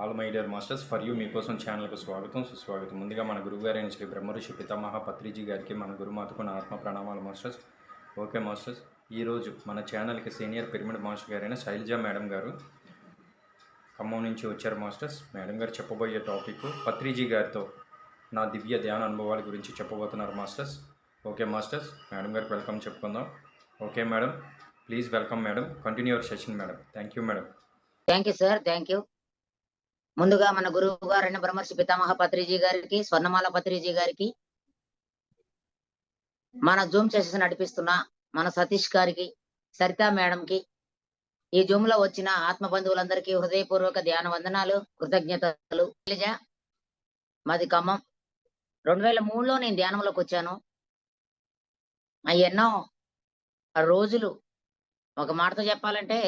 All my dear masters for you మీకోసం ఛానల్కు స్వాగతం సుస్వాగతం. ముందుగా మన గురువుగారైన శ్రీ బ్రహ్మఋషి పితామహ పత్రిజీ గారికి మన గురుమాతకు నా ఆత్మ ప్రణామాలు మాస్టర్స్. ఓకే మాస్టర్స్, ఈరోజు మన ఛానల్కి సీనియర్ పిరమిడ్ మాస్టర్ గారైన శైలజ మేడం గారు ఖమ్మం నుంచి వచ్చారు మాస్టర్స్. మేడం గారు చెప్పబోయే టాపిక్ పత్రిజీ గారితో నా దివ్య ధ్యాన అనుభవాల గురించి చెప్పబోతున్నారు మాస్టర్స్. ఓకే మాస్టర్స్, మేడం గారికి వెల్కమ్ చెప్పుకుందాం. Okay madam, please welcome madam, continue your session madam. Thank you madam. Thank you sir, thank you. ముందుగా మన గురువు గారైన బ్రహ్మర్షి పితామహ పత్రిజీ గారికి, స్వర్ణమాల పత్రిజీ గారికి, మన జూమ్ సెషన్ నడిపిస్తున్న మన సతీష్ గారికి, సరితా మేడం కి, ఈ జూమ్ లో వచ్చిన ఆత్మ బంధువులందరికీ హృదయపూర్వక ధ్యాన వందనాలు, కృతజ్ఞతలు. మాది ఖమ్మం. 2003లో నేను ధ్యానంలోకి వచ్చాను. ఎన్నో రోజులు, ఒక మాటతో చెప్పాలంటే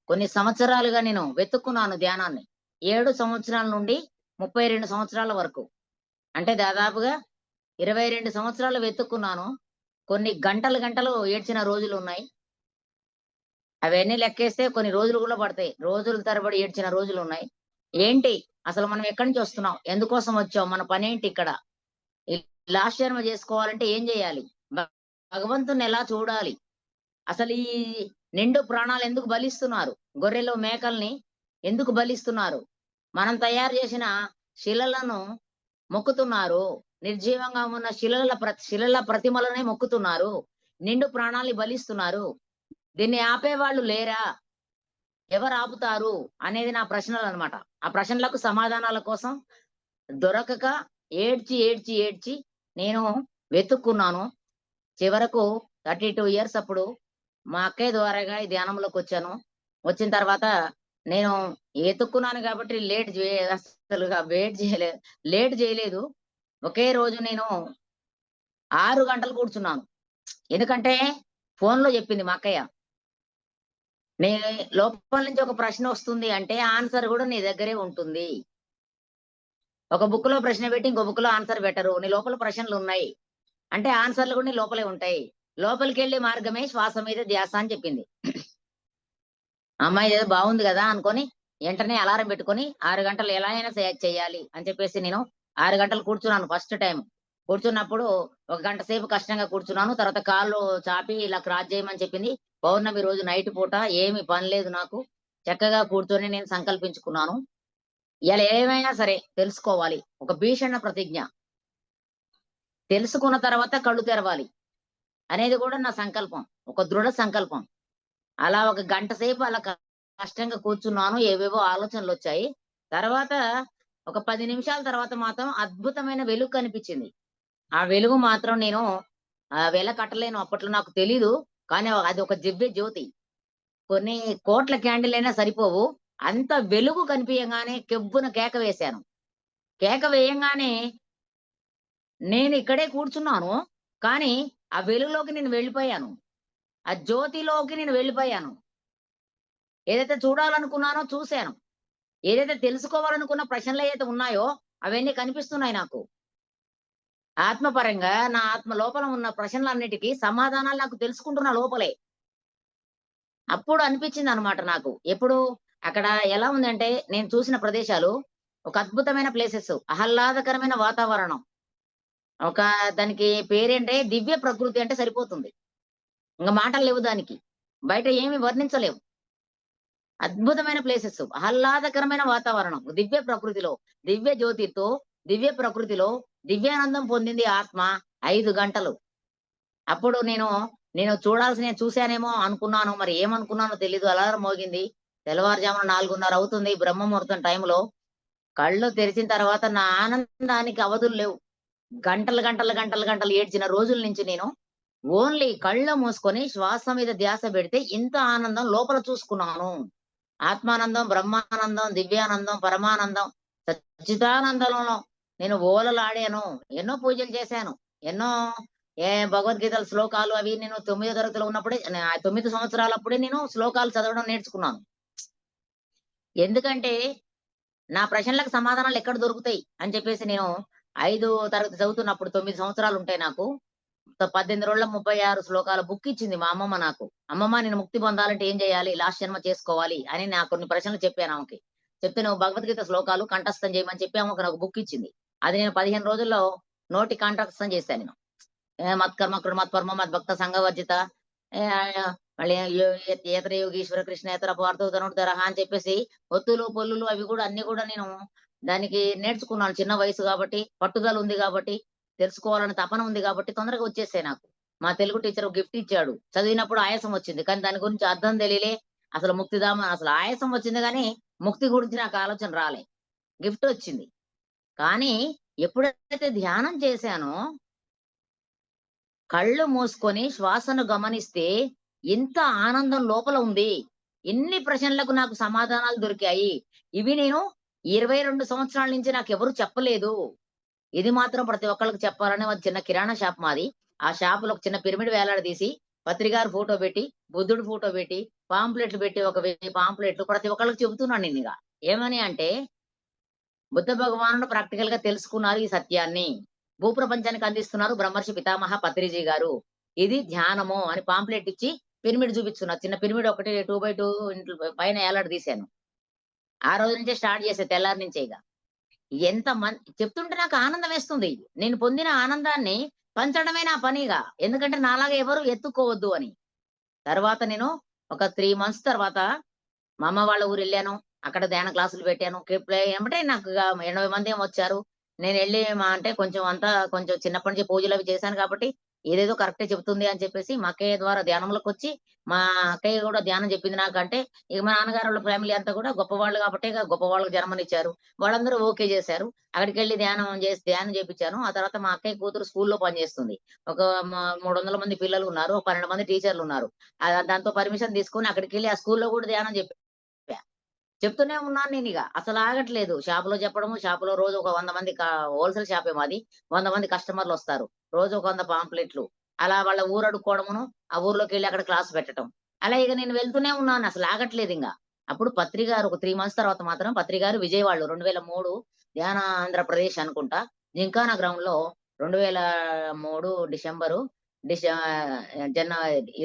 కొన్ని సంవత్సరాలుగా నేను వెతుక్కున్నాను ధ్యానాన్ని. 7 సంవత్సరాల నుండి 32 సంవత్సరాల వరకు, అంటే దాదాపుగా 22 సంవత్సరాలు వెతుక్కున్నాను. కొన్ని గంటలు ఏడ్చిన రోజులు ఉన్నాయి. అవన్నీ లెక్కేస్తే కొన్ని రోజులు కూడా పడతాయి. రోజుల తరబడి ఏడ్చిన రోజులు ఉన్నాయి. ఏంటి అసలు మనం ఎక్కడి నుంచి వస్తున్నాం, ఎందుకోసం వచ్చాం, మన పని ఏంటి ఇక్కడ, లాస్ట్ జన్మ చేసుకోవాలంటే ఏం చేయాలి, భగవంతుని ఎలా చూడాలి, అసలు ఈ నిండు ప్రాణాలు ఎందుకు బలిస్తున్నారు, గొర్రెలు మేకల్ని ఎందుకు బలిస్తున్నారు, మనం తయారు చేసిన శిలలను మొక్కుతున్నారు, నిర్జీవంగా ఉన్న శిలల ప్రతిమలనే మొక్కుతున్నారు, నిండు ప్రాణాల్ని బలిస్తున్నారు. దీన్ని ఆపేవాళ్ళు లేరా, ఎవరు ఆపుతారు అనేది నా ప్రశ్నలు అన్నమాట. ఆ ప్రశ్నలకు సమాధానాల కోసం దొరకక ఏడ్చి నేను వెతుక్కున్నాను. చివరకు 32 ఇయర్స్ అప్పుడు మా అక్కయ్య ద్వారాగా ఈ ధ్యానంలోకి వచ్చాను. వచ్చిన తర్వాత నేను ఎతుక్కున్నాను కాబట్టి అసలుగా లేట్ చేయలేదు. ఒకే రోజు నేను 6 గంటలు కూర్చున్నాను. ఎందుకంటే ఫోన్లో చెప్పింది మా అక్కయ్య, నీ లోపల నుంచి ఒక ప్రశ్న వస్తుంది అంటే ఆన్సర్ కూడా నీ దగ్గరే ఉంటుంది. ఒక బుక్ లో ప్రశ్న పెట్టి ఇంకో బుక్ లో ఆన్సర్ పెట్టరు. నీ లోపల ప్రశ్నలు ఉన్నాయి అంటే ఆన్సర్లు కూడా నీ లోపలే ఉంటాయి. లోపలికి వెళ్ళే మార్గమే శ్వాస మీద ధ్యాస అని చెప్పింది. అమ్మాయి ఏదో బాగుంది కదా అనుకొని వెంటనే అలారం పెట్టుకొని 6 గంటలు ఎలా అయినా చేయాలి అని చెప్పేసి నేను 6 గంటలు కూర్చున్నాను. ఫస్ట్ టైం కూర్చున్నప్పుడు 1 గంట సేపు కష్టంగా కూర్చున్నాను. తర్వాత కాళ్ళు చాపి ఇలా క్రాస్ చేయమని చెప్పింది. పౌర్ణమి రోజు నైట్ పూట ఏమి పని లేదు నాకు, చక్కగా కూర్చొని నేను సంకల్పించుకున్నాను, ఇలా ఏమైనా సరే తెలుసుకోవాలి. ఒక భీషణ ప్రతిజ్ఞ, తెలుసుకున్న తర్వాత కళ్ళు తెరవాలి అనేది కూడా నా సంకల్పం, ఒక దృఢ సంకల్పం. అలా 1 గంట సేపు అలా కష్టంగా కూర్చున్నాను. ఏవేవో ఆలోచనలు వచ్చాయి. తర్వాత ఒక 10 నిమిషాల తర్వాత మాత్రం అద్భుతమైన వెలుగు కనిపించింది. ఆ వెలుగు మాత్రం నేను వెల కట్టలేను. అప్పట్లో నాకు తెలీదు. కానీ అది ఒక దివ్య జ్యోతి. కొన్ని కోట్ల క్యాండిల్ అయినా సరిపోవు. అంత వెలుగు కనిపియంగానే కెవ్వున కేక వేశాను. కేక వేయంగానే నేను ఇక్కడే కూర్చున్నాను, కానీ ఆ వెలుగులోకి నేను వెళ్ళిపోయాను. ఆ జ్యోతిలోకి నేను వెళ్ళిపోయాను. ఏదైతే చూడాలనుకున్నానో చూశాను. ఏదైతే తెలుసుకోవాలనుకున్న ప్రశ్నలు ఏదైతే ఉన్నాయో అవన్నీ కనిపిస్తున్నాయి నాకు. ఆత్మపరంగా నా ఆత్మ లోపల ఉన్న ప్రశ్నలన్నిటికీ సమాధానాలు నాకు తెలుసుకుంటున్న లోపలే. అప్పుడు అనిపించింది అనమాట నాకు. ఎప్పుడు అక్కడ ఎలా ఉందంటే నేను చూసిన ప్రదేశాలు ఒక అద్భుతమైన ప్లేసెస్, ఆహ్లాదకరమైన వాతావరణం. ఒక దానికి పేరేంటే దివ్య ప్రకృతి అంటే సరిపోతుంది. ఇంక మాటలు లేవు దానికి. బయట ఏమి వర్ణించలేవు. అద్భుతమైన ప్లేసెస్, ఆహ్లాదకరమైన వాతావరణం, దివ్య ప్రకృతిలో, దివ్య జ్యోతితో, దివ్య ప్రకృతిలో దివ్యానందం పొందింది ఆత్మ 5 గంటలు. అప్పుడు నేను చూడాల్సిన చూశానేమో అనుకున్నాను. మరి ఏమనుకున్నానో తెలీదు. అలారం మోగింది. తెల్లవారుజామున 4:30 అవుతుంది బ్రహ్మ ముహూర్తం టైంలో. కళ్ళు తెరిచిన తర్వాత నా ఆనందానికి అవధులు లేవు. గంటలు ఏడ్చిన రోజుల నుంచి నేను ఓన్లీ కళ్ళు మూసుకొని శ్వాస మీద ధ్యాస పెడితే ఇంత ఆనందం లోపల చూసుకున్నాను. ఆత్మానందం, బ్రహ్మానందం, దివ్యానందం, పరమానందం, సచ్చిదానందంలో నేను ఓలలాడాను. ఎన్నో పూజలు చేశాను. ఎన్నో భగవద్గీతల శ్లోకాలు అవి నేను 9వ తరగతిలో ఉన్నప్పుడే 9 సంవత్సరాలప్పుడే నేను శ్లోకాలు చదవడం నేర్చుకున్నాను. ఎందుకంటే నా ప్రశ్నలకు సమాధానాలు ఎక్కడ దొరుకుతాయి అని చెప్పేసి నేను 5వ తరగతి చదువుతున్నప్పుడు 9 సంవత్సరాలు ఉంటాయి నాకు. 18 రోజుల 36 శ్లోకాల బుక్ ఇచ్చింది మా అమ్మమ్మ నాకు. అమ్మమ్మ నేను ముక్తి పొందాలంటే ఏం చేయాలి? లాస్ట్ జన్మ చేసుకోవాలి అని నాకు కొన్ని ప్రశ్నలు చెప్పాను ఆమెకి. చెప్తే నువ్వు భగవద్గీత శ్లోకాలు కంఠస్థం చేయమని చెప్పి ఆమె నాకు బుక్ ఇచ్చింది. అది నేను 15 రోజుల్లో నోటి కంఠస్థం చేశాను నేను. మత్కర్మ కృ మత్పరమ మద్భక్త సంఘవర్జిత మళ్ళీ ఏతర యోగీశ్వర కృష్ణేతర పార్థోధనుడరహ అని చెప్పేసి ఒత్తులు, పొల్లులు అవి కూడా అన్ని కూడా నేను దానికి నేర్చుకున్నాను. చిన్న వయసు కాబట్టి, పట్టుదల ఉంది కాబట్టి, తెలుసుకోవాలని తపన ఉంది కాబట్టి తొందరగా వచ్చేసాయి నాకు. మా తెలుగు టీచర్ గిఫ్ట్ ఇచ్చాడు. చదివినప్పుడు ఆయాసం వచ్చింది. కానీ దాని గురించి అర్థం తెలియలే. అసలు ముక్తిధామ అసలు ఆయాసం వచ్చింది గానీ, ముక్తి గురించి నాకు ఆలోచన రాలే. గిఫ్ట్ వచ్చింది. కానీ ఎప్పుడైతే ధ్యానం చేశానో కళ్ళు మూసుకొని శ్వాసను గమనిస్తే ఇంత ఆనందం లోపల ఉంది. ఎన్ని ప్రశ్నలకు నాకు సమాధానాలు దొరికాయి. ఇవి నేను 22 సంవత్సరాల నుంచి నాకెవరు చెప్పలేదు. ఇది మాత్రం ప్రతి ఒక్కళ్ళకి చెప్పాలని ఒక చిన్న కిరాణా షాప్ మాది. ఆ షాపులో ఒక చిన్న పిరమిడ్ వేలాడదీసి, పత్రిగారి ఫోటో పెట్టి, బుద్ధుడి ఫోటో పెట్టి, పాంప్లెట్లు పెట్టి ఒక 1000 పాంప్లెట్లు ప్రతి ఒక్కళ్ళకి చెబుతున్నాను నేనిగ. ఏమని అంటే, బుద్ధ భగవానుడు ప్రాక్టికల్‌గా తెలుసుకున్నారు ఈ సత్యాన్ని. భూప్రపంచానికి అందిస్తున్నారు బ్రహ్మర్షి పితామహ పత్రిజీ గారు. ఇది ధ్యానము అని పాంప్లెట్ ఇచ్చి పిరమిడ్ చూపిస్తున్నా. చిన్న పిరమిడ్ ఒకటి 2x2 ఇంట్లో పైన ఏలాడదీశాను. ఆ రోజు నుంచే స్టార్ట్ చేశా తెల్లారి నుంచే ఇగ. చెప్తుంటే నాకు ఆనందమేస్తుంది. నేను పొందిన ఆనందాన్ని పంచడమే నా పనిగా. ఎందుకంటే నాలాగా ఎవరు ఎత్తుక్కోవద్దు అని. తర్వాత నేను ఒక 3 మంత్స్ తర్వాత మా అమ్మ వాళ్ళ ఊరెళ్ళాను. అక్కడ ధ్యాన క్లాసులు పెట్టాను. ఎమ్మటే నాకు 80 మందేమో వచ్చారు. నేనెళ్ళి అంటే కొంచెం అంతా కొంచెం చిన్నప్పటి నుంచి పూజలవి చేశాను కాబట్టి, ఏదేదో కరెక్టే చెప్తుంది అని చెప్పేసి మా అక్కయ్య ద్వారా ధ్యానంలోకొచ్చి, మా అక్కయ్య గూడా ధ్యానం చెప్పింది నాకంటే, ఇక మా నాన్నగారోళ్ళ ఫ్యామిలీ అంతా కూడా గొప్పవాళ్ళు కాబట్టి ఇక గొప్ప వాళ్ళకి జన్మనిచ్చారు. వాళ్ళందరూ ఓకే జేశారు. అక్కడికెళ్ళి ధ్యానం చేపిచ్చాను. ఆ తర్వాత మా అక్కయ్య కూతురు స్కూల్‌లో పనిచేస్తుంది. ఒక 300 మంది పిల్లలున్నారు. ఒక 12 మంది టీచర్లున్నారు. దాంతో పర్మిషన్ తీసుకొని అక్కడికెళ్ళి ఆ స్కూల్‌లో గూడా ధ్యానం చెప్పా. చెప్తూనే ఉన్నాను నేనిగ. అసలాగట్లేదు. షాపులో చెప్పడము, షాపులో రోజు ఒక 100 మంది హోల్‌సేల్ షాపే మాది. 100 మంది కస్టమర్‌లొస్తారు. రోజు ఒక 100 పాంప్లెట్లు. అలా వాళ్ళ ఊరు అడుక్కోవడమును, ఆ ఊర్లోకెళ్ళి అక్కడ క్లాస్ పెట్టటం. అలా ఇగ నేను వెళ్తూనే ఉన్నాను. అసలాగట్లేదింగ. అప్పుడు పత్రి గారు ఒక 3 మంత్స్ తర్వాత మాత్రం పత్రి గారు విజయవాడలో 2003 ధ్యాన ఆంధ్రప్రదేశ్ అనుకుంటా. జింకానా గ్రౌండ్‌లో 2003 డిసెంబరు డిస 26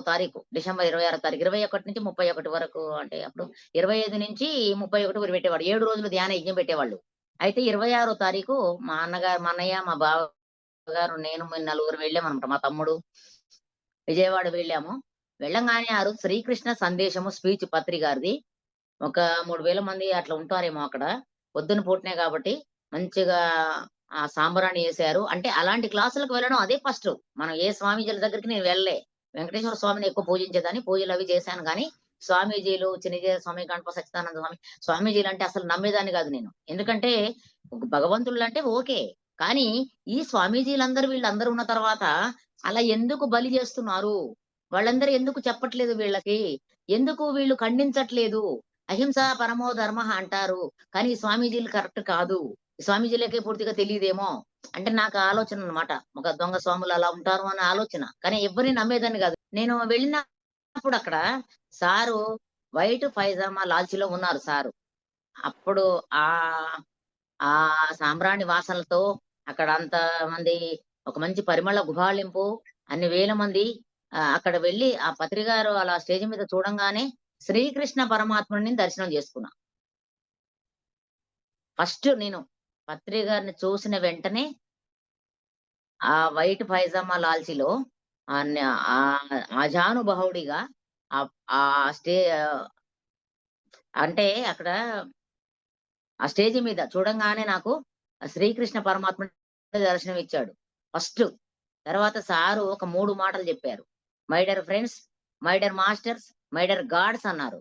తారీఖు. డిసెంబర్ 26 తారీఖు. 21 నుంచి 31 వరకు అంటే అప్పుడు 25 నుంచి 31 వరకు పెట్టేవాడు. 7 రోజులు ధ్యాన యజ్ఞం పెట్టేవాళ్ళు. అయితే 26 తారీఖు మా అన్నయ్య, మా బావగారు, నేను మేము నలుగురం వెళ్ళామనమాట. మా తమ్ముడు విజయవాడ వెళ్ళాము. వెళ్ళంగానే ఆ రోజు శ్రీకృష్ణ సందేశము స్పీచ్ పత్రి గారిది. ఒక 3000 మంది అట్లా ఉంటారేమో అక్కడ. పొద్దున పూటనే కాబట్టి మంచిగా సాంబ్రాణి ఏశారు. అంటే అలాంటి క్లాసులకు వెళ్ళడం అదే ఫస్టు. మనం ఏ స్వామీజీల దగ్గరికి నేను వెళ్ళలే. వెంకటేశ్వర స్వామిని ఎక్కువ పూజించేదాన్ని. పూజలవి చేశాను గానీ, స్వామీజీలు చిన్నజీయర స్వామి, గణప సచ్చిదానంద స్వామి, స్వామీజీలంటే అసలు నమ్మేదాన్ని గాదు నేను. ఎందుకంటే భగవంతుళ్ళంటే ఓకే. కానీ ఈ స్వామీజీలందరూ వీళ్ళందరూ ఉన్న తర్వాత అలా ఎందుకు బలి జేస్తున్నారు? వాళ్ళందరూ ఎందుకు చెప్పట్లేదు వీళ్ళకి? ఎందుకు వీళ్ళు ఖండించట్లేదు? అహింస పరమో ధర్మః అంటారు. కానీ ఈ స్వామీజీలు కరెక్ట్ కాదు. ఈ స్వామీజీలకే పూర్తిగా తెలీదేమో! అంటే నాకు ఆలోచననమాట. ఒక దొంగ స్వాములు అలా ఉంటారు అన్న ఆలోచన. కానీ ఎవ్వరిని నమ్మేదాన్ని గాదు. నేను వెళ్ళినప్పుడు అక్కడ సారు వైట్ పైజామా లాల్చీలో ఉన్నారు సారు. అప్పుడు ఆహ్, ఆ సాంబ్రాణి వాసనలతో అక్కడ అంతమంది ఒక మంచి పరిమళ గుబాళింపు, అన్ని వేల మంది అక్కడ వెళ్లి ఆ పత్రి గారు అలా స్టేజ్ మీద చూడంగానే శ్రీకృష్ణ పరమాత్ముడిని దర్శనం చేసుకున్నా. ఫస్ట్ నేను పత్రి గారిని చూసిన వెంటనే ఆ వైట్ పైజామా లాల్చీలో ఆజానుబాహుడిగా ఆహ్, ఆ స్టే అంటే అక్కడ ఆ స్టేజ్ మీద చూడంగానే నాకు ఆ శ్రీకృష్ణ పరమాత్ముడు దర్శనం ఇచ్చాడు. ఫస్ట్. తర్వాత సారు ఒక 3 మాటలు జెప్పారు. My dear friends, my dear masters, my dear God's అన్నారు.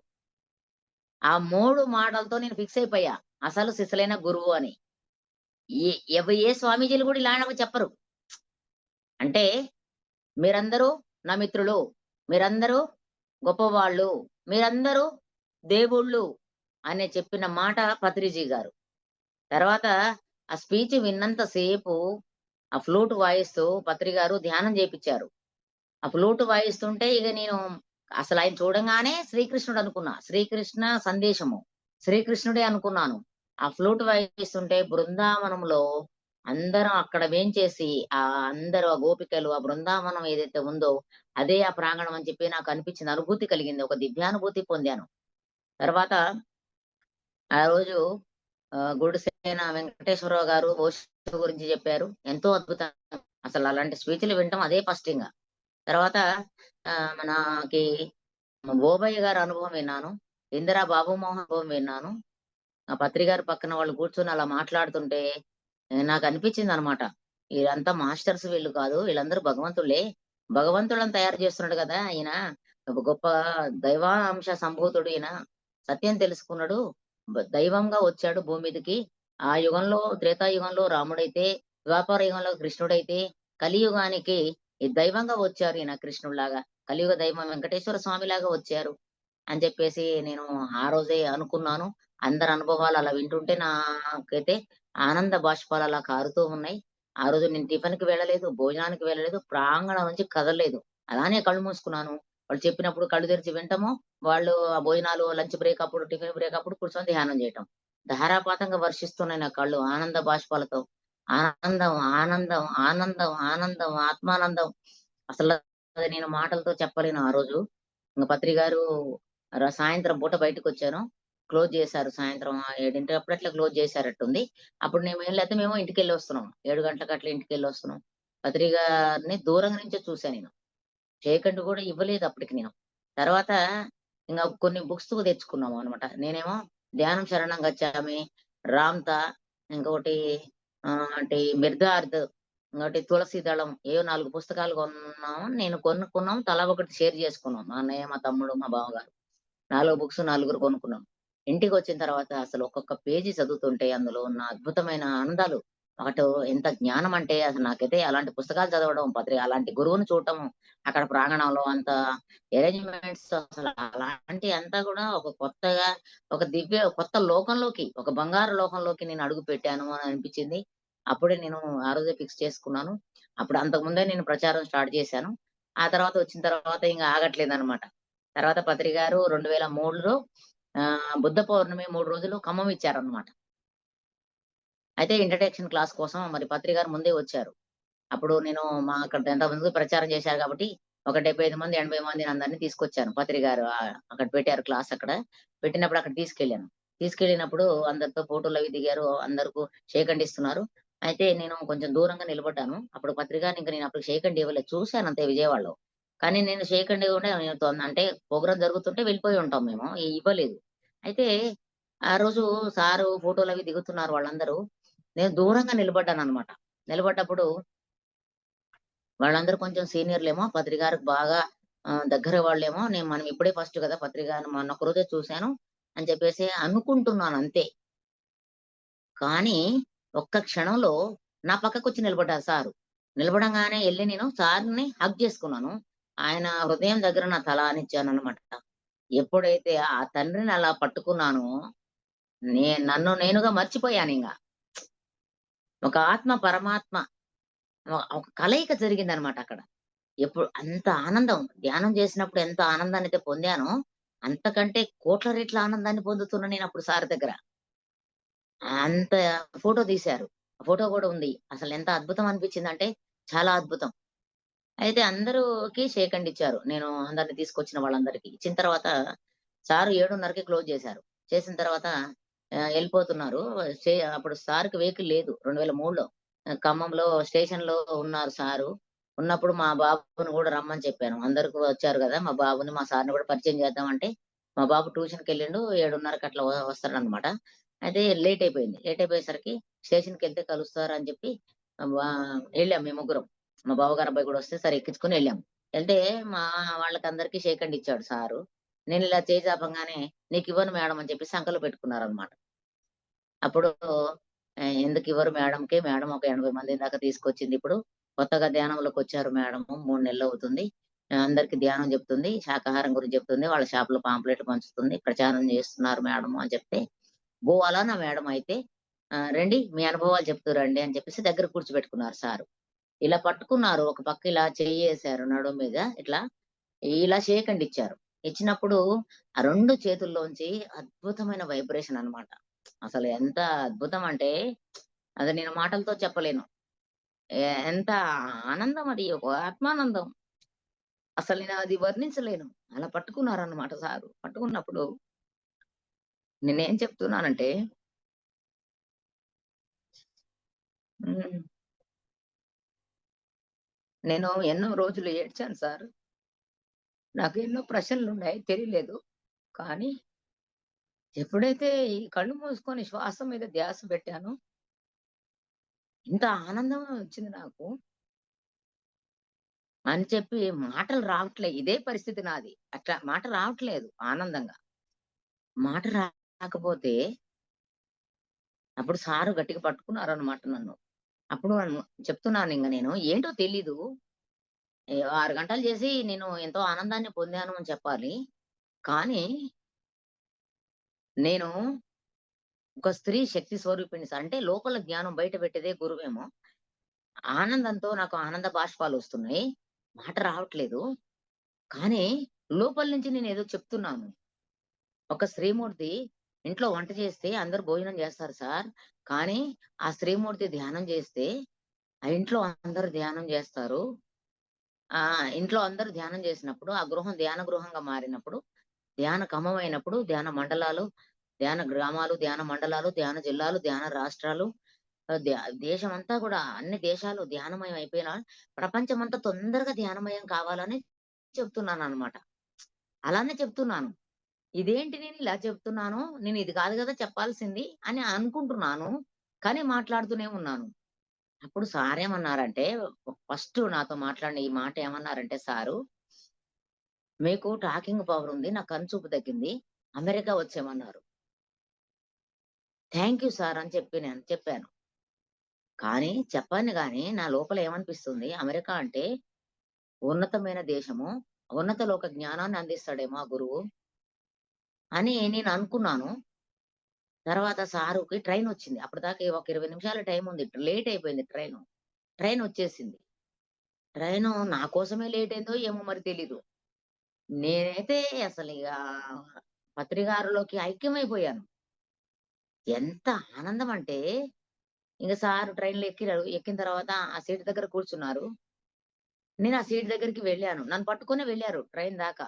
ఆ 3 మాటలతో నేను ఫిక్స్ అయిపోయా. అసలు సిసలైన గురువు అని. ఏ ఏ స్వామీజీలు గూడా ఇలాంటివి చెప్పరు. అంటే మీరందరూ నా మిత్రులు. మీరందరూ గొప్పవాళ్ళు. మీరందరూ దేవుళ్ళు అని చెప్పిన మాట పత్రిజీ గారు. తర్వాత ఆ స్పీచ్ విన్నంత సేపు ఆ ఫ్లూట్ వాయిస్తూ పత్రి గారు ధ్యానం జేపిచ్చారు. ఆ ఫ్లూట్ వాయిస్తుంటే ఇగ నేను అసలాయన చూడంగానే శ్రీకృష్ణుడు అనుకున్నా. శ్రీకృష్ణ సందేశము. శ్రీకృష్ణుడే అనుకున్నాను. ఆ ఫ్లూట్ వాయిస్తుంటే బృందావనంలో అందరం అక్కడ వేంచేసి అందరూ ఆ గోపికలు, ఆ బృందావనం ఏదైతే ఉందో అదే ఆ ప్రాంగణం అని చెప్పి నాకు అనిపించింది. అనుభూతి కలిగింది. ఒక దివ్యానుభూతి పొందాను. తర్వాత ఆ రోజు గుడిసేన వెంకటేశ్వరరావు గారు ఓషో గురించి చెప్పారు. ఎంతో అద్భుతం. అసలు అలాంటి స్పీచ్‌లు వినటం అదే ఫస్ట్ ఇంగ. తర్వాత మనకి ఓబయ్య గారి అనుభవం విన్నాను. ఇందిరా బాబుమోహన్ అనుభవం విన్నాను. ఆ పత్రి గారి పక్కన వాళ్ళు కూర్చొని అలా మాట్లాడుతుంటే నాకనిపించిందనమాట. ఈళ్ళంతా మాస్టర్స్ వీళ్ళు కాదు. వీళ్ళందరూ భగవంతుళ్ళే. భగవంతులను తయారు చేస్తున్నాడు గదా! ఈయన. ఒక గొప్ప దైవాంశ సంభూతుడు ఈయన. సత్యం తెలుసుకున్నాడు. దైవంగా వచ్చాడు భూమి మీదకి. ఆ యుగంలో త్రేతాయుగంలో రాముడైతే, ద్వాపర యుగంలో కృష్ణుడైతే, కలియుగానికి ఈ దైవంగా వచ్చారు ఈయన కృష్ణుడిలాగా. కలియుగ దైవం వెంకటేశ్వర స్వామిలాగా వచ్చారు. అని చెప్పేసి నేను ఆ రోజే అనుకున్నాను. అందరి అనుభవాలు అలా వింటుంటే నాకైతే ఆనంద బాష్పాలు అలా కారుతూ ఉన్నాయి. ఆ రోజు నేను టిఫిన్‌కి వెళ్ళలేదు, భోజనానికి వెళ్ళలేదు, ప్రాంగణం నుంచి కదలలేదు. అలానే కళ్ళు మూసుకున్నాను. వాళ్ళు చెప్పినప్పుడు కళ్ళు తెరిచి వినటము, వాళ్ళు ఆ భోజనాలు లంచ్ బ్రేక్ అప్పుడు, టిఫిన్ బ్రేక్ అప్పుడు కూర్చొని ధ్యానం చేయటం. ధారాపాతంగా వర్షిస్తున్నాయి నా కళ్ళు ఆనంద బాష్పాలతో. ఆనందం, ఆనందం, ఆనందం, ఆనందం, ఆత్మానందం. అసలు అది నేను మాటలతో చెప్పలేను ఆ రోజు. ఇంక పత్రి గారు సాయంత్రం పూట బయటకొచ్చాను. క్లోజ్ చేశారు సాయంత్రం 7 అప్పుడట్లా క్లోజ్ చేశారట్టుంది. అప్పుడు మేము ఇంటికెళ్ళొస్తున్నాం. 7 గంటలకు అట్లా ఇంటికెళ్ళొస్తున్నాం. పత్రి గారిని దూరం నుంచే చూసా నేను. షేక్ హ్యాండ్ కూడా ఇవ్వలేదు అప్పటికి నేను. తర్వాత ఇంగ కొన్ని బుక్స్ తెచ్చుకున్నాము అన్నమాట. నేనేమో 'ధ్యానం శరణం గచ్చామి', 'రామ్‌తా' ఇంకొకటి అంటే 'మిర్దార్ద్' ఇంకోటి 'తులసి దళం' ఏవో 4 పుస్తకాలు కొన్నాము. నేను కొనుక్కున్నాం. తలా ఒకటి షేర్ చేసుకున్నాం. మా అన్నయ్య, మా తమ్ముడు, మా బావగారు. 4 బుక్స్ నలుగురు కొనుక్కున్నాం. ఇంటికొచ్చిన తర్వాత అసలు ఒక్కొక్క పేజీ చదువుతుంటే అందులో ఉన్న అద్భుతమైన ఆనందాలు అటు ఎంత జ్ఞానం అంటే అసలు నాకైతే అలాంటి పుస్తకాలు చదవడం, అలాంటి గురువుని చూడటం, అక్కడ ప్రాంగణంలో అంత అరేంజ్‌మెంట్స్ అసలు అలాంటి అంతా కూడా ఒక కొత్తగా ఒక కొత్త లోకంలోకి, ఒక బంగారు లోకంలోకి నేను అడుగు పెట్టాను అని అనిపించింది. అప్పుడే నేను ఆ రోజే ఫిక్స్ చేసుకున్నాను. అప్పుడు అంతకుముందే నేను ప్రచారం స్టార్ట్ చేశాను. ఆ తర్వాత వచ్చిన తర్వాత ఇంక ఆగట్లేదనమాట. తర్వాత పత్రి గారు 2003లో బుద్ధ పౌర్ణమి 3 రోజులు ఖమ్మం ఇచ్చారన్నమాట. అయితే ఇంట్రడక్షన్ క్లాస్ కోసం మరి పత్రి గారు ముందే వచ్చారు. అప్పుడు నేను అక్కడ ఎంతమందికి ప్రచారం చేశారు కాబట్టి, ఒక 75 మంది, 80 మందిని అందరిని తీసుకొచ్చాను. పత్రి గారు అక్కడ పెట్టారు క్లాస్ అక్కడ. పెట్టినప్పుడు అక్కడ తీసుకెళ్ళాను. తీసుకెళ్ళినప్పుడు అందరితో ఫోటోలవి దిగారు. అందరికి షేక్ హ్యాండ్ ఇస్తున్నారు. అయితే నేను కొంచెం దూరంగా నిలబడ్డాను. అప్పుడు పత్రి గారిని ఇంక నేను అప్పుడు షేక్ హ్యాండ్ ఇవ్వలేదు. చూసాను అంతే విజయవాడలో. కానీ నేను షేక్ హ్యాండ్ ఇవ్వకుండా నేను అంటే ప్రోగ్రామ్ జరుగుతుంటే వెళ్ళిపోయి ఉంటాం మేము. ఇవ్వలేదు. అయితే ఆ రోజు సారు ఫోటోలవి దిగుతున్నారు వాళ్ళందరూ. నేను దూరంగా నిలబడ్డాననమాట. నిలబడ్డప్పుడు వాళ్ళందరూ కొంచెం సీనియర్‌లేమో, పత్రి గారికి బాగా దగ్గర వాళ్ళేమో మనం ఇప్పుడే ఫస్ట్ కదా! పత్రి గారిని మొన్నొక రోజే చూసాను అని చెప్పేసి అనుకుంటున్నాను అంతే. కానీ ఒక్క క్షణంలో నా పక్కకొచ్చి నిలబడ్డారు సారు. నిలబడంగానే ఎళ్లి నేను సార్‌ని హగ్ చేసుకున్నాను. ఆయన హృదయం దగ్గర నా తల ఆనించాననమాట. ఎప్పుడైతే ఆ తండ్రిని అలా పట్టుకున్నానో, నన్ను నేనుగా మర్చిపోయానింగ. ఒక ఆత్మ, పరమాత్మ ఒక కలయిక జరిగిందనమాట అక్కడ. అంత ఆనందం. ధ్యానం చేసినప్పుడు ఎంత ఆనందాన్నయితే పొందానో, అంతకంటే కోట్ల రెట్ల ఆనందాన్ని పొందుతున్నా నేనప్పుడు సార్ దగ్గర. అంత ఫోటో తీశారు. ఆ ఫోటో గూడా ఉంది. అసలెంత అద్భుతం అనిపించిందంటే, చాలా అద్భుతం. అయితే అందరూకి షేక్ హ్యాండ్ ఇచ్చారు. నేను అందరిని తీసుకొచ్చిన వాళ్ళందరికి. ఇచ్చిన తర్వాత సారు 7:30కి క్లోజ్ చేశారు. చేసిన తర్వాత ఎళ్ళిపోతున్నారు. అప్పుడు సార్‌కి వెహికల్ లేదు. 2003లో ఖమ్మంలో స్టేషన్‌లో ఉన్నారు సారు. ఉన్నప్పుడు మా బాబుని గూడా రమ్మని చెప్పాను. అందరూ వచ్చారు గదా! మా బాబుని, మా సార్‌ని గూడా పరిచయం చేద్దామంటే, మా బాబు ట్యూషన్‌కెళ్ళిండు. 7:30కి అట్లా వస్తాడనమాట. అయితే లేట్ అయిపోయింది. లేట్ అయిపోయేసరికి స్టేషన్‌కెళ్తే కలుస్తారని చెప్పి ఎళ్ళాం మేము ముగ్గురం. మా బావగారు అబ్బాయి గూడా వస్తే సరే ఎక్కించుకొని ఎళ్ళాం. ఎళ్తే మా వాళ్ళకందరికి షేక్ హ్యాండ్ ఇచ్చాడు సారు. నేనిలా చేయి చాపంగానే "నీకివ్వను మేడం" అని చెప్పేసి సంకలో పెట్టుకున్నారనమాట. అప్పుడు "ఎందుకివ్వరు మేడంకి? మేడం ఒక 80 మంది దాకా తీసుకొచ్చిందిప్పుడు. కొత్తగా ధ్యానంలోకొచ్చారు మేడము. 3 నెలలవుతుంది. అందరికి ధ్యానం చెప్తుంది. శాకాహారం గురించి చెప్తుంది. వాళ్ళ షాప్‌లో పాంప్లెట్లు పంచుతుంది. ప్రచారం చేస్తున్నారు మేడము" అని చెప్తే, "ఓ అలానా మేడం అయితే? రండి మీ అనుభవాలు చెప్తురు రండి" అని చెప్పేసి దగ్గర కూర్చోబెట్టుకున్నారు సారు. ఇలా పట్టుకున్నారు. ఒక పక్క ఇలా చెయ్యేశారు నడుం మీద ఇట్లా. ఇలా షేక్ హ్యాండ్ ఇచ్చారు. ఇచ్చినప్పుడు ఆ 2 చేతుల్లోంచి అద్భుతమైన వైబ్రేషన్ అన్నమాట. అసలు ఎంత అద్భుతం అంటే అది నేను మాటలతో చెప్పలేను. ఎంత ఆనందం అది. ఒక ఆత్మానందం. అసలు నేను అది వర్ణించలేను. అలా పట్టుకున్నారన్నమాట సారు. పట్టుకున్నప్పుడు నేనేం చెప్తున్నానంటే హ్మ్. నేను ఎన్నో రోజులు ఏడ్చాను సార్. నాకు ఎన్నో ప్రశ్నలున్నాయి తెలియలేదు. కానీ ఎప్పుడైతే ఈ కళ్ళు మూసుకొని శ్వాస మీద ధ్యాస పెట్టానో, ఇంత ఆనందం వచ్చింది నాకు అని చెప్పి మాటలు రావట్లే. ఇదే పరిస్థితి నాది. అట్లా మాట రావట్లేదు ఆనందంగా. మాట రాకపోతే అప్పుడు సారు గట్టిగా పట్టుకున్నారన్నమాట నన్ను. అప్పుడు చెప్తున్నానింగ నేను ఏంటో తెలీదు. 6 గంటలు చేసి నేను ఎంతో ఆనందాన్ని పొందాను అని చెప్పాలి. కానీ నేను ఒక స్త్రీ శక్తి స్వరూపిణి సార్. అంటే లోపల జ్ఞానం బయట పెట్టేదే గురువేమో. ఆనందంతో నాకు ఆనంద బాష్పాలొస్తున్నాయి. మాట రావట్లేదు. కానీ లోపల నుంచి నేనేదో చెప్తున్నాను. ఒక స్త్రీమూర్తి ఇంట్లో వంట చేస్తే అందరూ భోజనం చేస్తారు సార్. కానీ ఆ స్త్రీమూర్తి ధ్యానం చేస్తే ఆ ఇంట్లో అందరూ ధ్యానం చేస్తారు. ఇంట్లో అందరూ ధ్యానం చేసినప్పుడు ఆ గృహం ధ్యాన గృహంగా మారినప్పుడు, ధ్యాన కమమైనప్పుడు ధ్యాన మండలాలు, ధ్యాన గ్రామాలు, ధ్యాన మండలాలు, ధ్యాన జిల్లాలు, ధ్యాన రాష్ట్రాలు దేశమంతా గూడా అన్ని దేశాలు ధ్యానమయం అయిపోయిన ప్రపంచమంతా తొందరగా ధ్యానమయం కావాలని చెప్తున్నాననమాట. అలానే చెప్తున్నాను. ఇదేంటి నేనిలా చెప్తున్నాను? నేను ఇది కాదు గదా చెప్పాల్సింది అని అనుకుంటున్నాను. కానీ మాట్లాడుతూనే ఉన్నాను. అప్పుడు సారేమన్నారంటే ఫస్ట్ నాతో మాట్లాడిన ఈ మాట ఏమన్నారంటే సారు, "మీకు టాకింగ్ పవర్ ఉంది. నా కనుచూపు తగ్గింది. అమెరికా వచ్చేయమన్నారు." థాంక్ యూ సార్ అని చెప్పాను. కానీ చెప్పను గాని నా లోపల ఏమనిపిస్తుంది అమెరికా అంటే ఉన్నతమైన దేశము. ఉన్నత లోక జ్ఞానాన్ని అందిస్తాడేమో ఆ గురువు అని నేను అనుకున్నాను. తర్వాత సారుకి ట్రైనొచ్చింది. అప్పటిదాకా ఒక 20 నిమిషాల టైముంది. లేట్ అయిపోయింది ట్రైను. ట్రైనొచ్చేసింది. ట్రైను నా కోసమే లేట్ అయిందో ఏమో మరి తెలీదు. నేనైతే అసలిగ పత్రికారులోకి ఐక్యమైపోయాను. ఎంత ఆనందం అంటే, ఇంక సారు ట్రైన్‌లో ఎక్కినారు. ఎక్కిన తర్వాత ఆ సీట్ దగ్గర కూర్చున్నారు. నేను ఆ సీట్ దగ్గరికి వెళ్ళాను. నన్ను పట్టుకొనే వెళ్ళారు ట్రైన్ దాకా.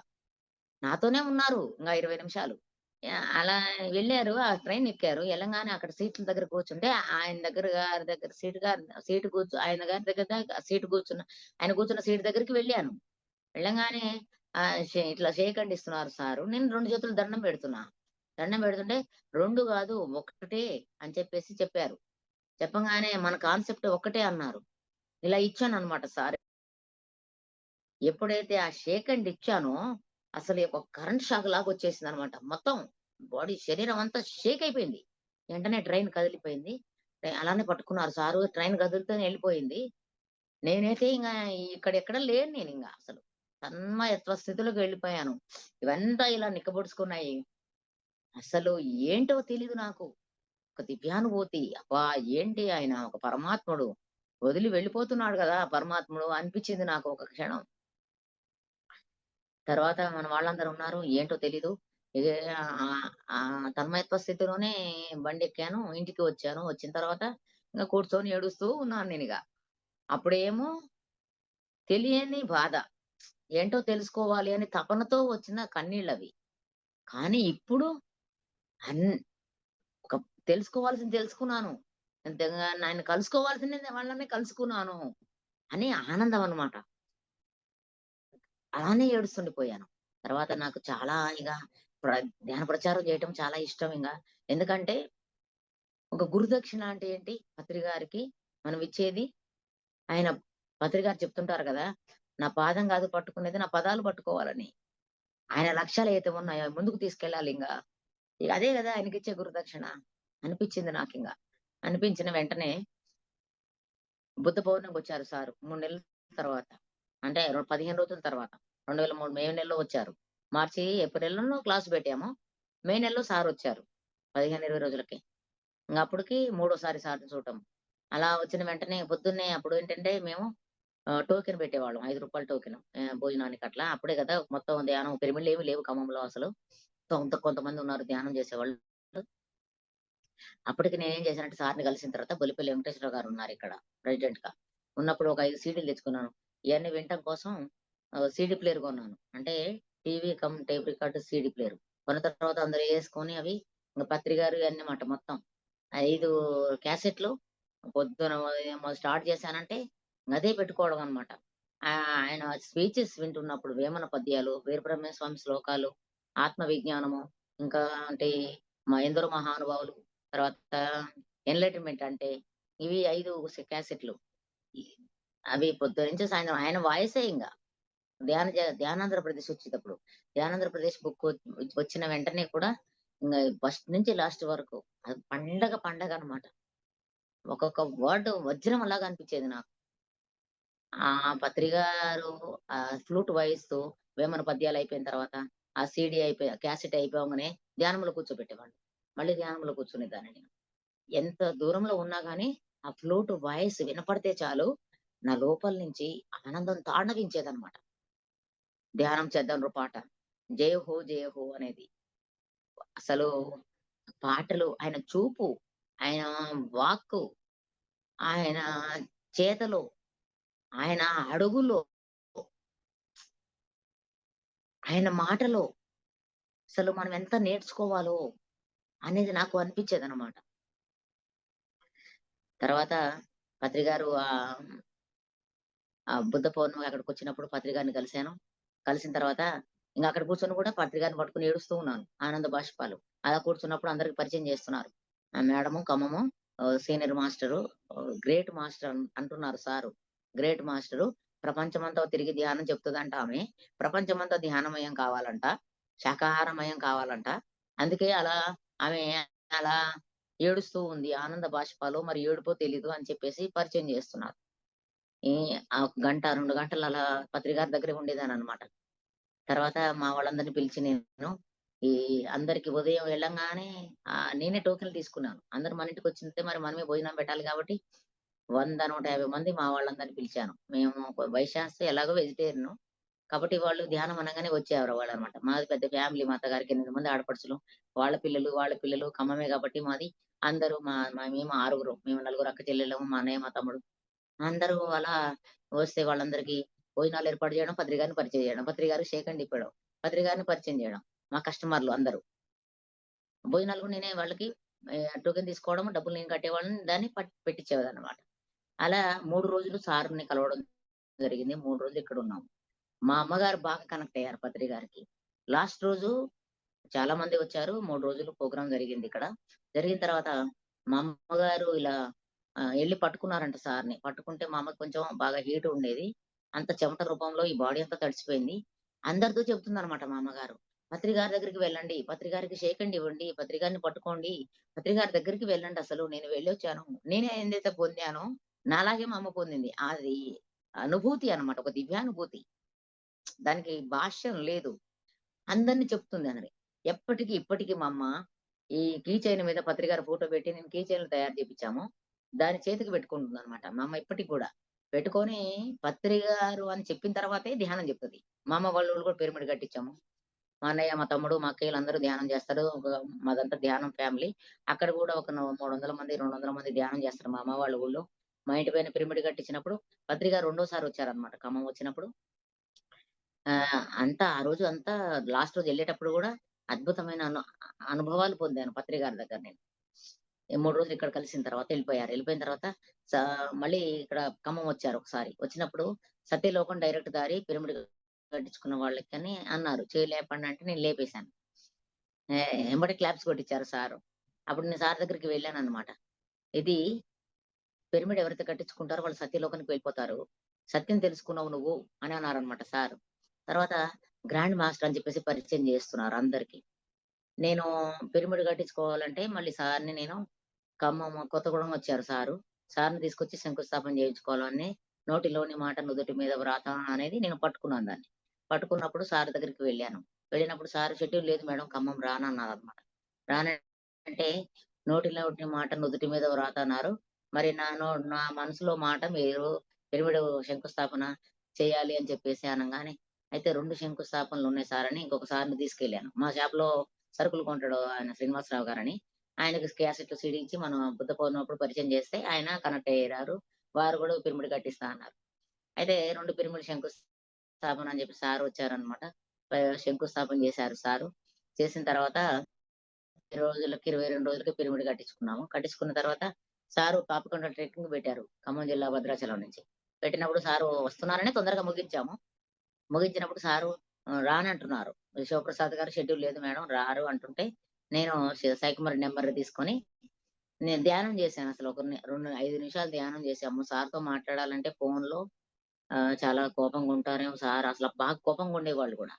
నాతోనే ఉన్నారు ఇంగ 20 నిమిషాలు. అలా వెళ్ళారు. ఆ ట్రైన్ ఎక్కారు. ఎళ్ళంగానే అక్కడ సీట్ల దగ్గర కూర్చుంటే ఆయన గారి దగ్గర సీటు ఆయన గారి దగ్గర దాకా సీటు కూర్చున్న ఆయన కూర్చున్న సీట్ దగ్గరికి వెళ్ళాను. వెళ్ళంగానే ఇట్లా షేక్ హ్యాండ్ ఇస్తున్నారు సారు. నేను 2 చేతులు దండం పెడుతున్నా. దండం పెడుతుంటే 2 గాదు ఒకటే అని చెప్పారు. చెప్పంగానే మన కాన్సెప్ట్ ఒక్కటే అన్నారు. ఇలా ఇచ్చానన్నమాట సార్. ఎప్పుడైతే ఆ షేక్ హ్యాండ్ ఇచ్చానో, అసలు ఒక కరెంట్ షాక్ లాగా వచ్చేసిందనమాట. మొత్తం బాడీ శరీరం అంతా షేక్ అయిపోయింది. వెంటనే ట్రైన్ కదిలిపోయింది. అలానే పట్టుకున్నారు సారు. ట్రైన్ కదులుతూనే ఎళ్ళిపోయింది. నేనైతే ఇక్కడెక్కడ లేను నేనింగ అసలు. తన్మయత్వ స్థితిలోకి వెళ్ళిపోయాను. ఇవంతా ఇలా నిక్కబొడుచుకున్నాయి. అసలు ఏంటో తెలీదు నాకు. ఒక దివ్యానుభూతి. అబ్బా! ఏంటి ఆయన ఒక పరమాత్ముడు. వదిలి వెళ్ళిపోతున్నాడు గదా! పరమాత్ముడు అనిపిచ్చింది నాకు ఒక క్షణం. తర్వాత మన వాళ్ళందరూ ఉన్నారు. ఏంటో తెలీదు. ఇగ తన్మయత్వ స్థితిలోనే బండెక్కాను. ఇంటికి వచ్చాను. వచ్చిన తర్వాత ఇంగ కూర్చొని ఏడుస్తూ ఉన్నాను నేనిగ. అప్పుడేమో తెలియని బాధ. ఏంటో తెలుసుకోవాలి అని తపనతో వచ్చిన కన్నీళ్ళవి. కానీ ఇప్పుడు అన్ ఒక తెలుసుకోవాల్సింది తెలుసుకున్నాను. అంతేగా ఆయన కలుసుకోవాల్సింది వాళ్ళని కలుసుకున్నాను అని ఆనందం అన్నమాట. అలానే ఏడుస్తుండిపోయాను. తర్వాత నాకు చాలా ప్ర ధ్యాన ప్రచారం చేయటం చాలా ఇష్టం ఇంగ. ఎందుకంటే ఒక గురుదక్షిణ అంటే ఏంటి? పత్రి గారికి మనం ఇచ్చేది ఆయన పత్రి గారు చెప్తుంటారు గదా! నా పాదం గాదు పట్టుకునేది నా పదాలు పట్టుకోవాలని. ఆయన లక్ష్యాలు ఏవైతే ఉన్నాయో అవి ముందుకు తీసుకెళ్ళాలింగ. ఇగ అదే గదా! ఆయనకిచ్చే గురుదక్షిణ అనిపిచ్చింది నాకింగ. అనిపించిన వెంటనే బుద్ధ పౌర్ణమికొచ్చారు సారు 3 నెలల తర్వాత. అంటే 15 రోజుల తర్వాత. 2003 మే నెలలో వచ్చారు. మార్చి, ఏప్రిల్‌లోనో క్లాస్ పెట్టాము. మే నెలలో సారొచ్చారు. 15, 20 రోజులకి. ఇంగప్పటికి మూడోసారి సార్‌ని చూడటం. అలా వచ్చిన వెంటనే పొద్దున్నే అప్పుడేంటంటే మేము టోకెన్ పెట్టేవాళ్ళం. రూ. 5 టోకెను. భోజనానికట్లా. అప్పుడే గదా! మొత్తం ధ్యానం పిరమిడ్‌లేమి లేవు ఖమ్మంలో అసలు. కొంతమందున్నారు ధ్యానం జేసేవాళ్ళు. అప్పటికి నేనేం చేశానంటే సార్‌ని కలిసిన తర్వాత బొల్లిపల్లి వెంకటేశ్వరరావు గారున్నారిక్కడ ప్రెసిడెంట్‌గా. ఉన్నప్పుడు ఒక 5 సీడీలు తెచ్చుకున్నాను. ఇయన్నీ వినటం కోసం సీడీ ప్లేయర్ కొన్నాను. అంటే TV come tape recorder CD player. కొన్న తర్వాత అందులో యేసుకొని అవి ఇంక పత్రి గారు అన్నమాట మొత్తం. 5 క్యాసెట్‌లు పొద్దున ఏమో స్టార్ట్ చేశానంటే అదే పెట్టుకోవడం అన్నమాట. ఆయన స్పీచెస్ వింటున్నప్పుడు వేమన పద్యాలు, వీరబ్రహ్మణ్య స్వామి శ్లోకాలు, ఆత్మ విజ్ఞానము, ఇంకా అంటే ఎందరో మహానుభావులు, తర్వాత ఎన్‌లైటన్‌మెంట్ అంటే ఇవి 5 క్యాసెట్‌లు. ఈ అవి పొద్దున్నుంచి సాయంత్రం ఆయన వాయిసే ఇంగ. ధ్యానాంధ్రప్రదేశ్ వచ్చేటప్పుడు. ధ్యానాంధ్రప్రదేశ్ బుక్ వచ్చిన వెంటనే కూడా ఇంగ ఫస్ట్ నుంచి లాస్ట్ వరకు అది పండగ పండగనమాట. ఒక్కొక్క వర్డ్ వజ్రం లాగా అనిపిచ్చేది నాకు. పత్రిగారు ఫ్లూట్ వాయిస్తూ వేమన పద్యాలు అయిపోయిన తర్వాత, ఆ సీడీ క్యాసెట్ అయిపోంగానే ధ్యానంలో కూర్చోబెట్టేవాళ్ళు. మళ్ళీ ధ్యానంలో కూర్చునేదాన్ని నేను. ఎంత దూరంలో ఉన్నా గాని, ఆ ఫ్లూట్ వాయిస్ వినపడితే చాలు, నా లోపల నుంచి ఆనందం తాండవించేదనమాట. ధ్యానం చేద్దాంరో పాట. 'జయ హో జయ హో' అనేది. అసలు పాటలు, ఆయన చూపు, ఆయన వాక్కు, ఆయన చేతలు, ఆయన అడుగులో, ఆయన మాటలో అసలు మనం ఎంత నేర్చుకోవాలో అనేది నాకు అనిపించేదనమాట. తర్వాత పత్రి గారు బుద్ధ పౌర్ణమి అక్కడికొచ్చినప్పుడు పత్రి గారిని కలిసాను. కలిసిన తర్వాత ఇంగ అక్కడ కూర్చొని కూడా పత్రి గారిని పట్టుకొని ఏడుస్తూ ఉన్నాను. ఆనంద బాష్పాలు. అలా కూర్చున్నప్పుడు అందరికి పరిచయం చేస్తున్నారు. Madam Khammam senior master great master అంటున్నారు సారు. Great master. ప్రపంచమంతా తిరిగి ధ్యానం చెప్తదంట ఆమె. ప్రపంచమంతా ధ్యానమయం కావాలంట. శాకాహారమయం కావాలంట. అందుకే ఆమె అలా ఏడుస్తూ ఉంది. ఆనంద బాష్పాలు మరి ఏడుపో తెలీదు అని చెప్పేసి పరిచయం చేస్తున్నారు. ఈ ఒక గంట, 2 గంటలు అలా పత్రి గారి దగ్గరే ఉండేదాన్ననమాట. తర్వాత మా వాళ్ళందరిని పిలిచి నేను ఈ అందరికి ఉదయం వెళ్ళంగానే నేనే టోకెన్‌లు తీసుకున్నాను. అందరూ మన ఇంటికొచ్చింటే మరి మనమే భోజనం పెట్టాలి కాబట్టి 100, 150 మంది మా వాళ్ళందరిని పిలిచాను. మేము వైశ్యాస్ ఎలాగో వెజిటేరియను. కాబట్టి వాళ్ళు ధ్యానం అనంగానే వచ్చేవాళ్ళనమాట. మాది పెద్ద ఫ్యామిలీ. మా అత్తగారికి 8 మంది ఆడపడుచులు. వాళ్ళ పిల్లలు ఖమ్మమే కాబట్టి మాది. అందరూ మా మా మేము ఆరుగురం. మేము నలుగురు అక్క చెల్లెళ్ళము. మా అన్నయ్య, మా తమ్ముడు. అందరూ అలా వస్తే వాళ్ళందరికీ భోజనాలు ఏర్పాటు చేయడం, పత్రి గారిని పరిచయం చేయడం, పత్రి గారికి షేక్ హ్యాండ్ ఇప్పడం, పత్రి గారిని పరిచయం చేయడం. మా కస్టమర్‌లు అందరూ. భోజనాలు కూడా నేనే వాళ్ళకి టోకెన్ తీసుకోవడం, డబ్బులు నేను కట్టేవాళ్ళని. దాన్ని పెట్టించేవాడినన్నమాట. అలా 3 రోజులు సార్‌ని కలవడం జరిగింది. 3 రోజులు ఇక్కడున్నాం. మా అమ్మగారు బాగా కనెక్ట్ అయ్యారు పత్రి గారికి. లాస్ట్ రోజు చాలా మంది వచ్చారు. 3 రోజులు ప్రోగ్రామ్ జరిగిందిక్కడ. జరిగిన తర్వాత మా అమ్మగారు ఇలా ఎళ్లి పట్టుకున్నారంట సార్‌ని. పట్టుకుంటే మా అమ్మకి కొంచెం బాగా హీట్ ఉండేది. అంత చెమట రూపంలో ఈ బాడీ అంతా తడిసిపోయింది. అందరితో చెప్తుందనమాట మా అమ్మగారు. "పత్రి గారి దగ్గరికి వెళ్ళండి. పత్రి గారికి షేక్ హ్యాండ్ ఇవ్వండి. పత్రి గారిని పట్టుకోండి. పత్రి గారి దగ్గరికి వెళ్ళండసలు. నేను వెళ్ళొచ్చాను. నేనే ఏదైతే పొందానో నాలాగే మా అమ్మ పొందింది." అది అనుభూతి అన్నమాట. ఒక దివ్యానుభూతి. దానికి భాష్యం లేదు. అందరిని చెప్తుందనని. ఇప్పటికి మా అమ్మ ఈ కీ చైన్ మీద పత్రి గారి ఫోటో పెట్టి నేను కీ చైన్‌లు తయారు చేపిచ్చాము. దాన్ని చేతికి పెట్టుకుంటుందనమాట. మా అమ్మ ఇప్పటికి గూడా. పెట్టుకొని పత్రి గారు అని చెప్పిన తర్వాతే ధ్యానం చెప్తది. మా అమ్మ వాళ్ళోళ్ళు కూడా పిరమిడ్ కట్టించాము. మా అన్నయ్య, మా తమ్ముడు, మా అక్కయ్యలందరూ ధ్యానం చేస్తారు. మాదంతా ధ్యానం ఫ్యామిలీ. అక్కడ గూడా ఒక 300 మంది, 200 మంది ధ్యానం చేస్తారు మా అమ్మ వాళ్ళ ఊళ్ళో. మా ఇంటి పైన పిరమిడ్ కట్టించినప్పుడు పత్రి గారు రెండోసారి వచ్చారనమాట ఖమ్మం వచ్చినప్పుడు. అంతా ఆ రోజు అంతా లాస్ట్ రోజు ఎళ్ళేటప్పుడు గూడా అద్భుతమైన అనుభవాలు పొందాను పత్రి గారి దగ్గర నేను. ఈ 3 రోజులు ఇక్కడ కలిసిన తర్వాత ఎళ్ళిపోయారు. ఎళ్ళిపోయిన తర్వాత సా మళ్ళీ ఇక్కడ ఖమ్మం వచ్చారు ఒకసారి. వచ్చినప్పుడు సత్యలోకం డైరెక్ట్ దారి పిరమిడ్ కట్టించుకున్న వాళ్ళకని అన్నారు. చేయి లేపండి అంటే నేను లేపేశాను. ఎంబటే క్లాప్స్ కొట్టిచ్చారు సారు. అప్పుడు నేను సార్ దగ్గరికి వెళ్ళానన్నమాట. ఇది పిరమిడ్ ఎవరైతే కట్టించుకుంటారో వాళ్ళు సత్యలోకానికి వెళ్ళిపోతారు. సత్యం తెలుసుకున్నావు నువ్వు అని అన్నారన్నమాట సారు. తర్వాత గ్రాండ్ మాస్టర్ అని చెప్పేసి పరిచయం చేస్తున్నారు అందరికి. నేను పిరమిడ్ కట్టించుకోవాలంటే మళ్ళీ సార్‌ని నేను ఖమ్మం, కొత్తగూడెం వచ్చారు సారు. సార్‌ని తీసుకొచ్చి శంకుస్థాపన చేయించుకోవాలని నోటిలోని మాట నుదుటి మీద వ్రాత అనేది నేను పట్టుకున్నాను దాన్ని. పట్టుకున్నప్పుడు సార్ దగ్గరికి వెళ్ళాను. వెళ్ళినప్పుడు సార్ షెడ్యూల్ లేదు మేడం ఖమ్మం రానన్నారన్నమాట. రానంటే నోటిలోని మాట నుదుటి మీద వ్రాత అన్నారు. మరి నా మనసులో మాట మీరు పిరమిడ్ శంకుస్థాపన చేయాలి అని చెప్పేసి అనంగానే, అయితే 2 శంకుస్థాపనలున్నాయి సార్ అని ఇంకొక సార్‌ని తీసుకెళ్ళాను. మా షాప్‌లో సరుకులు కొంటాడు ఆయన శ్రీనివాసరావు గారని. ఆయనకి క్యాసెట్‌లు, సీడీ ఇచ్చి మనం బుద్ధ పౌర్ణమి అప్పుడు పరిచయం చేస్తే ఆయన కనెక్ట్ అయ్యారు. వారు కూడా పిరమిడ్ కట్టిస్తా అన్నారు. అయితే 2 పిరమిడ్ శంకుస్థాపన అని చెప్పి సార్ వచ్చారన్నమాట. శంకుస్థాపన చేశారు సారు. చేసిన తర్వాత రోజులకి 22 రోజులకి పిరమిడ్ కట్టించుకున్నాము. కట్టించుకున్న తర్వాత సారు పాపికొండ ట్రెక్కింగ్ పెట్టారు. ఖమ్మం జిల్లా భద్రాచలం నుంచి. పెట్టినప్పుడు సారు వస్తున్నారని తొందరగా ముగించాము. ముగించినప్పుడు సారు రానంటున్నారు. శివప్రసాద్ గారు షెడ్యూల్ లేదు మేడం రారు అంటుంటే, నేను సైకమర్ నంబర్ తీసుకొని నేను ధ్యానం చేశాను. అసలు ఒక 5 నిమిషాలు ధ్యానం చేశాము. సార్‌తో మాట్లాడాలంటే ఫోన్‌లో చాలా కోపంగా ఉంటారేమో సార్ అసలు బాగా కోపంగా ఉండేవాళ్ళు కూడా.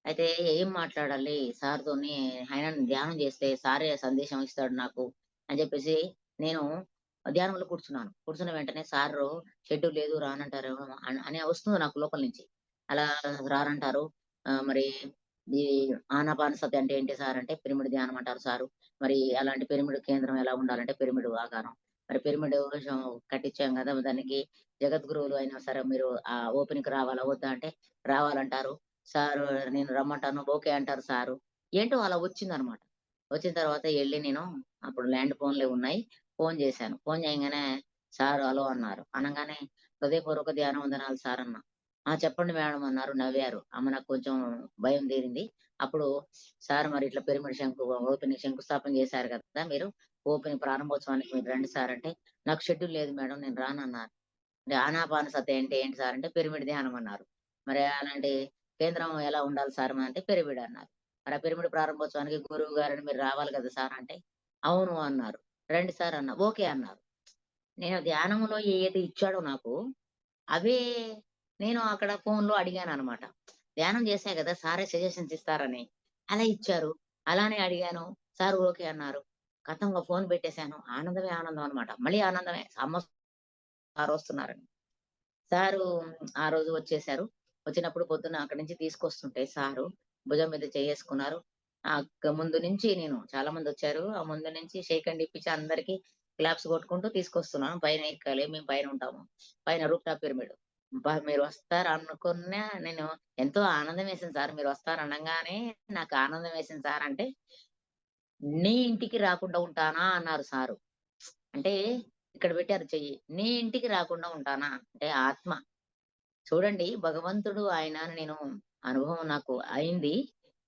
అయితే ఏం మాట్లాడాలి సార్‌తోని ఆయనని ధ్యానం చేస్తే సారే సందేశం ఇస్తాడు నాకు అని చెప్పేసి నేను ధ్యానంలో కూర్చున్నాను. కూర్చున్న వెంటనే సారు షెడ్యూల్ లేదు రానంటారేమో అని వస్తుంది నాకు లోపల నుంచి. అలా రారంటారు. మరి ఈ ఆనాపానసతి అంటే ఏంటి సార్ అంటే పిరమిడ్ ధ్యానం అంటారు సారు. మరి అలాంటి పిరమిడ్ కేంద్రం ఎలా ఉండాలంటే పిరమిడ్ ఆకారం. మరి పిరమిడ్ కట్టించాం కదా! దానికి జగద్గురువులు అయినా సరే మీరు ఓపెనింగ్‌కి రావాలా వద్దా అంటే రావాలంటారు. సారు నేను రమ్మంటాను. ఓకే అంటారు సారు. ఏంటో అలా వచ్చిందనమాట. వచ్చిన తర్వాత ఎళ్లి నేను అప్పుడు ల్యాండ్ ఫోన్‌లే ఉన్నాయి. ఫోన్ చేశాను. ఫోన్ చేయంగానే సారు హలో అన్నారు. అనంగానే హృదయపూర్వక ధ్యాన వందనాలు సార్ అన్నా. ఆ! చెప్పండి మేడం అన్నారు. నవ్వారు. అమ్మ నాకు కొంచెం భయం తీరింది. అప్పుడు సార్ మరి ఇట్లా పిరమిడ్ ఓపెనింగ్ శంకుస్థాపన చేశారు కదా! మీరు ఓపెనింగ్ ప్రారంభోత్సవానికి మీరు రండి సార్ అంటే, నాకు షెడ్యూల్ లేదు మేడం నేను రానన్నారు. అంటే ఆనాపానసతి అంటే ఏంటి సార్ అంటే పిరమిడ్ ధ్యానం అన్నారు. మరి అలాంటి కేంద్రం ఎలా ఉండాలి సార్ అంటే పిరమిడ్ అన్నారు. మరి ఆ పిరమిడ్ ప్రారంభోత్సవానికి గురువు గారని మీరు రావాలి కదా సార్ అంటే, అవును అన్నారు. రండి సార్ అన్నా. ఓకే అన్నారు. నేను ధ్యానంలో ఏది ఇచ్చాడో నాకు, అవే నేను అక్కడ ఫోన్‌లో అడిగాననమాట. ధ్యానం చేశా గదా! సారే సజెషన్స్ ఇస్తారని. అలా ఇచ్చారు. అలానే అడిగాను. సార్ ఓకే అన్నారు. ఖతంగా ఫోన్ పెట్టేసాను. ఆనందమే ఆనందం అనమాట. మళ్ళీ ఆనందమే. అమ్మ సారొస్తున్నారని. సారు ఆ రోజు వచ్చేసారు. వచ్చినప్పుడు పొద్దున్న అక్కడి నుంచి తీసుకొస్తుంటే సారు భుజం మీద చెయ్యేసుకున్నారు. ముందు నుంచి నేను చాలా మందొచ్చారు. ఆ ముందు నుంచి షేక్ హ్యాండ్ ఇప్పించి అందరికి క్లాప్స్ కొట్టుకుంటూ తీసుకొస్తున్నాను. పైన ఎక్కాలి. మేము పైన ఉంటాము. పైన రూఫ్ టాప్ పిరమిడ్. అబ్బా! మీరు వస్తారనుకున్నా నేను ఎంతో ఆనందం వేసింది సార్. మీరొస్తారు అనంగానే నాకు ఆనందం వేసింది సార్ అంటే, "నీ ఇంటికి రాకుండా ఉంటానా?" అన్నారు సారు. అంటే ఇక్కడ పెట్టారు చెయ్యి. "నీ ఇంటికి రాకుండా ఉంటానా?" అంటే ఆత్మ. చూడండి భగవంతుడు ఆయన అని నేను అనుభవం నాకు అయింది.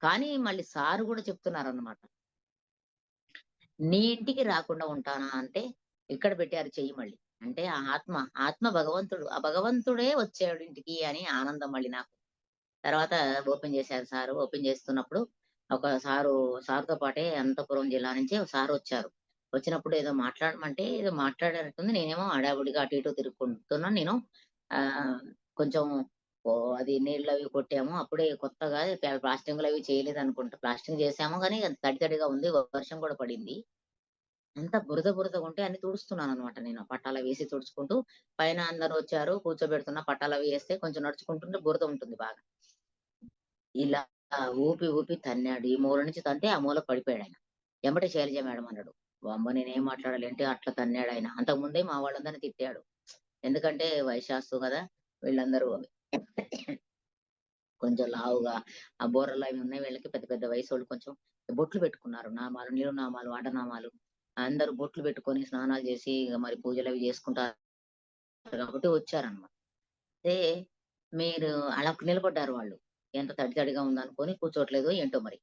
కానీ మళ్ళీ సారు గూడా చెప్తున్నారన్నమాట. నీ ఇంటికి రాకుండా ఉంటానా అంటే, ఇక్కడ పెట్టారు చెయ్యి మళ్ళీ. అంటే ఆ ఆత్మ, ఆత్మ భగవంతుడు. ఆ భగవంతుడే వచ్చాడు ఇంటికి అని ఆనందం మళ్ళీ నాకు. తర్వాత ఓపెన్ చేశారు సారు. ఓపెన్ చేస్తున్నప్పుడు ఒక సారుతో పాటే అనంతపురం జిల్లా నుంచి ఒక సారొచ్చారు. వచ్చినప్పుడు ఏదో మాట్లాడమంటే ఏదో మాట్లాడారట్టుంది. నేనేమో హడావుడిగా అటు ఇటు తిరుక్కుంటున్నాను. నేను ఆహ్, కొంచెం అది నీళ్ళవి కొట్టాము. అప్పుడే కొత్తగా ప్లాస్టింగులవి చేయలేదనుకుంటా. ప్లాస్టింగ్ చేశాము గానీ అది తడి తడిగా ఉంది. వర్షం కూడా పడింది. అంతా బురదగుంటే అన్ని తుడుస్తున్నాననమాట నేను. పట్టాలవేసి తుడుచుకుంటూ పైన అందరూ వచ్చారు. కూర్చోబెడుతున్నా పట్టాలవి ఏస్తే కొంచెం నడుచుకుంటుంటే బురద ఉంటుంది బాగా. ఇలా ఊపి తన్నాడు. ఈ మూల నుంచి తంతే ఆ మూల పడిపోయాడాయన. ఎమ్మటే శైలజ మేడం అన్నాడు. వామ్మో! నేనేం మాట్లాడాలి అంటే అట్లా తన్నాడాయన. అంతకుముందే మా వాళ్ళందరిని తిట్టాడు. ఎందుకంటే వైశ్యాసు గదా! వీళ్ళందరూ కొంచెం లావుగా ఆ బోరలవి ఉన్నాయి. వీళ్ళకి పెద్ద పెద్ద వయసోళ్ళు కొంచెం బొట్లు పెట్టుకున్నారు. నామాలు, నిలునామాలు, అడ్డనామాలు అందరూ బొట్లు పెట్టుకొని స్నానాలు జేసి ఇగ మరి పూజలవి జేసుకుంటారు కాబట్టి వచ్చారన్నమాట. అయితే మీరు అలా నిలబడ్డారు వాళ్ళు. ఎంత తడి తడిగా ఉందనుకోని కూర్చోట్లేదో ఏంటో మరి.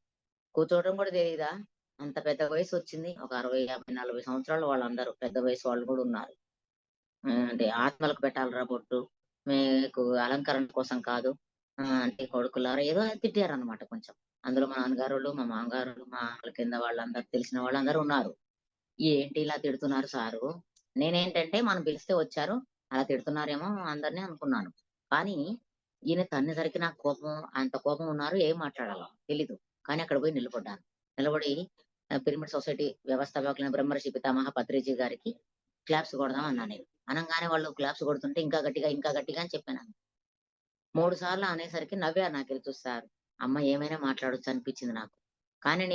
కూర్చోవడం కూడా తెలీదా? అంత పెద్ద వయసొచ్చింది. ఒక 60, 50, 40 సంవత్సరాలు వాళ్ళందరూ. పెద్ద వయసు వాళ్ళు గూడా ఉన్నారు. అంటే ఆత్మలకు పెట్టాలిరా బొట్టు. మీకు అలంకరణ కోసం కాదు. అంటే కొడుకులారా ఏదో తిట్టారన్నమాట కొంచెం. అందులో మా నాన్నగారోళ్ళు, మా మామగారోళ్ళు, మా ఆళ్ళ కింద వాళ్ళందరూ తెలిసిన వాళ్ళందరూ ఉన్నారు. ఏంటి ఇలా తిడుతున్నారు సారు? నేనేంటంటే మనం పిలిస్తే వచ్చారు. అలా తిడుతున్నారేమో అందరిని అనుకున్నాను. కానీ ఈయన తన్నేసరికి నాకు కోపం అంత కోపం ఉన్నారు. ఏం మాట్లాడాలో తెలీదు. కానీ అక్కడ పోయి నిలబడ్డాను. నిలబడి పిరమిడ్ సొసైటీ వ్యవస్థాపకులైన బ్రహ్మర్షి పితామహ పత్రిజీ గారికి క్లాప్స్ కొడదాం అన్నా నేను. అనంగానే వాళ్ళు క్లాప్స్ కొడుతుంటే ఇంకా గట్టిగా అని చెప్పాను. 3 సార్లు అనేసరికి నవ్వారు నాకెళ్ళి చూసి సారు. అమ్మ ఏమైనా మాట్లాడొచ్చు అనిపించింది నాకు. కానీ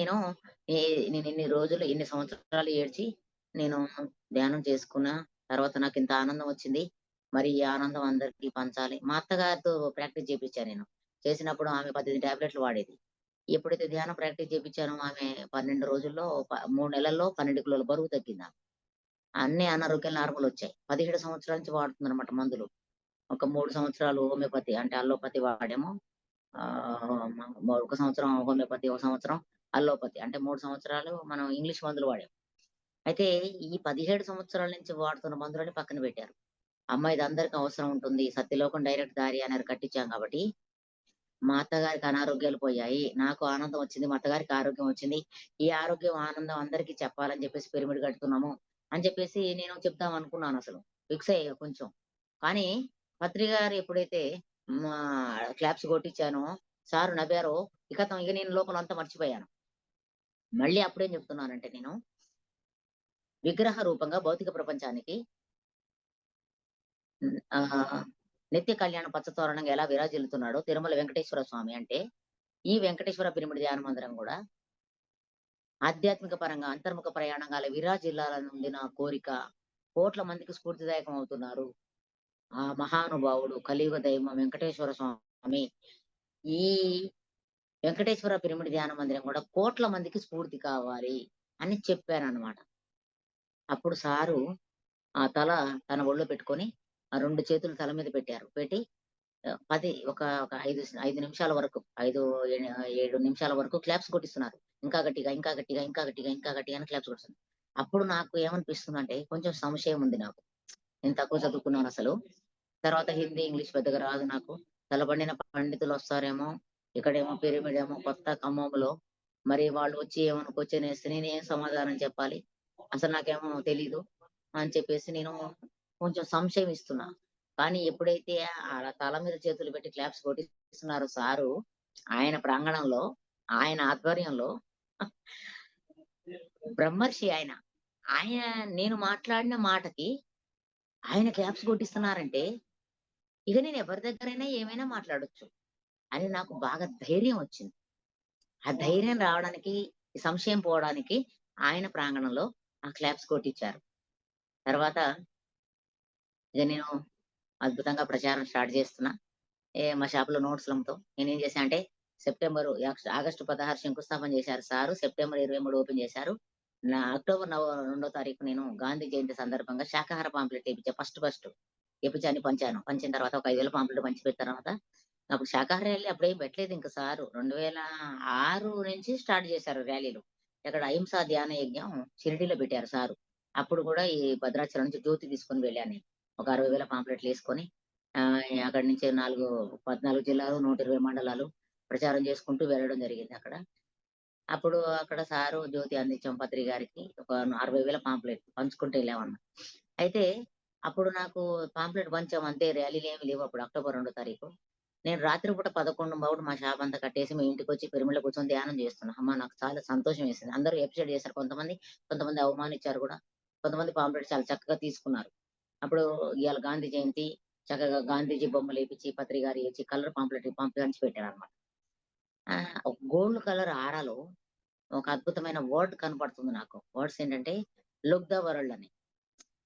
ఏ నేనిన్ని రోజులు, ఇన్ని సంవత్సరాలు ఏడ్చి నేను ధ్యానం చేసుకున్నా. తర్వాత నాకింత ఆనందం వచ్చింది. మరి ఈ ఆనందం అందరికీ పంచాలి. మా అత్తగారితో ప్రాక్టీస్ చేపిచ్చా నేను. చేసినప్పుడు ఆమె 18 టాబ్లెట్‌లు వాడేది. ఎప్పుడైతే ధ్యానం ప్రాక్టీస్ చేపిచ్చానో ఆమె 12 రోజుల్లో 3 నెలల్లో 12 కిలోల బరువు తగ్గిందామె. అన్ని అనారోగ్యాలు నార్మలొచ్చాయి. 17 సంవత్సరాల నుంచి వాడుతుందనమాట మందులు. ఒక 3 సంవత్సరాలు హోమియోపతి అంటే అల్లోపతి వాడాము. ఒక సంవత్సరం హోమియోపతి, ఒక సంవత్సరం అల్లోపతి. అంటే 3 సంవత్సరాలు మనం ఇంగ్లీష్ మందులు వాడాం. అయితే ఈ 17 సంవత్సరాల నుంచి వాడుతున్న మందులని పక్కన పెట్టారు. అమ్మ ఇది అందరికి అవసరం ఉంటుంది. సత్యలోకం డైరెక్ట్ దారి అని కట్టించాం కాబట్టి, మా అత్తగారికి అనారోగ్యాలు పోయాయి. నాకు ఆనందం వచ్చింది. మా అత్తగారికి ఆరోగ్యం వచ్చింది. ఈ ఆరోగ్యం, ఆనందం అందరికీ చెప్పాలని చెప్పేసి పిరమిడ్ కడుతున్నాము అని చెప్పేసి నేను చెప్దాం అనుకున్నానసలు. ఫిక్స్ అయ్యా కొంచెం. కానీ పత్రి గారు ఎప్పుడైతే మా క్లాప్స్ కొట్టించానో సారు నవ్వారో, ఇక నేను లోపలంతా మర్చిపోయాను. మళ్ళీ అప్పుడేం చెప్తున్నానంటే నేను, విగ్రహ రూపంగా భౌతిక ప్రపంచానికి ఆహ్, నిత్య కళ్యాణ పచ్చతోరణంగా ఎలా విరాజిల్లుతున్నాడో తిరుమల వెంకటేశ్వర స్వామి అంటే, ఈ వెంకటేశ్వర పిరమిడ్ ధ్యాన మందిరం గూడా ఆధ్యాత్మిక పరంగా అంతర్ముఖ ప్రయాణంగా అలా విరాజిల్లాలనుంది నా కోరిక. కోట్ల మందికి స్ఫూర్తిదాయకం అవుతున్నారు. ఆ మహానుభావుడు కలియుగ దైవం వెంకటేశ్వర స్వామి. ఈ వెంకటేశ్వర పిరమిడ్ ధ్యాన మందిరం గూడా కోట్ల మందికి స్ఫూర్తి కావాలి అని చెప్పాననమాట. అప్పుడు సారు ఆ తన ఒళ్ళో పెట్టుకొని, ఆ 2 చేతులు తల మీద పెట్టారు. పెట్టి 10 ఒక 5 నిమిషాల వరకు 7 నిమిషాల వరకు క్లాప్స్ కొట్టిస్తున్నారు. ఇంకా గట్టిగా, ఇంకా గట్టిగా, ఇంకా గట్టిగా, ఇంకా గట్టిగా అని క్లాప్స్ కొడుతున్నారు. అప్పుడు నాకు ఏమనిపిస్తుందంటే కొంచెం సంశయం ఉంది నాకు. నేను తక్కువ చదువుకున్నానసలు. తర్వాత హిందీ, ఇంగ్లీష్ పెద్దగా రాదు నాకు. తలబండిన పండితులొస్తారేమో, ఇక్కడేమో పిరమిడ్ ఏమో కొత్త ఖమ్మంలో. మరి వాళ్ళు వచ్చి ఏమన్నా క్వెషన్ ఏస్తే నేనేం సమాధానం చెప్పాలి? అసలు నాకేమో తెలీదు అని చెప్పేసి నేను కొంచెం సంశయమిస్తున్నా. కానీ ఎప్పుడైతే ఆళ్ళ తల మీద చేతులు పెట్టి క్లాప్స్ కొట్టిస్తున్నారో సారు, ఆయన ప్రాంగణంలో, ఆయన ఆధ్వర్యంలో బ్రహ్మర్షి ఆయన. ఆయన నేను మాట్లాడిన మాటకి ఆయన క్లాప్స్ కొట్టిస్తున్నారంటే, ఇక నేను ఎవరి దగ్గరైనా ఏమైనా మాట్లాడొచ్చు అని నాకు బాగా ధైర్యం వచ్చింది. ఆ ధైర్యం రావడానికి, ఈ సంశయం పోవడానికి ఆయన ప్రాంగణంలో ఆ క్లాప్స్ కొట్టిచ్చారు. తర్వాత ఇక నేను అద్భుతంగా ప్రచారం స్టార్ట్ చేస్తున్నా. మా షాప్‌లో నోట్స్‌లు అమ్ముతాం. నేనేం చేశా అంటే ఆగస్టు 16 శంకుస్థాపన చేశారు సారు. సెప్టెంబర్ 23 ఓపెన్ చేశారు. అక్టోబర్ 2 తారీఖు నేను గాంధీ జయంతి సందర్భంగా శాకాహార పాంప్లెట్ ఏపిచ్చా ఫస్ట్. ఏపిచ్చి అన్ని పంచాను. పంచిన తర్వాత ఒక 5,000 పాంప్లెట్ పంచిపెట్టిన తర్వాత అప్పుడు శాకాహార ర్యాలీ అప్పుడేం పెట్టలేదు ఇంక సారు. 2006 నుంచి స్టార్ట్ చేశారు ర్యాలీలు. ఎక్కడ అహింసా ధ్యాన యజ్ఞం షిరిడీలో పెట్టారు సారు. అప్పుడు కూడా ఈ భద్రాచలం నుంచి జ్యోతి తీసుకొని వెళ్ళాను నేను. ఒక 60,000 పాంప్లెట్‌లేసుకొని అక్కడి నుంచి 14 జిల్లాలు, 120 మండలాలు ప్రచారం చేసుకుంటూ వెళ్ళడం జరిగింది అక్కడ. అప్పుడు అక్కడ సారు జ్యోతి అందించాం పత్రి గారికి. ఒక 60,000 పాంప్లెట్ పంచుకుంటూ ఎళ్ళామన్నమాట. అయితే అప్పుడు నాకు పాంప్లెట్ పంచాం అంతే ర్యాలీలేమి లేవు అప్పుడు అక్టోబర్ 2 తారీఖు. నేను రాత్రిపూట 11 మా షాప్ అంతా కట్టేసి మీ ఇంటికొచ్చి పిరమిడ్‌లో కూర్చొని ధ్యానం చేస్తున్నా. అమ్మ! నాకు చాలా సంతోషం వేసింది. అందరూ అప్రిషియేట్ చేశారు కొంతమంది అవమానించారు గూడా. కొంతమంది పాంప్లెట్ చాలా చక్కగా తీసుకున్నారు. అప్పుడు ఇయాల గాంధీ జయంతి చక్కగా గాంధీజీ బొమ్మలేపిచ్చి, పత్రి గారియిచ్చి కలర్ పాంప్లెట్ పంచిపెట్టారన్నమాట. ఒక గోల్డ్ కలర్ ఆరాలో ఒక అద్భుతమైన వర్డ్ కనపడుతుంది నాకు. వర్డ్స్ ఏంటంటే 'లుక్ ద వరల్డ్' అని.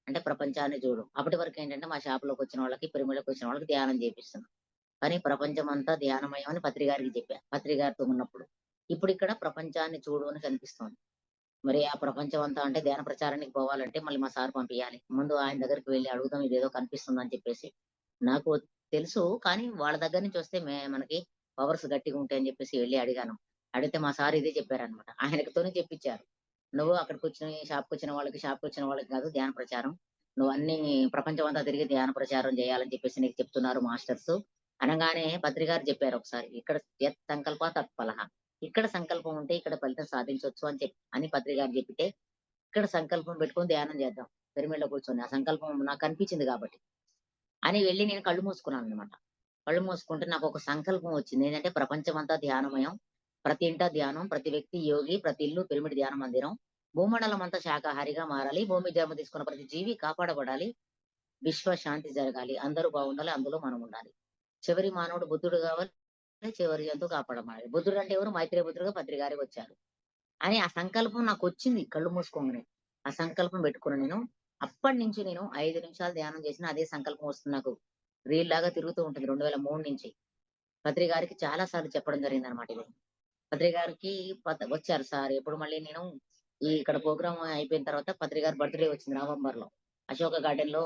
అంటే ప్రపంచాన్ని చూడు. అప్పటి వరకేంటంటే మా షాప్‌లోకొచ్చిన వాళ్ళకి, పిరమిడ్‌లోకొచ్చిన వాళ్ళకి ధ్యానం చేపిస్తున్నా. కానీ ప్రపంచమంతా ధ్యానమయం అని పత్రి గారికి చెప్పా. పత్రి గారితో ఉన్నప్పుడు. ఇప్పుడిక్కడ ప్రపంచాన్ని చూడు అని కనిపిస్తోంది. మరి ఆ ప్రపంచం అంతా అంటే ధ్యాన ప్రచారానికి పోవాలంటే మళ్ళీ మా సార్ పంపియాలి. ముందు ఆయన దగ్గరికి వెళ్లి అడుగుదాం ఇదేదో కనిపిస్తుందని చెప్పేసి. నాకు తెలుసు. కానీ వాళ్ళ దగ్గర నుంచి వస్తే మనకి పవర్స్ గట్టిగా ఉంటాయని చెప్పేసి వెళ్లి అడిగాను. అడిగితే మా సార్ ఇదే చెప్పారన్నమాట. ఆయనతోనే చెప్పించారు. "నువ్వు అక్కడికొచ్చిన షాప్‌కొచ్చిన వాళ్ళకి కాదు ధ్యాన ప్రచారం. నువ్వన్నీ ప్రపంచం అంతా తిరిగి ధ్యాన ప్రచారం చేయాలని చెప్పేసి నీకు చెప్తున్నారు మాస్టర్సు." అనంగానే పత్రి గారు చెప్పారు ఒకసారి. "ఇక్కడ యత్ సంకల్ప తత్ ఫలః." ఇక్కడ సంకల్పం ఉంటే ఇక్కడ ఫలితం సాధించొచ్చు అని పత్రి గారు చెప్పితే, ఇక్కడ సంకల్పం పెట్టుకొని ధ్యానం చేద్దాం. పిరమిడ్‌లో కూర్చొని. ఆ సంకల్పం నాకు కనిపించింది కాబట్టి. అని వెళ్లి నేను కళ్ళు మూసుకున్నానన్నమాట. కళ్ళు మూసుకుంటే నాకొక సంకల్పం వచ్చింది. ఏంటంటే ప్రపంచమంతా ధ్యానమయం. ప్రతి ఇంట ధ్యానం, ప్రతి వ్యక్తి యోగి, ప్రతి ఇల్లు పిరమిడ్ ధ్యాన మందిరం. భూమండలం అంతా శాకాహారిగా మారాలి. భూమి జన్మ తీసుకున్న ప్రతి జీవి కాపాడబడాలి. విశ్వ శాంతి జరగాలి. అందరూ బాగుండాలి. అందులో మనం ఉండాలి. చివరి మానవుడు బుద్ధుడు కావాలి. చివరి జంతువు కాపాడబడాలి. బుద్ధుడు అంటే ఎవరు? మైత్రేయ బుద్ధుడుగా పత్రి గారే వచ్చారు. అని ఆ సంకల్పం నాకొచ్చింది కళ్ళు మూసుకోంగానే. ఆ సంకల్పం పెట్టుకున్నా నేను. అప్పటినుంచి నేను 5 నిమిషాలు ధ్యానం చేసినా అదే సంకల్పం వస్తుంది నాకు. రీల్‌లాగా తిరుగుతూ ఉంటుంది 2003 నుంచి. పత్రి గారికి చాలా సార్లు చెప్పడం జరిగిందనమాట ఇది. పత్రి గారికి వచ్చారు సార్. ఎప్పుడు మళ్ళీ నేను ఇక్కడ ప్రోగ్రామ్ అయిపోయిన తర్వాత పత్రి గారి బర్త్‌డే వచ్చింది నవంబర్‌లో. అశోక గార్డెన్‌లో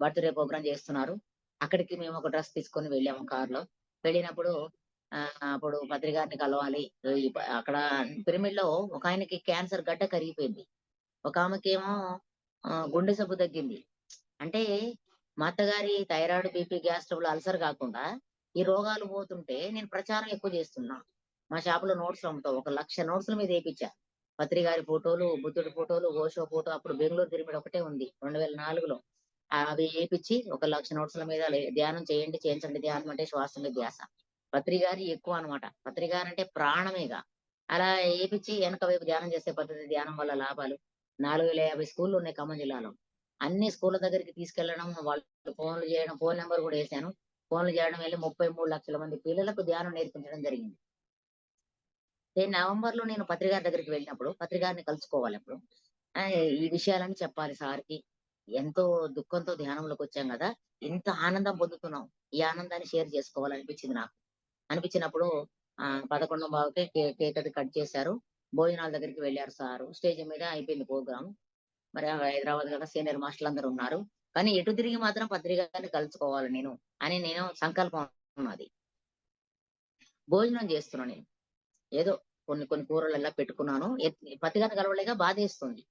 బర్త్‌డే ప్రోగ్రామ్ చేస్తున్నారు. అక్కడికి మేము ఒక డ్రెస్ తీసుకొని వెళ్ళాము కార్‌లో. వెళ్ళినప్పుడు అప్పుడు పత్రి గారిని కలవాలి. అక్కడ పిరమిడ్ లో ఒక ఆయనకి క్యాన్సర్ గడ్డ కరిగిపోయింది. ఒక ఆమెకేమో గుండె జబ్బు తగ్గింది. అంటే మా అత్తగారి thyroid, BP, gas trouble, ulcer కాకుండా ఈ రోగాలు పోతుంటే నేను ప్రచారం ఎక్కువ చేస్తున్నా. మా షాపులో నోట్స్‌లు అమ్ముతాం. 1,00,000 నోట్స్‌ల మీద ఏపిచ్చా. పత్రి గారి ఫోటోలు, బుద్ధుడి ఫోటోలు, ఓషో ఫోటో అప్పుడు బెంగుళూరు పిరమిడ్ ఒకటే ఉంది 2004లో. అవి ఏపిచ్చి 1,00,000 నోట్స్‌ల మీద ధ్యానం చేయండి, చేయించండి. ధ్యానం అంటే శ్వాస మీద ధ్యాస. పత్రి గారి ఎక్కువ అన్నమాట. పత్రి గారంటే ప్రాణమిగ. అలా ఏపిచ్చి ఎనక వైపు ధ్యానం చేసే పద్ధతి, ధ్యానం వల్ల లాభాలు. 4,050 స్కూల్‌లు ఉన్నాయి ఖమ్మం జిల్లాలో. అన్ని స్కూళ్ళ దగ్గరికి తీసుకెళ్లడం, వాళ్ళు ఫోన్‌లు చేయడం, ఫోన్ నంబర్ కూడా ఏసాను. ఫోన్‌లు చేయడం వెళ్లి 33 లక్షల మంది పిల్లలకు ధ్యానం నేర్పించడం జరిగింది. నవంబర్‌లో నేను పత్రి గారి దగ్గరికి వెళ్ళినప్పుడు, పత్రి గారిని కలుసుకోవాలప్పుడు. ఈ విషయాలన్నీ చెప్పాలి సార్‌కి. ఎంతో దుఃఖంతో ధ్యానంలోకొచ్చాం గదా! ఇంత ఆనందం పొందుతున్నాం. ఈ ఆనందాన్ని షేర్ చేసుకోవాలనిపించింది నాకు. అనిపించినప్పుడు 11:15కే కేక్ అది కట్ చేశారు. భోజనాల దగ్గరికి వెళ్లారు సారు. స్టేజ్ మీద అయిపోయింది ప్రోగ్రామ్. మరి హైదరాబాద్ గదా! సీనియర్ మాస్టర్‌లందరూ ఉన్నారు. కానీ ఎటు తిరిగి మాత్రం పత్రి గారిని కలుసుకోవాలి నేను అని నేను సంకల్పం ఉన్నది. భోజనం చేస్తున్నా నేను. ఏదో కొన్ని కొన్ని కూరలల్లా పెట్టుకున్నాను. పత్తి గారిని కలవలేక బాధేస్తుంది.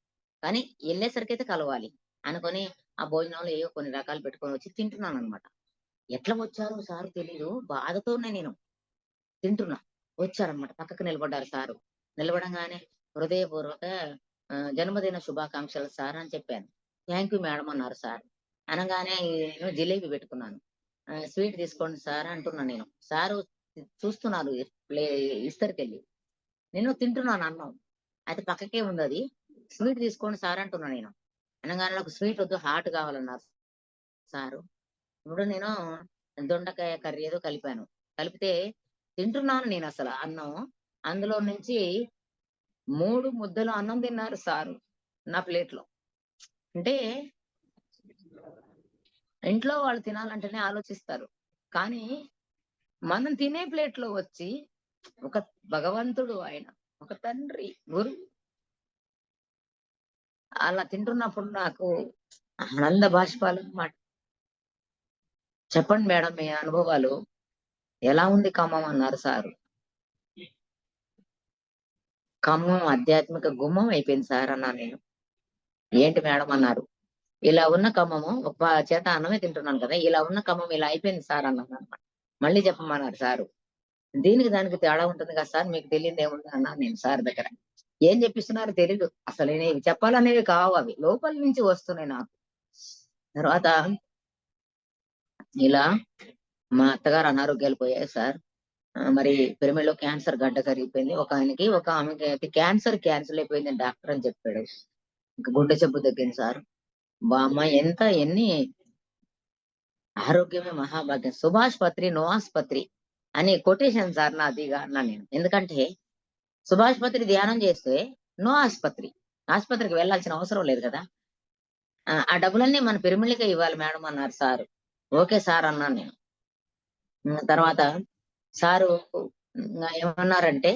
కానీ ఎళ్ళేసరికైతే కలవాలి అనుకోని ఆ భోజనంలో ఏవో కొన్ని రకాలు పెట్టుకొని వచ్చి తింటున్నాననమాట. ఎట్లా వచ్చారో సారు తెలీదు. బాధతోనే నేను తింటున్నా. వచ్చారన్నమాట. పక్కకు నిలబడ్డారు సారు. నిలబడంగానే హృదయపూర్వక జన్మదిన శుభాకాంక్షలు సార్ అని చెప్పాను. థాంక్ యూ మేడమ్ అన్నారు సార్. అనంగానే నేను జిలేబీ పెట్టుకున్నాను. స్వీట్ తీసుకోండి సార్ అంటున్నా నేను. సారు చూస్తున్నారు ఇస్తరికెళ్ళి. నేను తింటున్నాను అన్నం. అయితే పక్కకే ఉందది. స్వీట్ తీసుకోండి సార్ అంటున్నా నేను. అనంగానే నాకు స్వీట్ వద్దు హాట్ కావాలన్నారు సారు. ఇప్పుడు నేను దొండకాయ కర్రీ ఏదో కలిపాను. కలిపితే తింటున్నాను నేనసల అన్నం. అందులో నుంచి 3 ముద్దలు అన్నం తిన్నారు సారు నా ప్లేట్‌లో. అంటే ఇంట్లో వాళ్ళు తినాలంటేనే ఆలోచిస్తారు. కానీ మనం తినే ప్లేట్‌లో వచ్చి ఒక భగవంతుడు ఆయన, ఒక తండ్రి, గురువు అలా తింటున్నప్పుడు నాకు ఆనంద బాష్పాలన్నమాట. చెప్పండి మేడం మీ అనుభవాలు. ఎలా ఉంది ఖమ్మం అన్నారు సారు. ఖమ్మం ఆధ్యాత్మిక గుమ్మం అయిపోయింది సార్ అన్నాను నేను. ఏంటి మేడం అన్నారు. ఇలా ఉన్న ఖమ్మము ఒక చేత అన్నమే తింటున్నాను కదా! ఇలా ఉన్న ఖమ్మం ఇలా అయిపోయింది సార్ అన్నానన్నమాట. మళ్ళీ చెప్పమన్నారు సారు. దీనికి దానికి తేడా ఉంటుంది కదా సార్ మీకు తెలియనిదేముంది అన్నాను నేను సార్ దగ్గర. ఏం చెప్పిస్తున్నారో తెలీదు. అసలు నేను చెప్పాలనేవి కావు అవి. లోపల నుంచి వస్తున్నాయి నాకు. తర్వాత ఇలా మా అత్తగారు అనారోగ్యాలు పోయాయి సార్. మరి పిరమిడ్‌లో క్యాన్సర్ గడ్డ కరిగిపోయింది. ఒక ఆమెకి అయితే క్యాన్సిల్ అయిపోయిందని డాక్టర్ అని చెప్పాడు. ఇంక గుండె జబ్బు తగ్గింది సార్. వామ్మా! ఎన్ని ఆరోగ్యమే మహాభాగ్యం. సుభాష్ పత్రి, నో ఆస్పత్రి అని కొటేషన్ సార్ నాదిగా అన్నా నేను. ఎందుకంటే సుభాష్ పత్రి ధ్యానం చేస్తే నో ఆస్పత్రి. ఆస్పత్రికి వెళ్ళాల్సిన అవసరం లేదు కదా! ఆ డబ్బులన్నీ మన పిరమిడ్‌లకే ఇవ్వాలి మేడం అన్నారు సారు. ఓకే సార్ అన్నాను నేను. తర్వాత సారు ఏమన్నారంటే,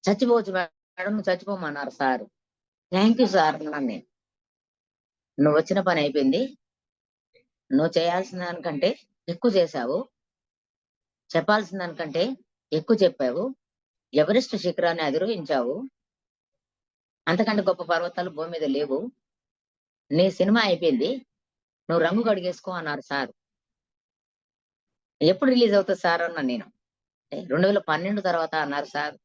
"చచ్చిపోవచ్చు మేడం నువ్వు చచ్చిపోమన్నారు సారు." థాంక్ యూ సార్ అన్నాను నేను. "నువ్వొచ్చిన పని అయిపోయింది. నువ్వు చేయాల్సిన దానికంటే ఎక్కువ చేశావు. చెప్పాల్సిన దానికంటే ఎక్కువ చెప్పావు. ఎవరెస్ట్ శిఖరాన్ని అధిరోహించావు. అంతకంటే గొప్ప పర్వతాలు భూమి మీద లేవు. నీ సినిమా అయిపోయింది. నువ్వు రంగు కడిగేసుకో" అన్నారు సారు. "ఎప్పుడు రిలీజ్ అవుతది సార్" అన్నాను నేను. 2012 తర్వాత అన్నారు సార్.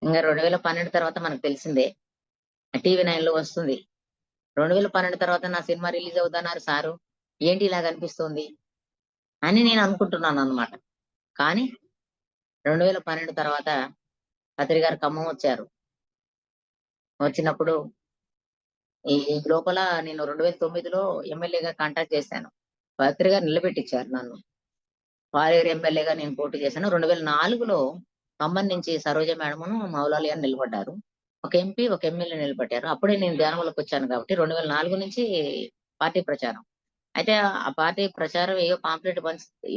ఇంగ 2012 తర్వాత మనకు తెలిసిందే. టీవీ నైన్‌లో వస్తుంది. 2012 తర్వాత నా సినిమా రిలీజ్ అవుద్దన్నారు సారు. ఏంటి ఇలాగ అనిపిస్తుంది అని నేను అనుకుంటున్నానన్నమాట. కానీ 2012 తర్వాత కత్రి గారు ఖమ్మం వచ్చారు. వచ్చినప్పుడు ఈ లోపల నేను 2009లో ఎమ్మెల్యేగా కాంటాక్ట్ చేశాను. కత్రి గారు నిలబెట్టిచ్చారు నన్ను. పాలేరు ఎమ్మెల్యేగా నేను పోటీ చేశాను. 2004లో ఖమ్మం నుంచి సరోజ మేడమును, మౌలాలి గారు నిలబడ్డారు. ఒక ఎంపీ, ఒక ఎమ్మెల్యే నిలబడ్డారు. అప్పుడే నేను ధ్యానంలోకొచ్చాను కాబట్టి 2004 నుంచి పార్టీ ప్రచారం. అయితే ఆ పార్టీ ప్రచారం ఏయో పాంప్లెట్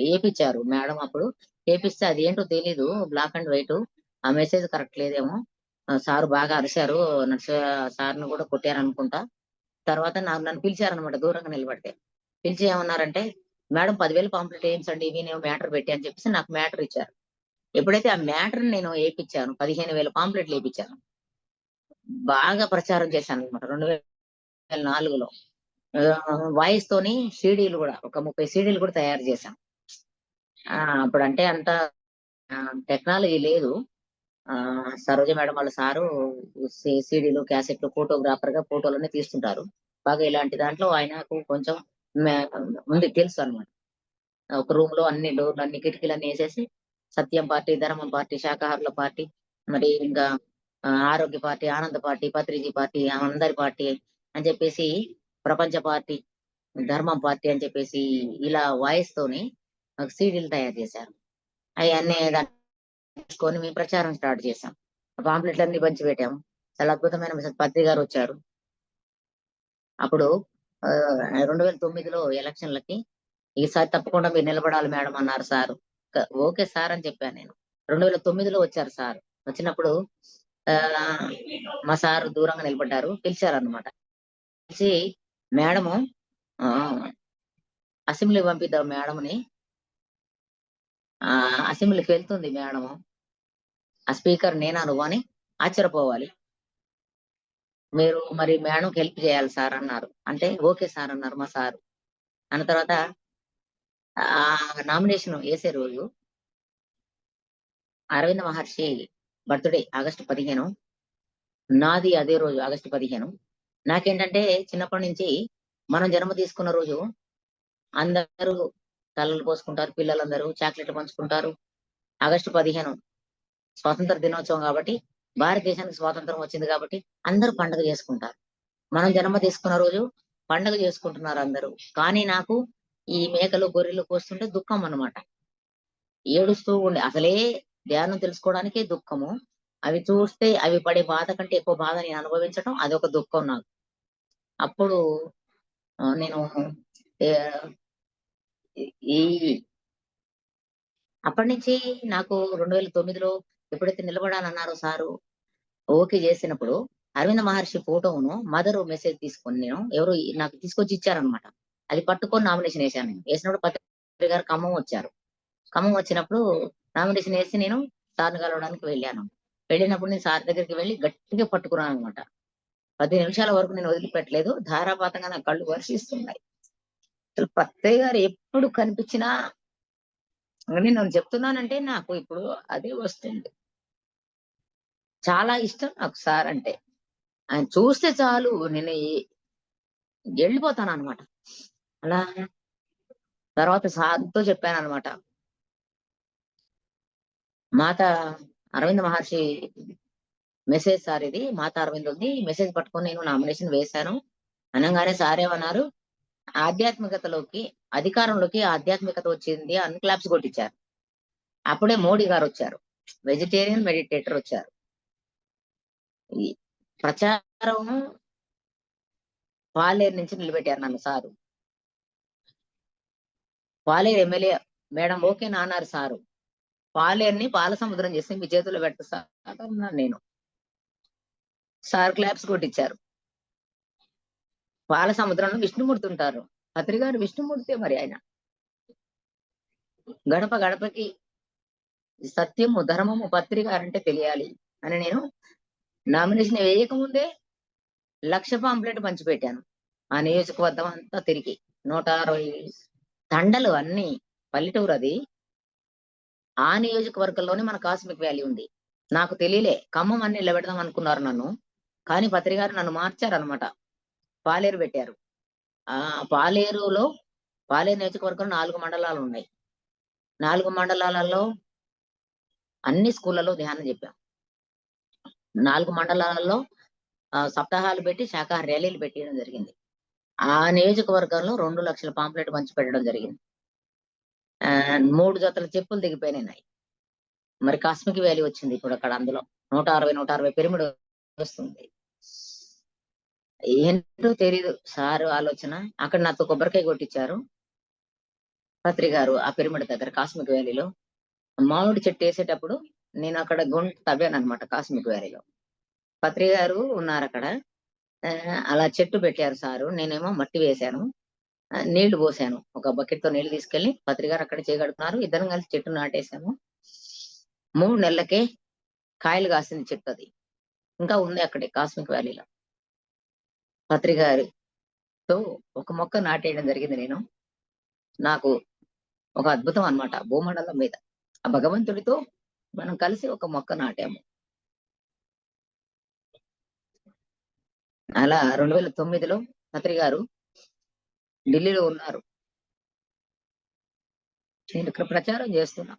ఏపిచ్చారు మేడం అప్పుడు. ఏపిస్తే అదేంటో తెలీదు. Black and white. ఆ మెసేజ్ కరెక్ట్ లేదేమో. సారు బాగా అరిసారు. సార్‌ని కూడా కొట్టారనుకుంటా. తర్వాత నన్ను పిలిచారన్నమాట దూరంగా నిలబడితే. పిలిచి ఏమన్నారంటే, మేడం 10,000 పాంప్లెట్ వేయించండి ఇవి నేను మ్యాటర్ పెట్టి అని చెప్పేసి నాకు మ్యాటర్ ఇచ్చారు. ఎప్పుడైతే ఆ మ్యాటర్ నేను ఏపిచ్చాను 15,000 పాంప్లెట్లు ఏపిచ్చాను. బాగా ప్రచారం చేశానన్నమాట 2004లో. వాయిస్ తోని సీడీలు గూడా ఒక 30 సీడీలు కూడా తయారు చేశాం. అప్పుడంటే అంత టెక్నాలజీ లేదు. సరోజ మేడం వాళ్ళ సారు సీడీలు, క్యాసెట్‌లు ఫోటోగ్రాఫర్‌గా ఫోటోలన్నీ తీస్తుంటారు. బాగా ఇలాంటి దాంట్లో ఆయనకు కొంచెం మే ఉంది తెలుసన్నమాట. ఒక రూమ్‌లో అన్ని డోర్‌లు అన్ని కిటికీలన్నీ ఏసేసి సత్యం పార్టీ, ధర్మం పార్టీ, శాకాహారుల పార్టీ, మరి ఇంకా ఆరోగ్య పార్టీ, ఆనంద పార్టీ, పత్రిజీ పార్టీ, అందరి పార్టీ అని చెప్పేసి ప్రపంచ పార్టీ, ధర్మం పార్టీ అని చెప్పేసి ఇలా వాయిస్ తోని ఒక సీడీలు తయారు చేశారు. అయన్నీ తీసుకొని మేము ప్రచారం స్టార్ట్ చేశాం. పాంప్లెట్‌లన్నీ పంచిపెట్టాము. చాలా అద్భుతమైన మెసేజ్ పత్రి గారొచ్చారు. అప్పుడు 2009లో ఎలక్షన్‌లకి ఈసారి తప్పకుండా మీరు నిలబడాలి మేడం అన్నారు సారు. ఓకే సార్ అని చెప్పాను నేను. 2009లో వచ్చారు సారు. వచ్చినప్పుడు ఆహ్, మా సారు దూరంగా నిలబడ్డారు. పిలిచారన్నమాట. పిలిచి మేడము ఆహ్, అసెంబ్లీకి పంపిద్దాం మేడమ్‌ని. అసెంబ్లీకి వెళ్తుంది మేడము. ఆ స్పీకర్ నేనా నువ్వా అని ఆశ్చర్యపోవాలి. మీరు మరి మేడంకి హెల్ప్ చేయాలి సార్ అన్నారు. అంటే ఓకే సార్ అన్నారు మా సారు. అన్న తర్వాత నామినేషన్ ఏసే రోజు అరవింద మహర్షి బర్త్‌డే ఆగస్టు 15. నాది అదే రోజు ఆగస్టు 15. నాకేంటంటే చిన్నప్పటి నుంచి మనం జన్మ తీసుకున్న రోజు అందరూ తలలు పోసుకుంటారు. పిల్లలందరూ చాక్లెట్‌లు పంచుకుంటారు. ఆగస్టు 15 స్వాతంత్ర దినోత్సవం కాబట్టి భారతదేశానికి స్వాతంత్రం వచ్చింది కాబట్టి అందరూ పండుగ చేసుకుంటారు. మనం జన్మ తీసుకున్న రోజు పండుగ చేసుకుంటున్నారు అందరూ. కానీ నాకు ఈ మేకలు, గొర్రెలు కోస్తుంటే దుఃఖం అన్నమాట. ఏడుస్తూ ఉండే అసలే ధ్యానం తెలుసుకోవడానికే దుఃఖము. అవి చూస్తే అవి పడే బాధ కంటే ఎక్కువ బాధ నేను అనుభవించటం అదొక దుఃఖం నాకు. అప్పుడు నేను ఆహ్, ఈ అప్పటినుంచి నాకు 2009లో ఎప్పుడైతే నిలబడాలన్నారో సారు ఓకే చేసినప్పుడు అరవింద మహర్షి ఫోటోను మదర్ మెసేజ్ తీసుకొని నేను ఎవరో నాకు తీసుకొచ్చి ఇచ్చారన్నమాట. అది పట్టుకొని నామినేషన్ ఏశాను నేను. ఏసినప్పుడు పత్రి గారు ఖమ్మం వచ్చారు. ఖమ్మం వచ్చినప్పుడు నామినేషన్ ఏసి నేను సార్‌ని కలవడానికి వెళ్ళాను. వెళ్ళినప్పుడు నేను సార్ దగ్గరికి వెళ్లి గట్టిగా పట్టుకున్నానన్నమాట. 10 నిమిషాల వరకు నేను వదిలిపెట్టలేదు. ధారాపాతంగా నా కళ్ళు వర్షిస్తున్నాయి. అసలు పత్తయ్య గారు ఎప్పుడు కనిపించినా నేను చెప్తున్నానంటే నాకు ఇప్పుడు అదే వస్తుంది. చాలా ఇష్టం నాకు సార్ అంటే. ఆయన చూస్తే చాలు నేను ఎళ్ళిపోతానన్నమాట. అలా తర్వాత సార్‌తో చెప్పానన్నమాట. మాత అరవింద మహర్షి మెసేజ్ సార్ ఇది. మాత అరవిందుది. మెసేజ్ పట్టుకొని నేను నామినేషన్ వేశాను. అనంగానే సారేమన్నారు, ఆధ్యాత్మికతలోకి అధికారంలోకి ఆధ్యాత్మికత వచ్చింది అని క్లాప్స్ కొట్టించారు. అప్పుడే మోడీ గారొచ్చారు. వెజిటేరియన్ మెడిటేటర్ వచ్చారు. ఈ ప్రచారం పాలేరు నుంచి నిలబెట్టారు నన్ను సారు. పాలేరు ఎమ్మెల్యే మేడం ఓకేనా అన్నారు సారు. పాలేరుని పాల సముద్రం చేసి మీ చేతుల్లో పెడతా సార్ అన్నాను నేను. సార్ క్లాప్స్ కొట్టించారు. పాల సముద్రంలో విష్ణుమూర్తి ఉంటారు. పత్రి గారు విష్ణుమూర్తే మరి ఆయన. గడప గడపకి సత్యము, ధర్మము పత్రి గారంటే తెలియాలి అని నేను నామినేషన్ వేయకముందే 1,00,000 పాంప్లెట్ పంచిపెట్టాను. ఆ నియోజకవర్గం అంతా తిరిగి. 160 తండలు అన్నీ పల్లెటూరది. ఆ నియోజకవర్గంలోనే మన కాస్మిక్ వ్యాలీ ఉంది. నాకు తెలియలే. ఖమ్మం అని నిలబెడదాం అనుకున్నారు నన్ను. కానీ పత్రి గారు నన్ను మార్చారన్నమాట. పాలేరు పెట్టారు. పాలేరులో పాలేరు నియోజకవర్గంలో 4 మండలాలున్నాయి. 4 మండలాలలో అన్ని స్కూళ్ళలో ధ్యానం చెప్పాం. 4 మండలాలలో సప్తాహాలు పెట్టి శాకాహార ర్యాలీలు పెట్టియడం జరిగింది. ఆ నియోజకవర్గంలో 2,00,000 పాంప్లెట్ పంచిపెట్టడం జరిగింది. 3 జతల చెప్పులు దిగిపోయినాయి నాయి. మరి కాస్మిక్ వ్యాలీ వచ్చింది ఇప్పుడక్కడ అందులో. 160 పిరమిడ్ వస్తుంది. ఏంటో తెలీదు సారు ఆలోచన. అక్కడ నాతో కొబ్బరికాయ కొట్టిచ్చారు. పత్రి గారు ఆ పిరమిడ్ దగ్గర కాస్మిక్ వ్యాలీలో. మామిడి చెట్టేసేటప్పుడు నేనక్కడ గుంట తవ్వానన్నమాట కాస్మిక్ వ్యాలీలో. పత్రి గారు ఉన్నారక్కడ. అలా చెట్టు పెట్టారు సారు. నేనేమో మట్టి వేశాను. నీళ్లు పోసాను. ఒక బకెట్‌తో నీళ్లు తీసుకెళ్ళి పత్రి గారు అక్కడే చేయగడుతున్నారు. ఇద్దరం కలిసి చెట్టు నాటేసాము. 3 నెలలకే కాయలు కాసింది చెట్టు అది. ఇంకా ఉంది అక్కడే కాస్మిక్ వ్యాలీలో. పత్రి గారితో ఒక మొక్క నాటేయడం జరిగింది నేను. నాకు ఒక అద్భుతం అన్నమాట భూమండలం మీద. ఆ భగవంతుడితో మనం కలిసి ఒక మొక్క నాటాము. అలా 2009లో పత్రి గారు ఢిల్లీలో ఉన్నారు. నేను ఇక్కడ ప్రచారం చేస్తున్నా.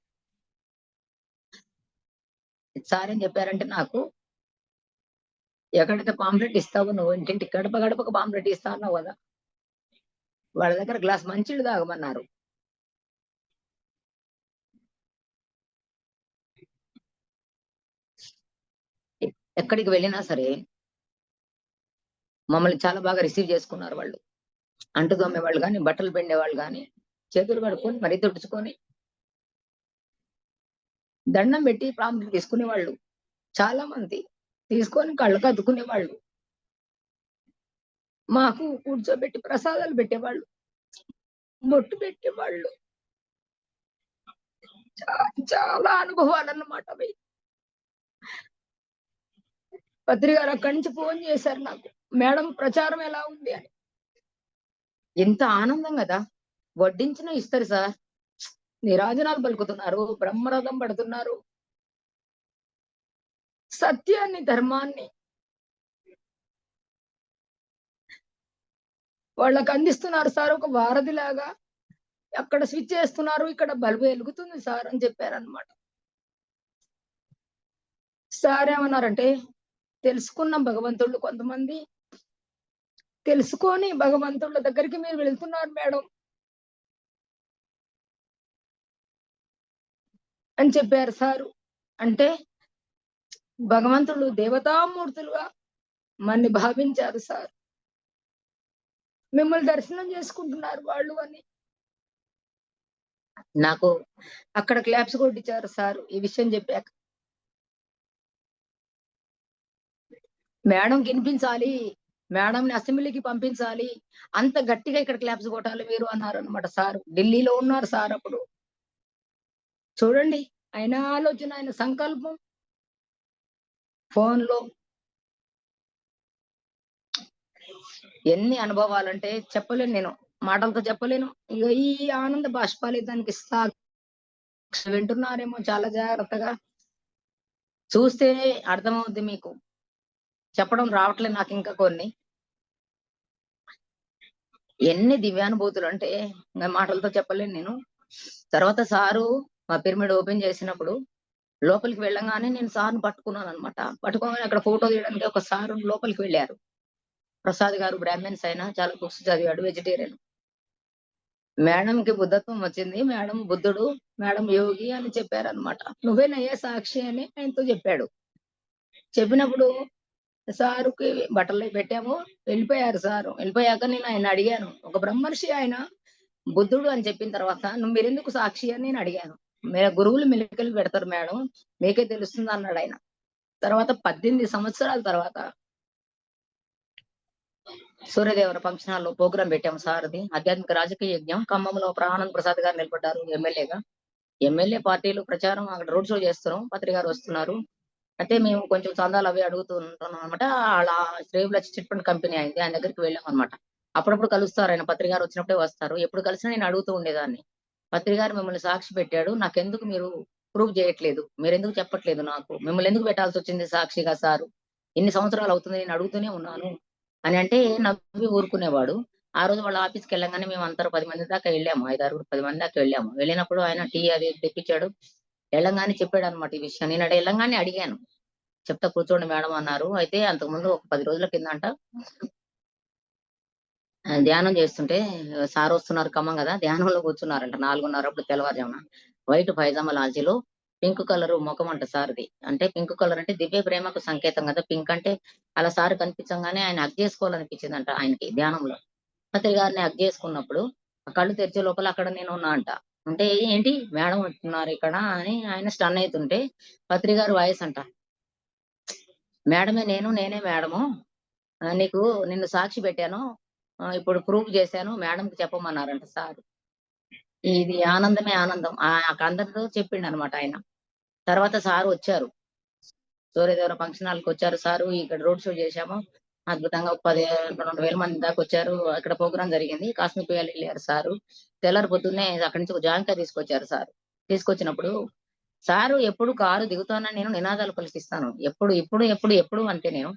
సార్ ఏం చెప్పారంటే నాకు, ఎక్కడైతే పాంప్లెట్ ఇస్తావో నువ్వు ఇంటింటికి గడప గడపకు పాంప్లెట్ ఇస్తా అన్నావు కదా! వాళ్ళ దగ్గర గ్లాస్ మంచినీళ్ళు తాగమన్నారు. ఎక్కడికి వెళ్ళినా సరే మమ్మల్ని చాలా బాగా రిసీవ్ చేసుకున్నారు వాళ్ళు. అంట్లు తోమేవాళ్ళు గాని, బట్టలు పిండేవాళ్ళు గాని, చేతులు కడుక్కొని మరీ తుడుచుకొని, దండం పెట్టి పాంప్లెట్ తీసుకునేవాళ్ళు. చాలా మంది తీసుకొని కళ్ళకు అద్దుకునేవాళ్ళు. మాకు కూర్చోబెట్టి ప్రసాదాలు పెట్టేవాళ్ళు. బొట్టు పెట్టేవాళ్ళు. చాలా అనుభవాలన్నమాట అవి. పత్రి గారు అక్కడి నుంచి ఫోన్ చేశారు నాకు. మేడం ప్రచారం ఎలా ఉంది అని. ఎంత ఆనందం గదా! వడ్డించినా ఇస్తారు సార్. నీరాజనాలు పలుకుతున్నారు. బ్రహ్మరథం పడుతున్నారు. సత్యాన్ని, ధర్మాన్ని వాళ్ళకి అందిస్తున్నారు సార్ ఒక వారధిలాగా. అక్కడ స్విచ్ ఏస్తున్నారు. ఇక్కడ బల్బు ఎలుగుతుంది సార్ అని చెప్పారన్నమాట. సార్ ఏమన్నారంటే, తెలుసుకున్న భగవంతుళ్ళు కొంతమంది తెలుసుకొని భగవంతుళ్ళ దగ్గరికి మీరు వెళ్తున్నారు మేడం అని చెప్పారు సారు. అంటే భగవంతుళ్ళు దేవతామూర్తులుగా మన్ని భావించారు సార్. మిమ్మల్ని దర్శనం చేసుకుంటున్నారు వాళ్ళు అని. నాకు అక్కడ క్లాప్స్ కొట్టించారు సారు ఈ విషయం చెప్పాక. మేడంకి వినిపించాలి. మేడంని అసెంబ్లీకి పంపించాలి. అంత గట్టిగా ఇక్కడ క్లాప్స్ కొట్టాలి మీరు అన్నారన్నమాట సారు. ఢిల్లీలో ఉన్నారు సార్ అప్పుడు. చూడండి ఆయన ఆలోచన, ఆయన సంకల్పం. ఫోన్‌లో ఎన్ని అనుభవాలంటే చెప్పలేను నేను. మాటలతో చెప్పలేను. ఇగ ఈ ఆనంద బాష్పాలే దానికి వింటున్నారేమో చాలా జాగ్రత్తగా. చూస్తేనే అర్థమవుద్ది మీకు. చెప్పడం రావట్లేదు నాకింకా కొన్ని. ఎన్ని దివ్యానుభూతులంటే ఇంగ మాటలతో చెప్పలేను నేను. తర్వాత సారు మా పిరమిడ్ ఓపెన్ చేసినప్పుడు లోపలికి వెళ్ళంగానే నేను సార్‌ని పట్టుకున్నాననమాట. పట్టుకోగానే అక్కడ ఫోటో తీయడానికి ఒక సారు లోపలికి వెళ్లారు. ప్రసాద్ గారు బ్రాహ్మిన్స్ ఆయన చాలా బుక్స్ చదివాడు. వెజిటేరియన్. మేడంకి బుద్ధత్వం వచ్చింది. మేడం బుద్ధుడు, మేడం యోగి అని చెప్పారనమాట. నువ్వేనయ్యా సాక్షి అని ఆయనతో చెప్పాడు. చెప్పినప్పుడు సారుకి బట్టలు పెట్టాము. వెళ్ళిపోయారు సారు. వెళ్ళిపోయాక నేను ఆయన్ని అడిగాను. ఒక బ్రహ్మర్షి ఆయన బుద్ధుడు అని చెప్పిన తర్వాత మీరెందుకు సాక్షి అని నేను అడిగాను. గురువులు మెలికలు పెడతారు మేడం. మీకే తెలుస్తుంది అన్నాడాయన. తర్వాత 18 సంవత్సరాల తర్వాత సూర్యదేవర ఫంక్షన్ హాల్‌లో ప్రోగ్రామ్ పెట్టాము సార్‌ది. ఆధ్యాత్మిక రాజకీయ యజ్ఞం. ఖమ్మంలో ఆనంద్ ప్రసాద్ గారు నిలబడ్డారు ఎమ్మెల్యేగా. ఎమ్మెల్యే పార్టీలు ప్రచారం అక్కడ రోడ్ షో చేస్తున్నాం. పత్రి గారు వస్తున్నారు. అయితే మేము కొంచెం చందాలు అవి అడుగుతూ ఉంటున్నాం అన్నమాట. ఆళ్ళ శ్రేయభిలాషి చిట్ ఫండ్ కంపెనీ ఆయనది. ఆయన దగ్గరికి వెళ్ళామన్నమాట. అప్పుడప్పుడు కలుస్తారు ఆయన. పత్రి గారు వచ్చినప్పుడే వస్తారు. ఎప్పుడు కలిసినా నేను అడుగుతూ ఉండేదాన్ని. పత్రి గారు మిమ్మల్ని సాక్షి పెట్టాడు. నాకెందుకు మీరు ప్రూవ్ చేయట్లేదు? మీరెందుకు చెప్పట్లేదు నాకు? మిమ్మల్ని ఎందుకు పెట్టాల్సొచ్చింది సాక్షిగా సారు? ఇన్ని సంవత్సరాలు అవుతుంది నేను అడుగుతూనే ఉన్నాను. అని అంటే నవ్వి ఊరుకునేవాడు. ఆ రోజు వాళ్ళ ఆఫీస్‌కెళ్ళంగానే మేమందరం 10 మంది దాకా వెళ్ళాము. 5, 6, 10 మంది దాకా వెళ్ళాము. వెళ్ళినప్పుడు ఆయన టీ అది తెప్పించాడు. ఎళ్ళంగానే చెప్పాడన్నమాట ఈ విషయం. నేను ఎళ్ళంగానే అడిగాను. చెప్తా కూర్చోండి మేడం అన్నారు. అయితే అంతకుముందు ఒక 10 రోజుల కిందంట ధ్యానం చేస్తుంటే సార్ వస్తున్నారు ఖమ్మం గదా! ధ్యానంలో కూర్చున్నారంట 4:30 అప్పుడు తెల్లవారుజామున. వైట్ పైజామా లాల్చీలో పింక్ కలరు మొఖమంట సార్‌ది. అంటే పింక్ కలర్ అంటే దివ్య ప్రేమకు సంకేతం గదా! పింక్ అంటే అలా సార్ కనిపించంగానే ఆయన హగ్ చేసుకోవాలనిపించిందంట ఆయనకి ధ్యానంలో. పత్రి గారిని హగ్ చేసుకున్నప్పుడు ఆ కళ్ళు తెరిచే లోపల అక్కడ నేనున్నా అంట. అంటే ఏంటి మేడం ఉంటున్నారు ఇక్కడ అని ఆయన స్టన్ అయితుంటే పత్రి గారి వాయిస్ అంట. మేడమే నేను, నేనే మేడము. నీకు నిన్ను సాక్షి పెట్టాను. ఇప్పుడు ప్రూవ్ చేశాను. మేడంకి చెప్పమన్నారంట సారు. ఇది ఆనందమే ఆనందం. అందరితో చెప్పిండనమాట ఆయన. తర్వాత సారు వచ్చారు. సూర్యదేవర ఫంక్షన్ హాల్‌కొచ్చారు సారు. ఇక్కడ రోడ్ షో చేశాము. అద్భుతంగా ఒక 2,000 మంది దాకొచ్చారు. అక్కడ ప్రోగ్రామ్ జరిగింది. కాస్మిక్ ఎళ్ళారు సారు. తెల్లారి పొద్దున్నే అక్కడి నుంచి ఒక జాంకాయ తీసుకొచ్చారు సారు. తీసుకొచ్చినప్పుడు సారు ఎప్పుడు కారు దిగుతానని నేను నినాదాలు పలికిస్తాను. ఎప్పుడు, ఇప్పుడు, ఎప్పుడు, ఎప్పుడు అంతే నేను.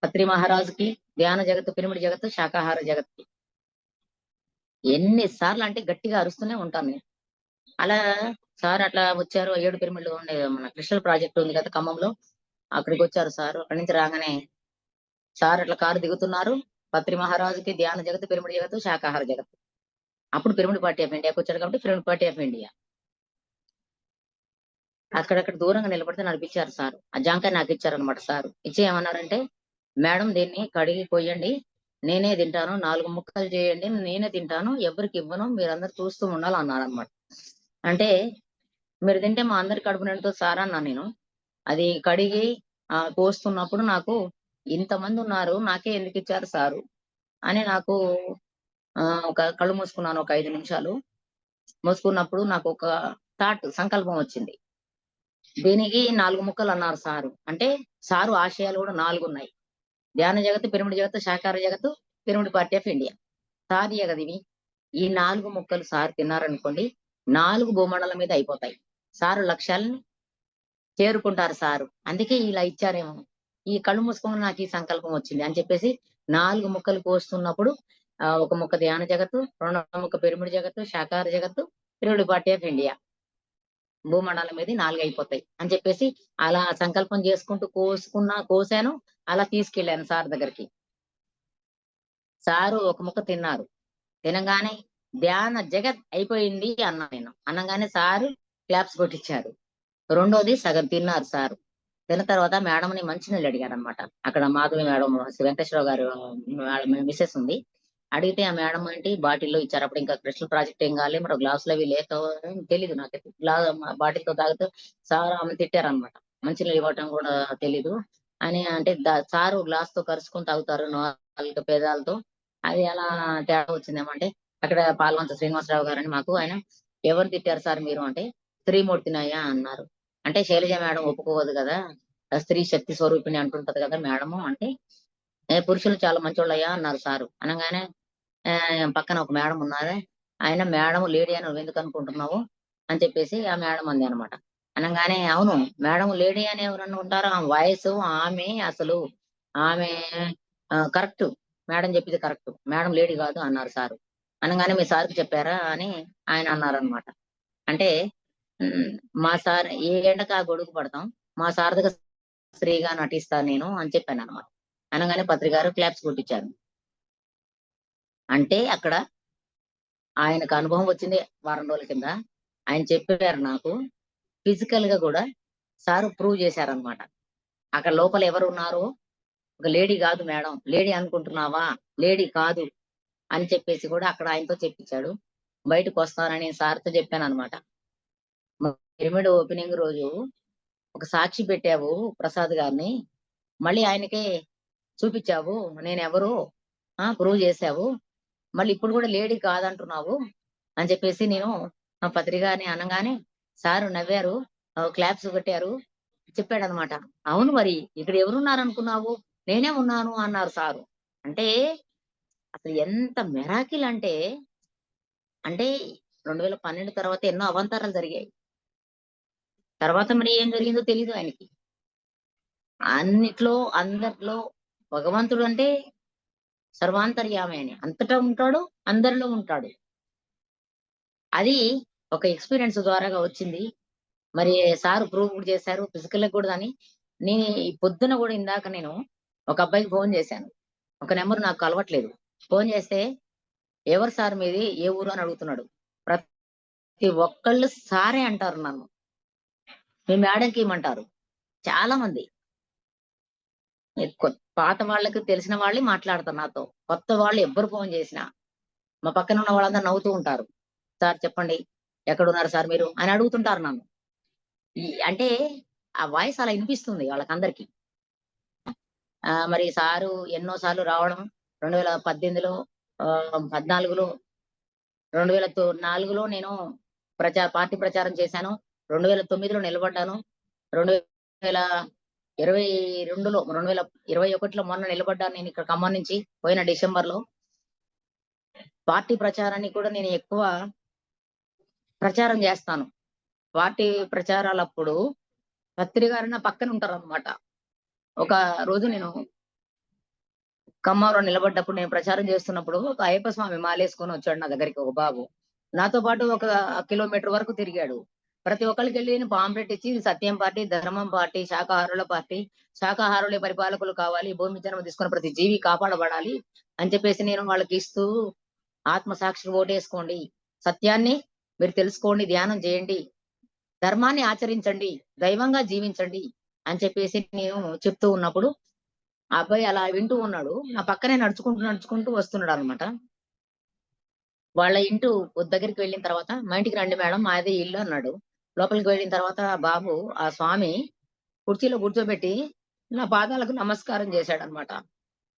పత్రి మహారాజుకి, ధ్యాన జగత్తు, పిరమిడ్ జగత్తు, శాకాహార జగత్తు. ఎన్ని సార్లంటే గట్టిగా అరుస్తూనే ఉంటాను నేను. అలా సార్ అట్లా వచ్చారు. 7 పిరమిడ్‌లు ఉండే మన క్రిస్టల్ ప్రాజెక్ట్ ఉంది కదా ఖమ్మంలో. అక్కడికొచ్చారు సారు. అక్కడి నుంచి రాగానే సార్ అట్లా కారు దిగుతున్నారు. పత్రి మహారాజుకి ధ్యాన జగత్తు, పిరమిడ్ జగత్తు, శాకాహార జగత్తు. అప్పుడు పిరమిడ్ పార్టీ ఆఫ్ ఇండియాకొచ్చాడు కాబట్టి పిరమిడ్ పార్టీ ఆఫ్ ఇండియా. అక్కడక్కడ దూరంగా నిలబడితే నడిపించారు సారు. ఆ జాంకాయ నాకిచ్చారనమాట సారు. ఇచ్చి ఏమన్నారంటే, "మేడం దీన్ని కడిగి పొయ్యండి. నేనే తింటాను. 4 ముక్కలు చేయండి. నేనే తింటాను. ఎవ్వరికివ్వను. మీరందరూ చూస్తూ ఉండాలి" అన్నారనమాట. అంటే, "మీరు తింటే మా అందరి కడుపు నిండుతది సార్" అన్నా నేను. అది కడిగి కోస్తున్నప్పుడు నాకు ఇంతమందున్నారు. నాకే ఎందుకిచ్చారు సారు అని నాకు ఒక కళ్ళు మూసుకున్నాను ఒక 5 నిమిషాలు. మూసుకున్నప్పుడు నాకొక సంకల్పం వచ్చింది. దీనికి 4 ముక్కలన్నారు సారు. అంటే సారు ఆశయాలు గూడా 4 ఉన్నాయి. ధ్యాన జగత్తు, పిరమిడ్ జగత్తు, శాకాహార జగత్తు, పిరమిడ్ పార్టీ ఆఫ్ ఇండియా. సారియ్య గదివి. ఈ 4 ముక్కలు సారు తిన్నారనుకోండి, 4 భూమండలం మీద అయిపోతాయి. సారు లక్ష్యాల్ని చేరుకుంటారు సారు. అందుకే ఇలా ఇచ్చారేమో! ఈ కళ్ళు మూసుకోగానే నాకు ఈ సంకల్పం వచ్చింది అని చెప్పేసి 4 ముక్కలు కోస్తున్నప్పుడు ఒక ముక్క ధ్యాన జగత్తు, రెండో ముక్క పిరమిడ్ జగత్తు, శాకాహార జగత్తు, పిరమిడ్ పార్టీ ఆఫ్ ఇండియా. భూమండలం మీది 4 అయిపోతాయి అని చెప్పేసి అలా సంకల్పం చేసుకుంటూ కోసాను. అలా తీసుకెళ్ళాను సార్ దగ్గరికి. సారు ఒక ముక్క తిన్నారు. తినంగానే ధ్యాన జగత్ అయిపోయింది అన్నా నేను. అనంగానే సారు క్లాప్స్ కొట్టిచ్చారు. రెండోది సగం తిన్నారు సారు. తిన్న తర్వాత మేడంని మంచినీళ్ళు అడిగారనమాట. అక్కడ మాధవి మేడం వెంకటేశ్వరరావు గారు మేడం మిసెస్ ఉంది. అడిగితే ఆ మేడం ఏంటి బాటిల్‌లో ఇచ్చారు. అప్పుడు ఇంకా క్రిస్టల్ ప్రాజెక్ట్ ఏం కాలే. మరి గ్లాసులు అవి లేక తెలీదు నాకైతే. బాటిల్‌తో తాగుతూ సార్ ఆమెను తిట్టారనమాట. మంచినీళ్ళు ఇవ్వటం కూడా తెలీదు అని అంటే సారు గ్లాస్‌తో కరుచుకొని తాగుతారు నాలుక పేదాలతో. అది ఎలా తేడా వచ్చిందేమో అంటే అక్కడ పాల్వంచ శ్రీనివాసరావు గారని మాకు ఆయన "ఎవరు తిట్టారు సార్ మీరు" అంటే "శ్రీమూర్తినయ్యా" అన్నారు. అంటే శైలజ మేడం ఒప్పుకోదు గదా! స్త్రీ శక్తి స్వరూపిణి అంటుంటది గదా! మేడము అంటే, "ఏ పురుషులు చాలా మంచోళ్ళయ్యా" అన్నారు సారు. అనంగానే పక్కన ఒక మేడం ఉన్నది. ఆయన మేడం లేడీ అని నువ్వెందుకనుకుంటున్నావు? అని చెప్పేసి ఆ మేడం అంది అనమాట. అనంగానే అవును. మేడం లేడీ అని ఎవరన్నా ఉంటారా? ఆమె వయసు ఆమె అసలు ఆమె కరెక్టు. మేడం చెప్పింది కరెక్టు. మేడం లేడీ గాదు అన్నారు సారు. అనంగానే మీ సార్‌కి చెప్పారా? అని ఆయన అన్నారనమాట. అంటే హ్మ్. మా సార్ ఏ ఎండకు ఆ గొడుగు పడతాం. మా సార్ దగ్గర స్త్రీగా నటిస్తా నేను అని చెప్పాననమాట. అనంగానే పత్రి గారు క్లాప్స్ కొట్టిచ్చారు. అంటే అక్కడ ఆయనకు అనుభవం వచ్చింది వారం రోజుల కింద. ఆయన చెప్పారు నాకు. ఫిజికల్‌గా గూడా సారు ప్రూవ్ చేశారనమాట. అక్కడ లోపల ఎవరున్నారో ఒక లేడీ గాదు మేడం. లేడీ అనుకుంటున్నావా? లేడీ కాదు అని చెప్పేసి గూడా అక్కడ ఆయనతో చెప్పించాడు. బయటకొస్తానని సార్‌తో చెప్పాననమాట. పిరమిడ్ ఓపెనింగ్ రోజు ఒక సాక్షి పెట్టావు ప్రసాద్ గారిని. మళ్ళీ ఆయనకే చూపిచ్చావు. నేనెవరో ప్రూవ్ చేశావు. మళ్ళీ ఇప్పుడు గూడా లేడీ కాదంటున్నావు అని చెప్పేసి నేను పత్రి గారిని అనంగానే సారు నవ్వారు. క్లాప్స్ కొట్టారు. చెప్పాడనమాట. అవును మరి ఇక్కడ ఎవరున్నారనుకున్నావు? నేనే ఉన్నాను అన్నారు సారు. అంటే అసలు ఎంత మిరాకిల్ అంటే 2012 తర్వాత ఎన్నో అవాంతరాలు జరిగాయి. తర్వాత మరి ఏం జరిగిందో తెలీదు ఆయనకి. అన్నిట్లో, అందట్లో భగవంతుడు అంటే సర్వాంతర్యామి అని. అంతటా ఉంటాడు, అందరిలో ఉంటాడు. అది ఒక ఎక్స్‌పీరియన్స్ ద్వారాగా వచ్చింది. మరి సార్ ప్రూవ్ కూడా చేశారు. ఫిజికల్‌గా కూడా అని. ఈ పొద్దున గూడా ఇందాక నేను ఒక అబ్బాయికి ఫోను చేశాను. ఒక నంబర్ నాకు కలవట్లేదు. ఫోను చేస్తే, "ఎవరు సార్ మీది? ఏ ఊరు?" అని అడుగుతున్నాడు. ప్రతి ఒక్కళ్ళు సారే అంటారు నన్ను. మీ మేడంకి ఇయ్యమంటారు. చాలా మంది. పాత వాళ్ళకి తెలిసిన వాళ్ళే మాట్లాడతారు నాతో. కొత్త వాళ్ళు ఎవ్వరు ఫోను చేసినా. మా పక్కన ఉన్న వాళ్ళందరూ నవ్వుతూ ఉంటారు. "సార్ చెప్పండి. ఎక్కడున్నారు సార్ మీరు?" అని అడుగుతుంటారు నన్ను. అంటే ఆ వాయిస్ అలా ఇనిపిస్తుంది వాళ్ళకందరికి. మరి సారు ఎన్నో సార్లు రావడం, 2018లో 14లో 2004లో నేను పార్టీ ప్రచారం చేశాను. 2009లో నిలబడ్డాను. 2021లో మొన్న నిలబడ్డాను నేను ఇక్కడ ఖమ్మం నుంచి పోయిన డిసెంబర్‌లో. పార్టీ ప్రచారాన్ని కూడా నేను ఎక్కువ ప్రచారం చేస్తాను. పార్టీ ప్రచారాలప్పుడు పత్రి గారు నా పక్కన ఉంటారనమాట. ఒక రోజు నేను ఖమ్మంలో నిలబడ్డప్పుడు నేను ప్రచారం చేస్తున్నప్పుడు ఒక అయ్యప్ప స్వామి మాలేసుకొని వచ్చాడు నా దగ్గరికి ఒక బాబు. నాతో పాటు ఒక కిలోమీటర్ వరకు తిరిగాడు. ప్రతి ఒక్కళ్ళకెళ్ళి నేను పాంప్లెట్ ఇచ్చి ఇది సత్యం పార్టీ, ధర్మం పార్టీ, శాకాహారుల పార్టీ, శాకాహారులే పరిపాలకులు కావాలి, భూమి జన్మ తీసుకున్న ప్రతి జీవి కాపాడబడాలి అని చెప్పేసి నేను వాళ్ళకి ఇస్తూ ఆత్మ సాక్షికి ఓటేసుకోండి. సత్యాన్ని మీరు తెలుసుకోండి, ధ్యానం చేయండి, ధర్మాన్ని ఆచరించండి, దైవంగా జీవించండి అని చెప్పేసి నేను చెప్తూ ఉన్నప్పుడు ఆ అబ్బాయి అలా వింటూ ఉన్నాడు. నా పక్కనే నడుచుకుంటూ వస్తున్నాడనమాట. వాళ్ళ ఇంటూ దగ్గరికి వెళ్ళిన తర్వాత, "మా ఇంటికి రండి మేడం మాదే ఇల్లు" అన్నాడు. లోపలికి వెళ్ళిన తర్వాత ఆ బాబు, ఆ స్వామి కుర్చీలో కూర్చోబెట్టి నా పాదాలకు నమస్కారం చేశాడనమాట.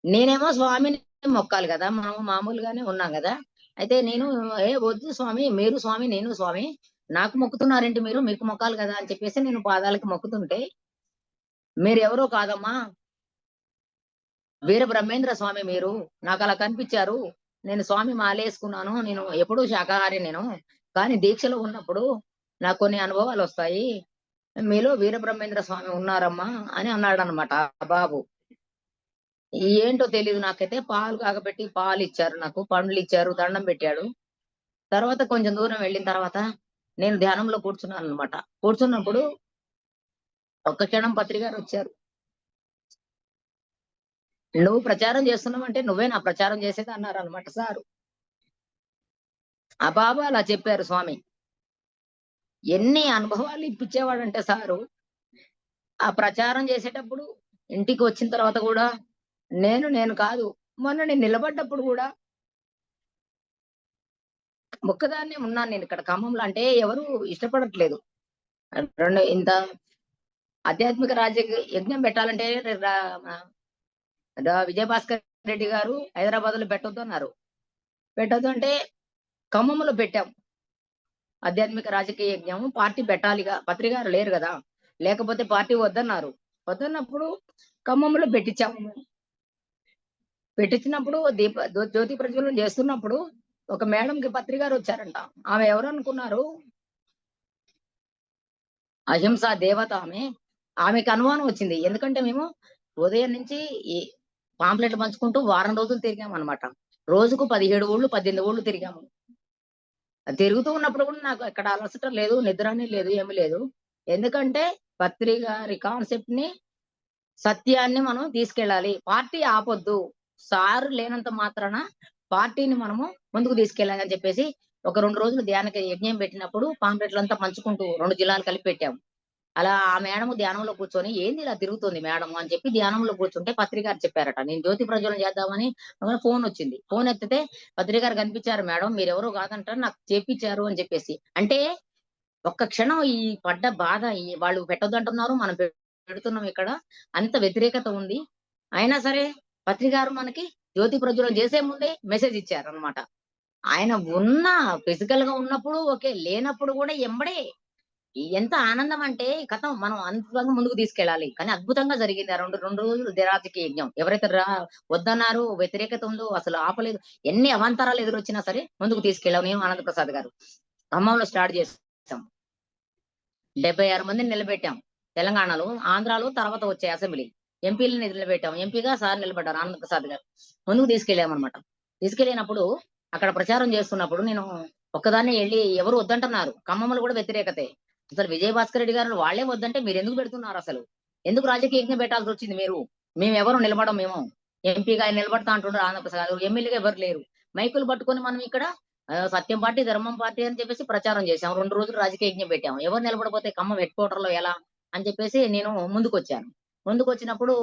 నేనేమో స్వామిని మొక్కాలి గదా! మనం మామూలుగానే ఉన్నాం గదా! అయితే నేను, "ఏ వద్దు స్వామి, మీరు స్వామి, నేను స్వామి. నాకు మొక్కుతున్నారేంటి మీరు? మీకు మొక్కాలి గదా!" అని చెప్పేసి నేను పాదాలకి మొక్కుతుంటే, "మీరెవరో కాదమ్మా, వీర బ్రహ్మేంద్ర స్వామి మీరు. నాకలా కనిపిచ్చారు. నేను స్వామి మాలేసుకున్నాను. నేను ఎప్పుడూ శాకాహారి నేను. కానీ దీక్షలో ఉన్నప్పుడు నాకు కొన్ని అనుభవాలొస్తాయి. మీలో వీరబ్రహ్మేంద్ర స్వామి ఉన్నారమ్మా" అని అన్నాడనమాట ఆ బాబు. ఏంటో తెలీదు నాకైతే. పాలు కాగబెట్టి పాలిచ్చారు నాకు. పండ్లిచ్చారు. దండం పెట్టాడు. తర్వాత కొంచెం దూరం వెళ్ళిన తర్వాత నేను ధ్యానంలో కూర్చున్నాననమాట. కూర్చున్నప్పుడు ఒక్క క్షణం పత్రి గారొచ్చారు. "నువ్వు ప్రచారం చేస్తున్నావంటే నువ్వే నా ప్రచారం చేసేది" అన్నారనమాట సారు. ఆ బాబు అలా చెప్పారు స్వామి. ఎన్ని అనుభవాలు ఇప్పించేవాడంటే సారు, ఆ ప్రచారం చేసేటప్పుడు ఇంటికొచ్చిన తర్వాత గూడా నేను కాదు. మొన్న నేను నిలబడ్డప్పుడు గూడా ఒక్కదాన్నే ఉన్నాను నేనిక్కడ ఖమ్మంలో. అంటే ఎవరు ఇష్టపడట్లేదు. ఇంత ఆధ్యాత్మిక యజ్ఞం పెట్టాలంటే రా మ విజయభాస్కర్ రెడ్డి గారు హైదరాబాద్‌లో పెట్టొద్దన్నారు. పెట్టొద్దంటే ఖమ్మంలో పెట్టాం. ఆధ్యాత్మిక రాజకీయ యజ్ఞం పార్టీ పెట్టాలిగా. పత్రి గారు లేరు గదా! లేకపోతే పార్టీ వద్దన్నారు. వద్దన్నప్పుడు ఖమ్మంలో పెట్టించాము. పెట్టించినప్పుడు జ్యోతి ప్రజ్వలన చేస్తున్నప్పుడు ఒక మేడంకి పత్రి గారొచ్చారంట. ఆమె ఎవరనుకున్నారు? అహింసా దేవత ఆమె. ఆమెకి అనుమానం వచ్చింది. ఎందుకంటే మేము ఉదయం నుంచి ఈ పాంప్లెట్లు పంచుకుంటూ వారం రోజులు తిరిగామనమాట. రోజుకు 17 ఊళ్ళు, 18 ఊళ్ళు తిరిగాము. తిరుగుతూ ఉన్నప్పుడు కూడా నాకు ఎక్కడ అలసట లేదు, నిద్రని లేదు, ఏమి లేదు. ఎందుకంటే పత్రి గారి కాన్సెప్ట్‌ని, సత్యాన్ని మనం తీసుకెళ్ళాలి. పార్టీ ఆపొద్దు. సారు లేనంత మాత్రాన పార్టీని మనము ముందుకు తీసుకెళ్ళాలని చెప్పేసి ఒక 2 రోజులు ధ్యానకి యజ్ఞం పెట్టినప్పుడు పాంప్లెట్లంతా పంచుకుంటూ 2 జిల్లాలు కలిపి పెట్టాము. అలా ఆ మేడము ధ్యానంలో కూర్చొని, "ఏంది ఇలా తిరుగుతుంది మేడము" అని చెప్పి ధ్యానంలో కూర్చుంటే పత్రి గారు చెప్పారట. నేను జ్యోతి ప్రజ్వలన చేద్దామని ఫోనొచ్చింది. ఫోనెత్తితే "పత్రి గారు కనిపించారు మేడం. మీరెవరో కాదంట. నాకు చేపిచ్చారు" అని చెప్పేసి. అంటే ఒక్క క్షణం ఈ పడ్డ బాధ, వాళ్ళు పెట్టొద్దంటున్నారు. మనం పెడుతున్నాం ఇక్కడ. అంత వ్యతిరేకత ఉంది. అయినా సరే పత్రి గారు మనకి జ్యోతి ప్రజ్వలన చేసే ముందే మెసేజ్ ఇచ్చారన్నమాట. ఆయన ఫిజికల్‌గా ఉన్నప్పుడు ఓకే. లేనప్పుడు గూడా ఎంబడే ఎంత ఆనందం అంటే కథం మనం అద్భుతంగా ముందుకు తీసుకెళ్ళాలి. కానీ అద్భుతంగా జరిగింది. ఆ 2 రోజులు రాజకీయ యజ్ఞం. ఎవరైతే వద్దన్నారో, వ్యతిరేకత ఉందో, అసలు ఆపలేదు. ఎన్ని అవాంతరాలు ఎదురొచ్చినా సరే ముందుకు తీసుకెళ్ళాం. నేను ఆనందప్రసాద్ గారు. ఖమ్మంలో స్టార్ట్ చేసాం. 76 మందిని నిలబెట్టాం. తెలంగాణలో. ఆంధ్రాలో తర్వాత వచ్చాయి అసెంబ్లీ. ఎంపీలని నిలబెట్టాం. ఎంపీగా సార్ నిలబడ్డారు ఆనందప్రసాద్ గారు. ముందుకు తీసుకెళ్ళామన్నమాట. తీసుకెళ్ళినప్పుడు అక్కడ ప్రచారం చేస్తున్నప్పుడు నేను ఒక్కదాన్నే ఎళ్లి ఎవరు వద్దంటున్నారు. ఖమ్మంలో కూడా వ్యతిరేకతే. అసలు విజయభాస్కర్ రెడ్డి గారు వాళ్ళే వద్దంటే మీరెందుకు పెడుతున్నారసలు? ఎందుకు రాజకీయ యజ్ఞం పెట్టాల్సొచ్చింది మీరు? మేమెవరు నిలబడం మేము. ఎంపీగా ఆయన నిలబడతా అంటుండ్రు ఆనందప్రసాద్ గారు. ఎమ్మెల్యేగా ఎవరు లేరు. మైకులు పట్టుకొని మనం ఇక్కడ సత్యం పార్టీ, ధర్మం పార్టీ అని చెప్పేసి ప్రచారం చేశాం. 2 రోజులు రాజకీయ యజ్ఞం పెట్టాం. ఎవరు నిలబడపోతే ఖమ్మం హెడ్ క్వార్టర్‌లో ఎలా? అని చెప్పేసి నేను ముందుకొచ్చాను. ముందుకొచ్చినప్పుడు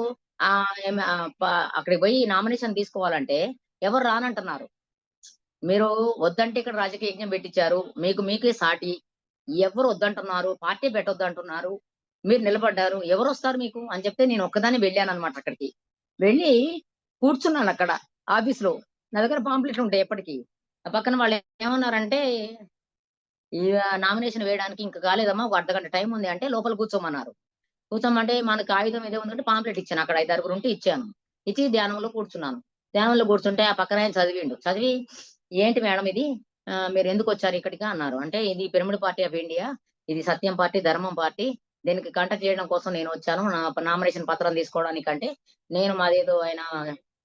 అక్కడికి పోయి నామినేషన్ తీసుకోవాలంటే ఎవరు రానంటున్నారు. మీరు వద్దంటే ఇక్కడ రాజకీయ యజ్ఞం పెట్టిచ్చారు. మీకే సాటి. ఎవ్వరు వద్దంటున్నారు. పార్టీ పెట్టొద్దంటున్నారు. మీరు నిలబడ్డారు. ఎవరొస్తారు మీకు అని చెప్తే నేను ఒక్కదాన్నే వెళ్ళానన్నమాట అక్కడికి. వెళ్ళి కూర్చున్నానక్కడ. ఆఫీస్‌లో. నా దగ్గర పాంప్లెట్లు ఉంటాయి ఎప్పటికి. ఆ పక్కన వాళ్ళు ఏమన్నారంటే, "ఈ నామినేషన్ వేయడానికి ఇంక కాలేదమ్మా. ఒక అర్ధగంట టైం ఉంది" అంటే లోపల కూర్చోమన్నారు. కూర్చోమంటే మనకు కాగితం ఏదో ఉందంటే పాంప్లెట్ ఇచ్చాను. అక్కడ 5, 6 ఉంటే ఇచ్చాను. ఇచ్చి ధ్యానంలో కూర్చున్నాను. ధ్యానంలో కూర్చుంటే ఆ పక్కనాయన చదివిండు. చదివి "ఏంటి మేడం ఇది? మీరెందుకొచ్చారు ఇక్కడికి" అన్నారు. అంటే "ఇది పిరమిడ్ పార్టీ ఆఫ్ ఇండియా. ఇది సత్యం పార్టీ, ధర్మం పార్టీ. దీనికి కంటెస్ట్ చేయడం కోసం నేనొచ్చాను. నామినేషన్ పత్రం తీసుకోవడానికంటే" నేను మాదేదో ఆయన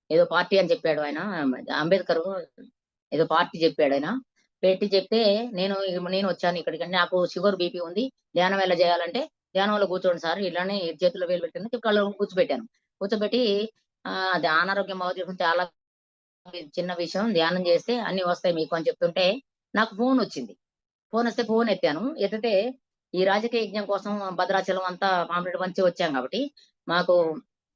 ఏదో పార్టీ అని చెప్పాడు ఆయన. అంబేద్కరు ఏదో పార్టీ చెప్పాడాయన. పెట్టి చెప్తే నేనొచ్చాను ఇక్కడికంటే నాకు షుగర్, బీపీ ఉంది. ధ్యానం ఎలా చేయాలంటే ధ్యానంలో కూర్చోండి సార్. ఇలానే చేతిలో వేలు పెట్టండి కళ్ళు కూర్చోబెట్టాను. కూర్చోబెట్టి అది అనారోగ్యం బాగు చాలా చిన్న విషయం. ధ్యానం చేస్తే అన్నీ వస్తాయి మీకు అని చెప్తుంటే నాకు ఫోనొచ్చింది. ఫోనొస్తే ఫోన్ ఎత్తాను. ఎత్తితే ఈ రాజకీయ యజ్ఞం కోసం భద్రాచలం అంతా పాంప్లెట్ పంచి వచ్చాం కాబట్టి, మాకు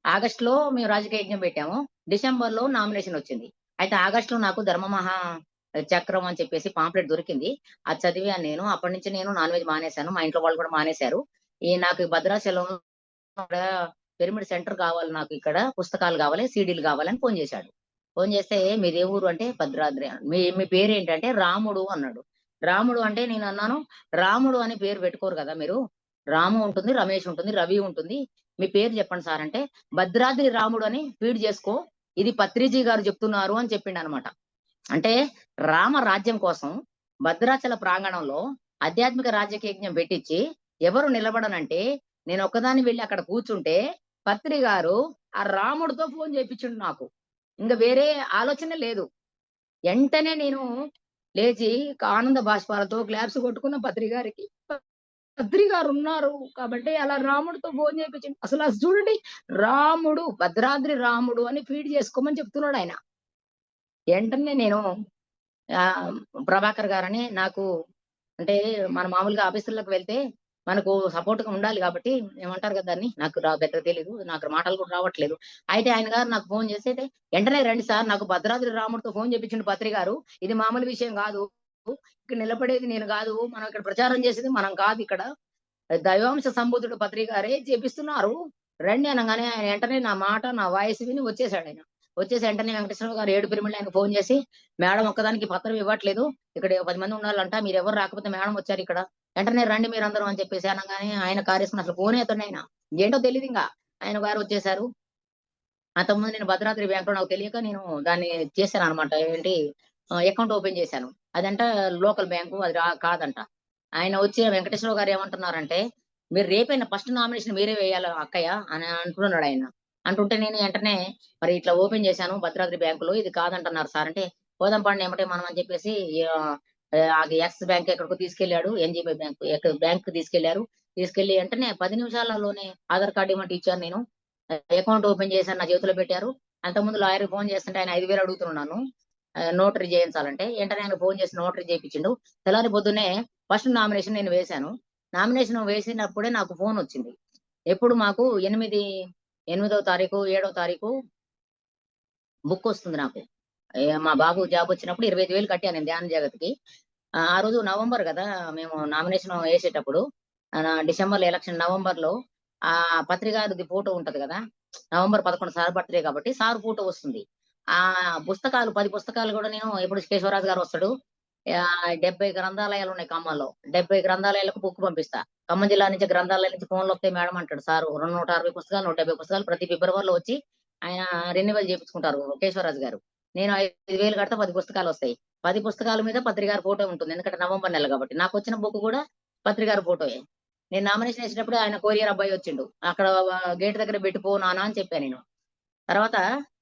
ఆగస్ట్‌లో మేము రాజకీయ యజ్ఞం పెట్టాము. డిసెంబర్‌లో నామినేషన్ వచ్చింది. అయితే ఆగస్ట్‌లో నాకు ధర్మమహా చక్రం అని చెప్పేసి పాంప్లెట్ దొరికింది. అది చదివాను నేను. అప్పటినుంచి నేను నాన్ వెజ్ మానేశాను. మా ఇంట్లో వాళ్ళు కూడా మానేశారు. నాకు భద్రాచలం ఇక్కడ పిరమిడ్ సెంటర్ కావాలి నాకు ఇక్కడ. పుస్తకాలు కావాలి, సీడీలు కావాలని ఫోన్ చేశాడు. ఫోన్ చేస్తే "మీదే ఊరు" అంటే "భద్రాద్రి" "మీ మీ పేరేంటంటే" "రాముడు" అన్నాడు. రాముడు అంటే నేనన్నాను, "రాముడు అని పేరు పెట్టుకోరు కదా మీరు. రాము ఉంటుంది, రమేష్ ఉంటుంది, రవి ఉంటుంది. మీ పేరు చెప్పండి సార్" అంటే "భద్రాద్రి రాముడు అని ఫీడ్ చేసుకో. ఇది పత్రిజీ గారు చెప్తున్నారు" అని చెప్పిండనమాట. అంటే రామ రాజ్యం కోసం భద్రాచల ప్రాంగణంలో ఆధ్యాత్మిక రాజకీయ యజ్ఞం పెట్టించి ఎవరు నిలబడనంటే నేనొక్కదాన్ని వెళ్లి అక్కడ కూర్చుంటే పత్రి గారు ఆ రాముడితో ఫోన్ చేపించిండు నాకు. ఇంక వేరే ఆలోచన లేదు. ఎంటనే నేను లేచి ఆనంద బాష్పాలతో క్లాప్స్ కొట్టుకున్న పత్రి గారికి. పత్రి గారున్నారు కాబట్టి అలా రాముడితో ఫోన్ చేపించిండు. అసలు చూడండి రాముడు, భద్రాద్రి రాముడు అని ఫీడ్ చేసుకోమని చెప్తున్నాడాయన. ఎంటనే నేను ప్రభాకర్ గారని నాకు అంటే మన మామూలుగా ఆఫీసుల్లోకి వెళ్తే మనకు సపోర్ట్‌గా ఉండాలి గాబట్టి ఏమంటారు కదా దాన్ని? నాకు పెద్దగా తెలీదు. నాకు మాటలు కూడా రావట్లేదు. అయితే ఆయన గారు నాకు ఫోన్ చేసి అయితే, "వెంటనే రండి సార్ నాకు భద్రాద్రి రాముడితో ఫోన్ చేపించిండు పత్రి గారు. ఇది మామూలు విషయం గాదు. ఇక్కడ నిలబడేది నేను గాదు. మనం ఇక్కడ ప్రచారం చేసేది మనం కాదిక్కడ. దైవాంశ సంభూతుడు పత్రి గారే చేపిస్తున్నారు. రండి" అనంగానే ఆయన వెంటనే నా మాట, నా వాయిస్ విని వచ్చేసాడాయన. వచ్చేసి వెంటనే వెంకటేశ్వరరావు గారు ఏడు పిరమిడ్లు ఆయనకు ఫోన్ చేసి, "మేడం ఒక్కదానికి పత్రం ఇవ్వట్లేదు. ఇక్కడ 10 మంది ఉండాలంట. మీరెవరు రాకపోతే మేడం వచ్చారిక్కడ. వెంటనే రండి మీరందరూ" అని చెప్పేసి అనంగానే ఆయన కారేసుకొని అసలు ఫోనే ఎత్తడాయన. ఏంటో తెలీదింక. ఆయన గారు వచ్చేసారు. అంతకుముందు నేను భద్రాద్రి బ్యాంక్‌లో నాకు తెలియక నేను దాన్ని చేశాననమాట. ఏంటి అకౌంట్ ఓపెన్ చేశాను. అదంట లోకల్ బ్యాంకు అది కాదంట. ఆయన వచ్చి వెంకటేశ్వరరావు గారు ఏమంటున్నారంటే, "మీరు రేపే ఫస్ట్ నామినేషన్ మీరే వేయాలి అక్కయ్య" అని అంటున్నాడాయన. అంటుంటే నేను వెంటనే మరి ఇట్లా ఓపెన్ చేశాను భద్రాద్రి బ్యాంకులో ఇది కాదంటున్నారు సార్ అంటే, "పోదాం పండి ఎమ్మటే మనం" అని చెప్పేసి ఆహ్, అది యాక్సిస్ బ్యాంక్ ఎక్కడికో తీసుకెళ్ళాడు. ఎన్‌జీబీ బ్యాంక్‌కి తీసుకెళ్లారు. తీసుకెళ్ళి వెంటనే 10 నిమిషాలలోనే ఆధార్ కార్డ్ ఇమ్మంటే ఇచ్చాను నేను. అకౌంట్ ఓపెన్ చేశారు. నా చేతిలో పెట్టారు. అంతకుముందు లాయర్‌కి ఫోన్ చేస్తుంటే ఆయన 5,000 అడుగుతున్నాడు నన్ను. నోటరీ చేయించాలంటే. వెంటనే ఆయనకు ఫోన్ చేసి నోటరీ చేపించిండు. తెల్లారి పొద్దున్నే ఫస్ట్ నామినేషన్ నేను వేశాను. నామినేషన్ వేసినప్పుడే నాకు ఫోనొచ్చింది. ఎప్పుడు మాకు 8వ తారీఖు, 7వ తారీఖు బుక్కొస్తుంది నాకు. మా బాబు జాబొచ్చినప్పుడు 25,000 కట్టాను నేను ధ్యాన జగత్‌కి. ఆ రోజు నవంబర్ గదా! మేము నామినేషన్ ఏసేటప్పుడు డిసెంబర్‌లో ఎలక్షన్ నవంబర్‌లో పత్రికారిది ఫోటో ఉంటది గదా! నవంబర్ 11 సార్ బర్త్‌డే కాబట్టి సార్ ఫోటో వస్తుంది. పుస్తకాలు 10 పుస్తకాలు గూడా నేను ఎప్పుడు కేశవరాజు గారు వస్తాడు. 70 గ్రంథాలయాలున్నాయి ఖమ్మంలో. 70 గ్రంథాలయాలకు బుక్ పంపిస్తా. ఖమ్మం జిల్లా నుంచి గ్రంథాలయం నుంచి ఫోన్‌లొస్తాయి మేడం అంటాడు సారు. 160 పుస్తకాలు, 170 పుస్తకాలు ప్రతి ఫిబ్రవరిలో వచ్చి ఆయన రెన్యువల్ చేపించుకుంటారు కేశవరాజు గారు. నేను 5,000 కడితే 10 పుస్తకాలొస్తాయి. 10 పుస్తకాల మీద పత్రి గారి ఫోటో ఉంటుంది. ఎందుకంటే నవంబర్ నెల కాబట్టి. నాకొచ్చిన బుక్ గూడా పత్రి గారి ఫోటోయే. నేను నామినేషన్ ఏసేటప్పుడు ఆయన కొరియర్ అబ్బాయి వచ్చిండు. అక్కడ గేట్ దగ్గర పెట్టిపో నాన్న అని చెప్పా నేను. తర్వాత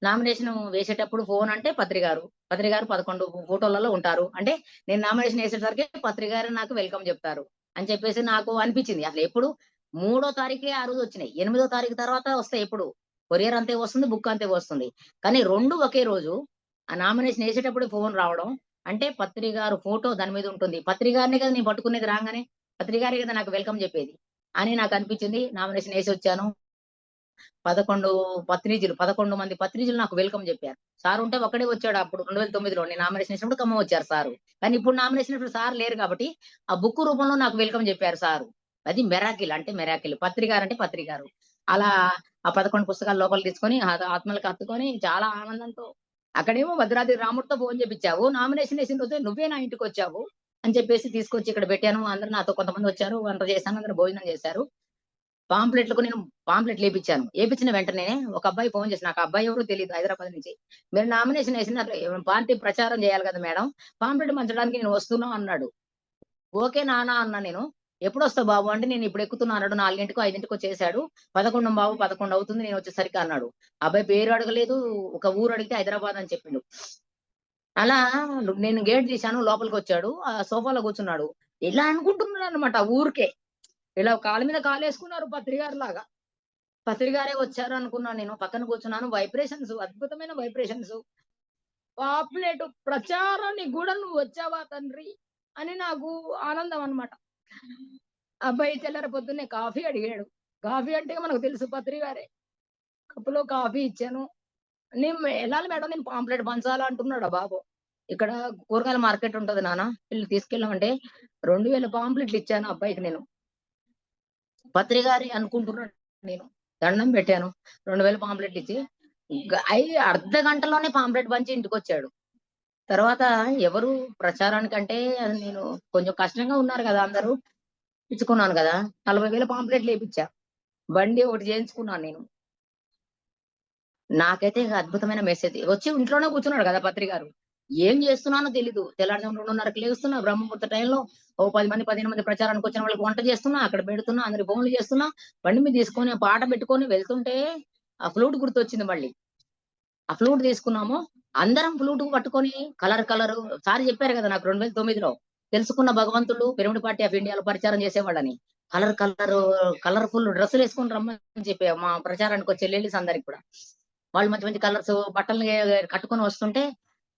నామినేషన్ వేసేటప్పుడు ఫోన్ అంటే పత్రి గారు. పత్రి గారు 11 ఫోటోలలో ఉంటారు. అంటే నేను నామినేషన్ ఏసేసరికి పత్రి గారు నాకు వెల్కమ్ జెప్తారు. అని చెప్పేసి నాకు అనిపించింది. అసలెప్పుడు 3 తారీఖే ఆ రోజు వచ్చినాయి. 8 తారీఖు తర్వాత వస్తాయి ఎప్పుడు. కొరియర్ అంతే వస్తుంది. బుక్ అంతే వస్తుంది. కానీ 2 ఒకే రోజు ఆ నామినేషన్ ఏసేటప్పుడే ఫోన్ రావడం. అంటే పత్రి గారు ఫోటో దాని మీద ఉంటుంది. పత్రి గారినే కదా నేను పట్టుకునేది రాంగానే. పత్రి గారే కదా నాకు వెల్కమ్ జెప్పేది. అని నాకనిపించింది. నామినేషన్ ఏసొచ్చాను. 11 మంది పత్రిజులు నాకు వెల్కమ్ జెప్పారు. సార్ ఉంటే ఒక్కడే వచ్చాడు అప్పుడు 2009లో నేను నామినేషన్ ఏసినప్పుడు ఖమ్మం వచ్చారు సారు. కానీ ఇప్పుడు నామినేషన్ ఏసినప్పుడు సార్ లేరు కాబట్టి, ఆ బుక్ రూపంలో నాకు వెల్కమ్ జెప్పారు సారు. అది మెరాకిల్ అంటే మెరాకిల్. పత్రి గారంటే పత్రి గారు. అలా ఆ 11 పుస్తకాలు లోపలికి తీసుకొని ఆత్మలకు హత్తుకొని చాలా ఆనందంతో అక్కడేమో భద్రాద్రి రాముడితో ఫోన్ చేపిచ్చావు. నామినేషన్ ఏసిన రోజే నువ్వే నా ఇంటికొచ్చావు అని చెప్పేసి తీసుకొచ్చి ఇక్కడ పెట్టాను. అందరూ నాతో కొంతమంది వచ్చారు. వంట చేశాను. అందరూ భోజనం చేశారు. నేను పాంప్లెట్లు ఏపిచ్చాను. ఏపిచ్చిన వెంటనే ఒక అబ్బాయి ఫోన్ చేసి నాకు ఆ అబ్బాయి ఎవరో తెలీదు హైదరాబాద్ నుంచి. "మీరు నామినేషన్ ఏసినారు. పార్టీ ప్రచారం చేయాలి కదా మేడం. పాంప్లెట్ పంచడానికి నేను వస్తున్నా" అన్నాడు. "ఓకే నాన్న" అన్నా నేను. "ఎప్పుడొస్తావు బాబు" అంటే, "నేను ఇప్పుడు ఎక్కుతున్నా" అన్నాడు. 4కో, 5కో చేశాడు. 11 బాబు 11 అవుతుంది నేను వచ్చేసరికి అన్నాడు. అబ్బాయి పేరు అడగలేదు. ఒక ఊరు అడిగితే హైదరాబాద్ అని చెప్పిండు. అలా నేను గేట్ తీశాను. లోపలికొచ్చాడు. ఆ సోఫాలో కూర్చున్నాడు. ఇలా అనుకుంటున్నాడన్నమాట ఊరికే. ఇలా కాళ్ళ మీద కాలేసుకున్నారు పత్రికారులాగా. పత్రికారే వచ్చారు అనుకున్నాను నేను. పక్కన కూర్చున్నాను. వైబ్రేషన్స్ అద్భుతమైన వైబ్రేషన్స్. పాపులేట్ ప్రచారానికి గూడా నువ్వు వచ్చావా తండ్రి అని నాకు ఆనందం అన్నమాట. అబ్బాయి తెల్లారి పొద్దున్నే కాఫీ అడిగాడు. కాఫీ అంటే మనకు తెలుసు పత్రికారే. కప్పులో కాఫీ ఇచ్చాను. నేను "ఎళ్ళాలి మేడం నేను పాంప్లెట్ పంచాలా" అంటున్నాడు ఆ బాబు. ఇక్కడ కూరగాయల మార్కెట్ ఉంటది నాన్న. ఎళ్లి తీసుకెళ్ళమంటే 2000 పాంప్లెట్లు ఇచ్చాను ఆ అబ్బాయికి నేను. పత్రికారి అనుకుంటున్నాడు నేను. దండం పెట్టాను. 2000 పాంప్లెట్లు ఇచ్చి అర్ధ గంటలోనే పాంప్లెట్ పంచి ఇంటికొచ్చాడు. తర్వాత ఎవరు ప్రచారానికంటే అది నేను కొంచెం కష్టంగా ఉన్నారు గదా! అందరూ. ఇచ్చుకున్నాను గదా! 40,000 పాంప్లెట్లు ఏపిచ్చా. బండి ఒకటి చేయించుకున్నాను నేను. నాకైతే ఇక అద్భుతమైన మెసేజ్. వచ్చి ఇంట్లోనే కూర్చున్నాడు గదా! పత్రికారు. ఏం చేస్తున్నానో తెలీదు. తెల్లారుజామున 2:30కి లేస్తున్నా. బ్రహ్మముహూర్త టైంలో ఓ 10 మంది, 15 మంది ప్రచారానికొచ్చిన వాళ్ళకి వంట చేస్తున్నా. అక్కడ పెడుతున్నా. అందరికి ఫోన్‌లు చేస్తున్నా. బండి మీద తీసుకొని ఆ పాట పెట్టుకొని వెళ్తుంటే ఆ ఫ్లూట్ గుర్తొచ్చింది మళ్ళీ. ఆ ఫ్లూట్ తీసుకున్నాము. అందరం ఫ్లూట్ పట్టుకొని కలరు సార్ చెప్పారు గదా! నాకు 2009లో తెలుసుకున్న భగవంతుడు పిరమిడ్ పార్టీ ఆఫ్ ఇండియాలో ప్రచారం చేసేవాళ్ళని. కలర్ కలరు కలర్‌ఫుల్ డ్రెస్సులేసుకొని రమ్మని చెప్పా మా ప్రచారానికొచ్చే లేడీస్ అందరికి కూడా. వాళ్ళు మంచి మంచి కలర్స్ బట్టలు కట్టుకొని వస్తుంటే,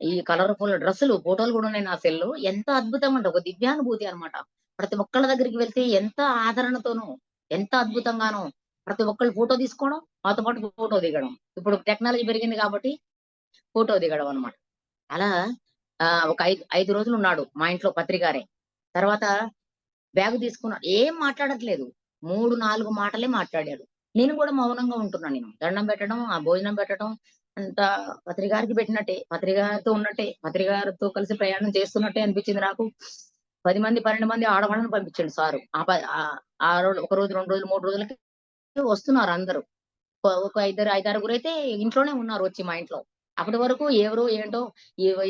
ఈ కలర్‌ఫుల్ డ్రెస్సులు ఫోటోలు గూడా ఉన్నాయి నా సెల్‌లో. ఎంత అద్భుతంగా అంటే ఒక దివ్యానుభూతి అన్నమాట. ప్రతి ఒక్కళ్ళ దగ్గరికి వెళ్తే ఎంత ఆదరణతోనో, ఎంత అద్భుతంగానో ప్రతి ఒక్కళ్ళు ఫోటో తీసుకోవడం, మాతో పాటు ఫోటో దిగడం. ఇప్పుడు టెక్నాలజీ పెరిగింది కాబట్టి ఫోటో దిగడం అన్నమాట. అలా ఒక 5 రోజులున్నాడు మా ఇంట్లో పత్రికారే. తర్వాత బ్యాగ్ తీసుకున్నాడు. ఏం మాట్లాడట్లేదు. 3, 4 మాటలే మాట్లాడాడు. నేను గూడా మౌనంగా ఉంటున్నా నేను. దండం పెట్టడం, ఆ భోజనం పెట్టడం అంతా పత్రికారికి పెట్టినట్టే, పత్రికారితో ఉన్నట్టే, పత్రికారితో కలిసి ప్రయాణం చేస్తున్నట్టే అనిపించింది నాకు. 10 మంది, 12 మంది ఆడవాళ్ళని పంపించిండు సారు. ఆ రోజు ఒక రోజు, 2 రోజులు, 3 రోజులకి వస్తున్నారందరూ. ఒక ఇద్దరు, ఐదారుగురైతే ఇంట్లోనే ఉన్నారు వచ్చి మా ఇంట్లో. అప్పటి వరకు ఎవరో ఏంటో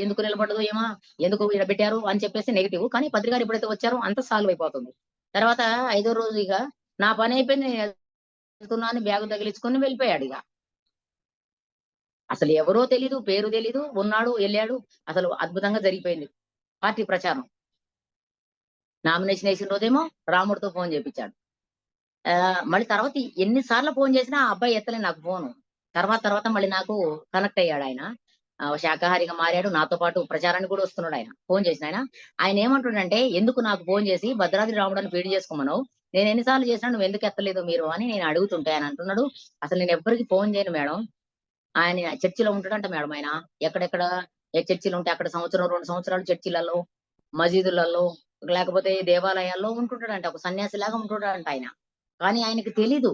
ఎందుకు నిలబడదో ఏమో, ఎందుకు ఈడ పెట్టారు అని చెప్పేసి నెగెటివ్. కానీ పత్రికారు ఎప్పుడైతే వచ్చారో అంతా సాల్వ్ అయిపోతుంది. తర్వాత ఐదో రోజు ఇగ నా పనైపోయింది. నేను వెళ్తున్నా అని బ్యాగ్ తగిలించుకొని వెళ్ళిపోయాడిగ. అసలు ఎవరో తెలీదు, పేరు తెలీదు. ఉన్నాడు, ఎళ్ళాడు. అసలు అద్భుతంగా జరిగిపోయింది పార్టీ ప్రచారం. నామినేషన్ ఏసిన రోజేమో రాముడితో ఫోన్ చేపిచ్చాడు. మళ్ళీ తర్వాత ఎన్ని సార్లు ఫోన్ చేసినా ఆ అబ్బాయి ఎత్తలే నాకు ఫోను. తర్వాత మళ్ళీ నాకు కనెక్ట్ అయ్యాడాయన. శాకాహారిగా మారాడు. నాతో పాటు ప్రచారానికి కూడా వస్తున్నాడాయన. ఫోన్ చేసినాయన. ఆయనేమంటుండంటే, "ఎందుకు నాకు ఫోన్ చేసి భద్రాద్రి రాముడని ఫీడ్ చేసుకోమన్నావు? నేను ఎన్ని సార్లు చేసినా నువ్వెందుకు ఎత్తలేదు మీరు" అని నేను అడుగుతుంటే ఆయన అంటున్నాడు, "అసలు నేను ఎవ్వరికీ ఫోన్ చేయను మేడం. ఆయన చర్చిలో ఉంటాడంట మేడం ఆయన. ఎక్కడెక్కడ ఏ చర్చిలుంటే అక్కడ సంవత్సరం, 2 సంవత్సరాలు చర్చిలలో, మసీదులలో లేకపోతే దేవాలయాల్లో ఉంటుంటాడంట. ఒక సన్యాసిలాగా ఉంటుంటాడంట ఆయన. కానీ ఆయనకి తెలీదు.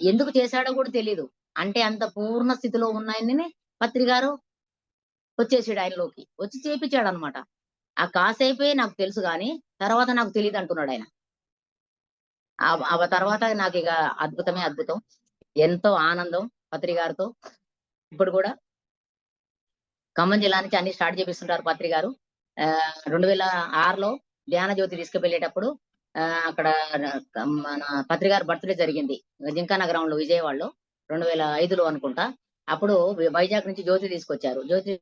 ఎందుకు చేశాడో కూడా తెలీదు. అంటే అంత పూర్ణ స్థితిలో ఉన్నాయనని పత్రికారు వచ్చేసాడు ఆయనలోకి. వచ్చి చేపిచ్చాడన్నమాట. ఆ కాసేపే నాకు తెలుసు గానీ, తర్వాత నాకు తెలీదంటున్నాడాయన. తర్వాత నాకిగ అద్భుతమే అద్భుతం. ఎంతో ఆనందం పత్రికారితో. ఇప్పుడు గూడా ఖమ్మం జిల్లా నుంచి అన్ని స్టార్ట్ చేపిస్తుంటారు పత్రికారు. 2006లో ధ్యాన జ్యోతి తీసుకువెళ్ళేటప్పుడు అక్కడ మన పత్రికారి బర్త్‌డే జరిగింది. జింకానా గ్రౌండ్‌లో విజయవాడలో 2005లో అనుకుంటా. అప్పుడు వైజాగ్ నుంచి జ్యోతి తీసుకొచ్చారు. జ్యోతి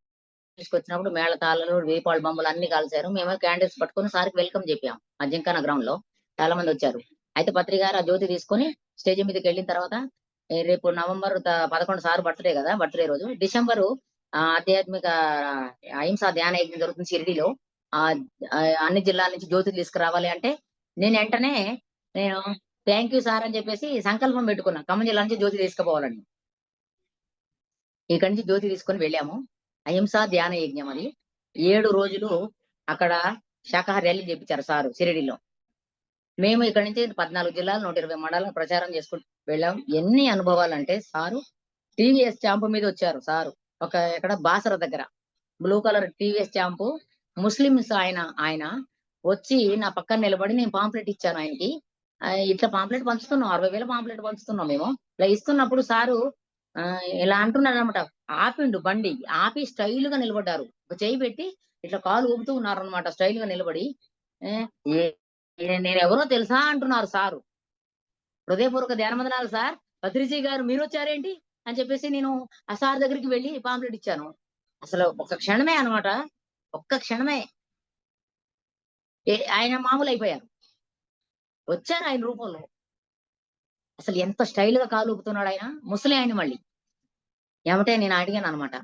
తీసుకొచ్చినప్పుడు మేళతాళాలు, దీపావళి బొమ్మలు అన్నీ కాల్చారు. మేమేమో క్యాండిల్స్ పట్టుకొని సార్‌కి వెల్కమ్ చెప్పాం. ఆ జింకానా గ్రౌండ్‌లో. చాలా మందొచ్చారు. అయితే పత్రికారు ఆ జ్యోతి తీసుకొని స్టేజ్ మీదకెళ్ళిన తర్వాత రేపు నవంబర్ 11 సార్ బర్త్‌డే గదా! బర్త్‌డే రోజు. డిసెంబరు ఆధ్యాత్మిక అహింసా ధ్యాన యజ్ఞం జరుగుతుంది షిరిడీలో. ఆహ్, అన్ని జిల్లాల నుంచి జ్యోతులు తీసుకురావాలి అంటే, నేను ఎంటనే నేను థాంక్ యూ సార్ అని చెప్పేసి సంకల్పం పెట్టుకున్నా. ఖమ్మం జిల్లా నుంచి జ్యోతి తీసుకుపోవాలని. ఇక్కడి నుంచి జ్యోతి తీసుకొని వెళ్ళాము. అహింసా ధ్యాన యజ్ఞం అది. 7 రోజులు అక్కడ శాకాహార ర్యాలీ చేపిచ్చారు సారు షిరిడీలో. మేము ఇక్కడి నుంచి 14 జిల్లాలు, 120 మండలాలు ప్రచారం చేసుకుంటూ వెళ్ళాం. ఎన్ని అనుభవాలంటే సారు టీవీఎస్ స్టాంప్ మీదొచ్చారు సారు. ఎక్కడ బాసర దగ్గర blue colour TVS stamp Muslims ఆయన వచ్చి నా పక్కన నిలబడి నేను పాంప్లెట్ ఇచ్చాను ఆయనకి. ఇట్లా పాంప్లెట్ పంచుతున్నాం. 60,000 పాంప్లెట్ పంచుతున్నాం మేము. ఇలా ఇస్తున్నప్పుడు సారు ఇలా అంటున్నాడనమాట. ఆపిండు బండి. ఆపి స్టైల్‌గా నిలబడ్డారు. ఒక చెయ్యి పెట్టి ఇట్లా కాలు ఊపుతూ ఉన్నారనమాట స్టైల్‌గా నిలబడి. ఆహ్, ఏ నేనెవరో తెలుసా అంటున్నారు సారు. హృదయపూర్వక ధ్యానవందనాలు సార్. పత్రిజీ గారు మీరొచ్చారేంటి? అని చెప్పేసి నేను ఆ సార్ దగ్గరికి వెళ్లి పాంప్లెట్ ఇచ్చాను. అసలు ఒక్క క్షణమే అన్నమాట. ఒక్క క్షణమే ఆయన మామూలయిపోయారు. వచ్చారు ఆయన రూపంలో. అసలు ఎంత స్టైల్‌గా కాలు ఊపుతున్నాడాయన. ముసలి ఆయన మళ్ళీ. ఎమ్మటే నేను అడిగానన్నమాట.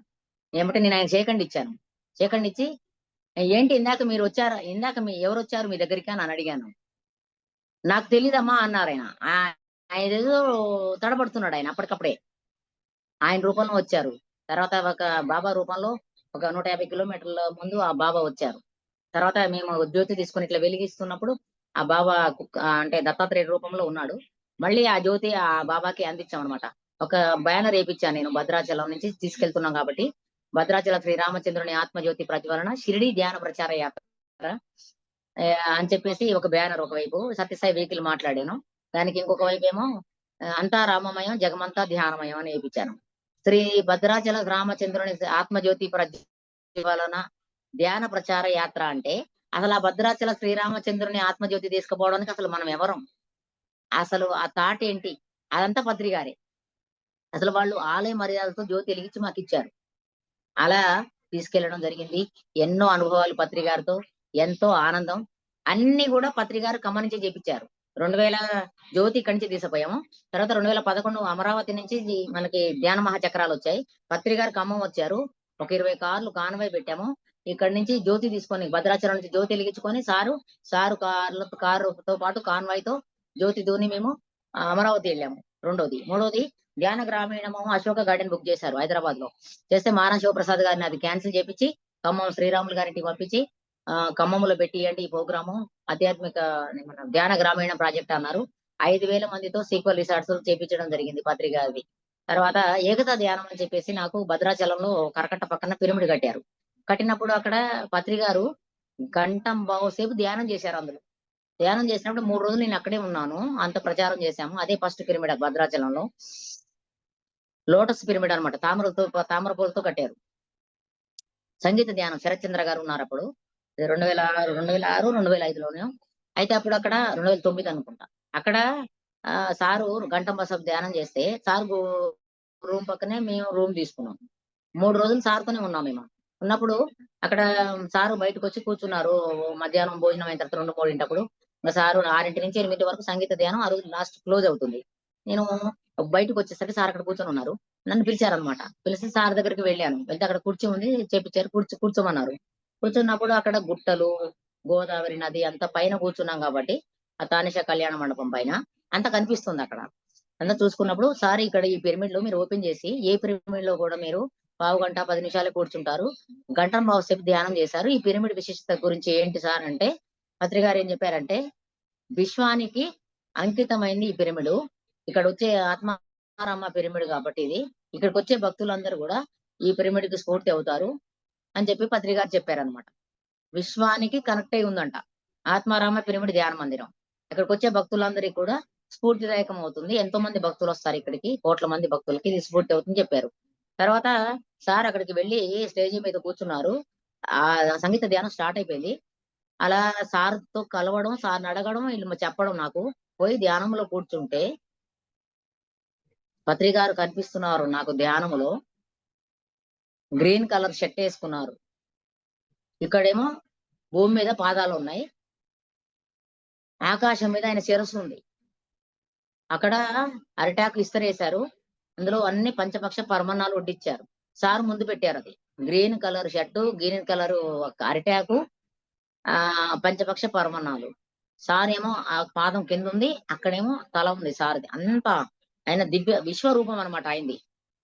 ఎమ్మటే నేను ఆయనకి షేక్ ఇచ్చాను. షేక్ ఇచ్చి "ఏంటి ఇందాక మీరొచ్చారా? ఇందాక ఎవరొచ్చారు మీ దగ్గరికి" అని అడిగాను. "నాకు తెలీదమ్మా" అన్నారాయన. ఆయనేదో తడబడుతున్నాడాయన అప్పటికప్పుడే. ఆయన రూపంలో వచ్చారు. తర్వాత ఒక బాబా రూపంలో ఒక 150 కిలోమీటర్ల ముందు ఆ బాబా వచ్చారు. తర్వాత మేము జ్యోతి తీసుకొని ఇట్లా వెలిగిస్తున్నప్పుడు ఆ బాబా అంటే దత్తాత్రేయుడు రూపంలో ఉన్నాడు. మళ్ళీ ఆ జ్యోతి ఆ బాబాకి అందించామనమాట. ఒక బ్యానర్ ఏపిచ్చాను నేను భద్రాచలం నుంచి తీసుకెళ్తున్నాం కాబట్టి. భద్రాచల శ్రీరామచంద్రుని ఆత్మజ్యోతి ప్రజ్వలన షిరిడీ ధ్యాన ప్రచార యాత్ర అని చెప్పేసి ఒక బ్యానర్ ఒకవైపు సత్యసాయి వెహికల్ మాట్లాడాను. దానికి ఇంకొక వైపేమో అంతా రామమయం జగమంతా ధ్యానమయం అని ఏపిచ్చాను. శ్రీ భద్రాచల రామచంద్రుని ఆత్మజ్యోతి ప్రజ్వలన ధ్యాన ప్రచార యాత్ర అంటే అసలు ఆ భద్రాచల శ్రీరామచంద్రుని ఆత్మజ్యోతి తీసుకుపోవడానికి అసలు మనం ఎవరం? అసలు ఆ థాట్ ఏంటి? అదంతా పత్రి గారే. అసలు వాళ్ళు ఆలయ మర్యాదలతో జ్యోతి ఎలిగించి మాకిచ్చారు. అలా తీసుకెళ్లడం జరిగింది. ఎన్నో అనుభవాలు పత్రి గారితో. ఎంతో ఆనందం. అన్నీ గూడా పత్రి గారు ఖమ్మం నుంచే చేపిచ్చారు. 2000 జ్యోతి ఇక్కడి నుంచి తీసుకుపోయాము. తర్వాత 2011 అమరావతి నుంచి మనకి ధ్యాన మహాచక్రాలొచ్చాయి. పత్రి గారు ఖమ్మం వచ్చారు. ఒక 20 కార్లు కాన్వాయ్ పెట్టాము. ఇక్కడి నుంచి జ్యోతి తీసుకొని భద్రాచలం నుంచి జ్యోతి ఎలిగించుకొని కారుతో పాటు కాన్వాయ్‌తో జ్యోతి దూని మేము అమరావతి ఎళ్ళాము. రెండోది. మూడోది ధ్యాన గ్రామీణము అశోక గార్డెన్ బుక్ చేశారు హైదరాబాద్‌లో. చేస్తే మారం శివప్రసాద్ గారిని అది క్యాన్సెల్ చేపిచ్చి, ఖమ్మం శ్రీరాములు గారింటికి పంపించి ఖమ్మంలో పెట్టియండి ఈ ప్రోగ్రాము. ఆధ్యాత్మిక మన ధ్యాన గ్రామీణ ప్రాజెక్ట్ అన్నారు. 5,000 మందితో సీక్వెల్ రిసార్ట్స్ చేపించడం జరిగింది పత్రి గారిది. తర్వాత ఏకతా ధ్యానం అని చెప్పేసి నాకు భద్రాచలంలో కరకట్ట పక్కన పిరమిడ్ కట్టారు. కట్టినప్పుడు అక్కడ పత్రి గారు గంటంబావు సేపు ధ్యానం చేశారు అందులో. ధ్యానం చేసినప్పుడు 3 రోజులు నేను అక్కడే ఉన్నాను. అంత ప్రచారం చేశాము. అదే ఫస్ట్ పిరమిడ్ భద్రాచలంలో. లోటస్ పిరమిడ్ అన్నమాట. తామర పూలతో కట్టారు. సంగీత ధ్యానం శరత్ చంద్ర గారు ఉన్నారప్పుడు. 2006, 2005లోనో. అయితే అప్పుడు అక్కడ 2009 అనుకుంటా. అక్కడ సారు గంటం బసపు ధ్యానం చేస్తే సారు రూమ్ పక్కనే మేము రూమ్ తీసుకున్నాం. 3 రోజులు సార్‌తోనే ఉన్నాం మేము. ఉన్నప్పుడు అక్కడ సారు బయటకొచ్చి కూర్చున్నారు. మధ్యాహ్నం భోజనం అయిన తర్వాత 2, 3 ఇంక సారు 6 నుంచి 8 వరకు సంగీత ధ్యానం. ఆ రోజు లాస్ట్ క్లోజ్ అవుతుంది. నేను బయటకొచ్చేసరికి సార్ అక్కడ కూర్చొనున్నారు. నన్ను పిలిచారన్నమాట. పిలిసి సార్ దగ్గరికి వెళ్ళాను. వెళ్తే అక్కడ కుర్చీ ఉంది. చేపిచ్చారు. కూర్చోమన్నారు. కూర్చున్నప్పుడు అక్కడ గుట్టలు, గోదావరి నది అంతా పైన కూర్చున్నాం కాబట్టి, ఆ తానిష కళ్యాణ మండపం పైన అంతా కనిపిస్తుందక్కడ. అంతా చూసుకున్నప్పుడు సార్ ఇక్కడ ఈ పిరమిడ్‌లో మీరు ఓపెన్ చేసి ఏ పిరమిడ్‌లో కూడా మీరు పావుగంట, 10 నిమిషాలే కూర్చుంటారు. గంటంబావు సేపు ధ్యానం చేశారు. ఈ పిరమిడ్ విశిష్టత గురించి ఏంటి సార్ అంటే, పత్రి గారు ఏం చెప్పారంటే, విశ్వానికి అంకితమైంది ఈ పిరమిడు. ఇక్కడొచ్చే ఆత్మారామ పిరమిడ్ కాబట్టి ఇది. ఇక్కడికొచ్చే భక్తులందరూ గూడా ఈ పిరమిడ్‌కి స్ఫూర్తి అవుతారు అని చెప్పి పత్రి గారు చెప్పారనమాట. విశ్వానికి కనెక్ట్ అయ్యి ఉందంట. ఆత్మారామ పిరమిడ్ ధ్యాన మందిరం. ఇక్కడికొచ్చే భక్తులందరికి కూడా స్ఫూర్తిదాయకం అవుతుంది. ఎంతో మంది భక్తులొస్తారు ఇక్కడికి. కోట్ల మంది భక్తులకి ఇది స్ఫూర్తి అవుతుందని చెప్పారు. తర్వాత సార్ అక్కడికి వెళ్లి స్టేజి మీద కూర్చున్నారు. సంగీత ధ్యానం స్టార్ట్ అయిపోయింది. అలా సార్‌తో కలవడం, సార్‌ని అడగడం, ఈళ్ళు చెప్పడం నాకు. పోయి ధ్యానంలో కూర్చుంటే పత్రి గారు కనిపిస్తున్నారు నాకు ధ్యానములో. గ్రీన్ కలర్ షర్ట్ ఏసుకున్నారు. ఇక్కడేమో భూమి మీద పాదాలున్నాయి. ఆకాశం మీద ఆయన శిరస్సుంది. అక్కడ అరిటాకు ఇస్తరేశారు. అందులో అన్ని పంచపక్ష పరమాన్నాలు వడ్డిచ్చారు. సారు ముందు పెట్టారది. Green colour shirt, green colour అరిటాకు, పంచపక్ష పరమాన్నాలు. సారేమో ఆ పాదం కిందుంది. అక్కడేమో తల ఉంది సార్‌ది. అంతా ఆయన దివ్య విశ్వరూపం అన్నమాట ఆయనది.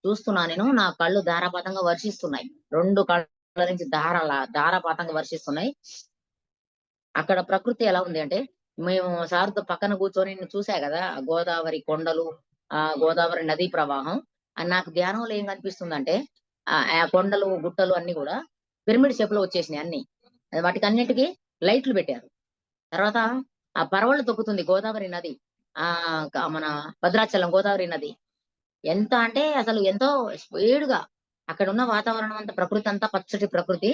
చూస్తున్నా నేను. నా కళ్ళు ధారాపాతంగా వర్షిస్తున్నాయి. 2 కళ్ళ నుంచి ధారాపాతంగా వర్షిస్తున్నాయి. అక్కడ ప్రకృతి ఎలా ఉంది అంటే, మేము సార్‌తో పక్కన కూర్చొని నేను చూసా గదా! గోదావరి కొండలు, గోదావరి నదీ ప్రవాహం. నాకు ధ్యానంలో ఏం కనిపిస్తుందంటే, ఆ కొండలు, గుట్టలు అన్నీ గూడా పిరమిడ్ షేప్‌లో వచ్చేసినాయి అన్నీ. వాటికన్నిటికి లైట్లు పెట్టారు. తర్వాత ఆ పరవళ్ళు తొక్కుతుంది గోదావరి నది. మన భద్రాచలం గోదావరి నది. ఎంత అంటే అసలు ఎంతో స్పీడ్‌గా అక్కడున్న వాతావరణం అంతా ప్రకృతి అంతా పచ్చటి ప్రకృతి.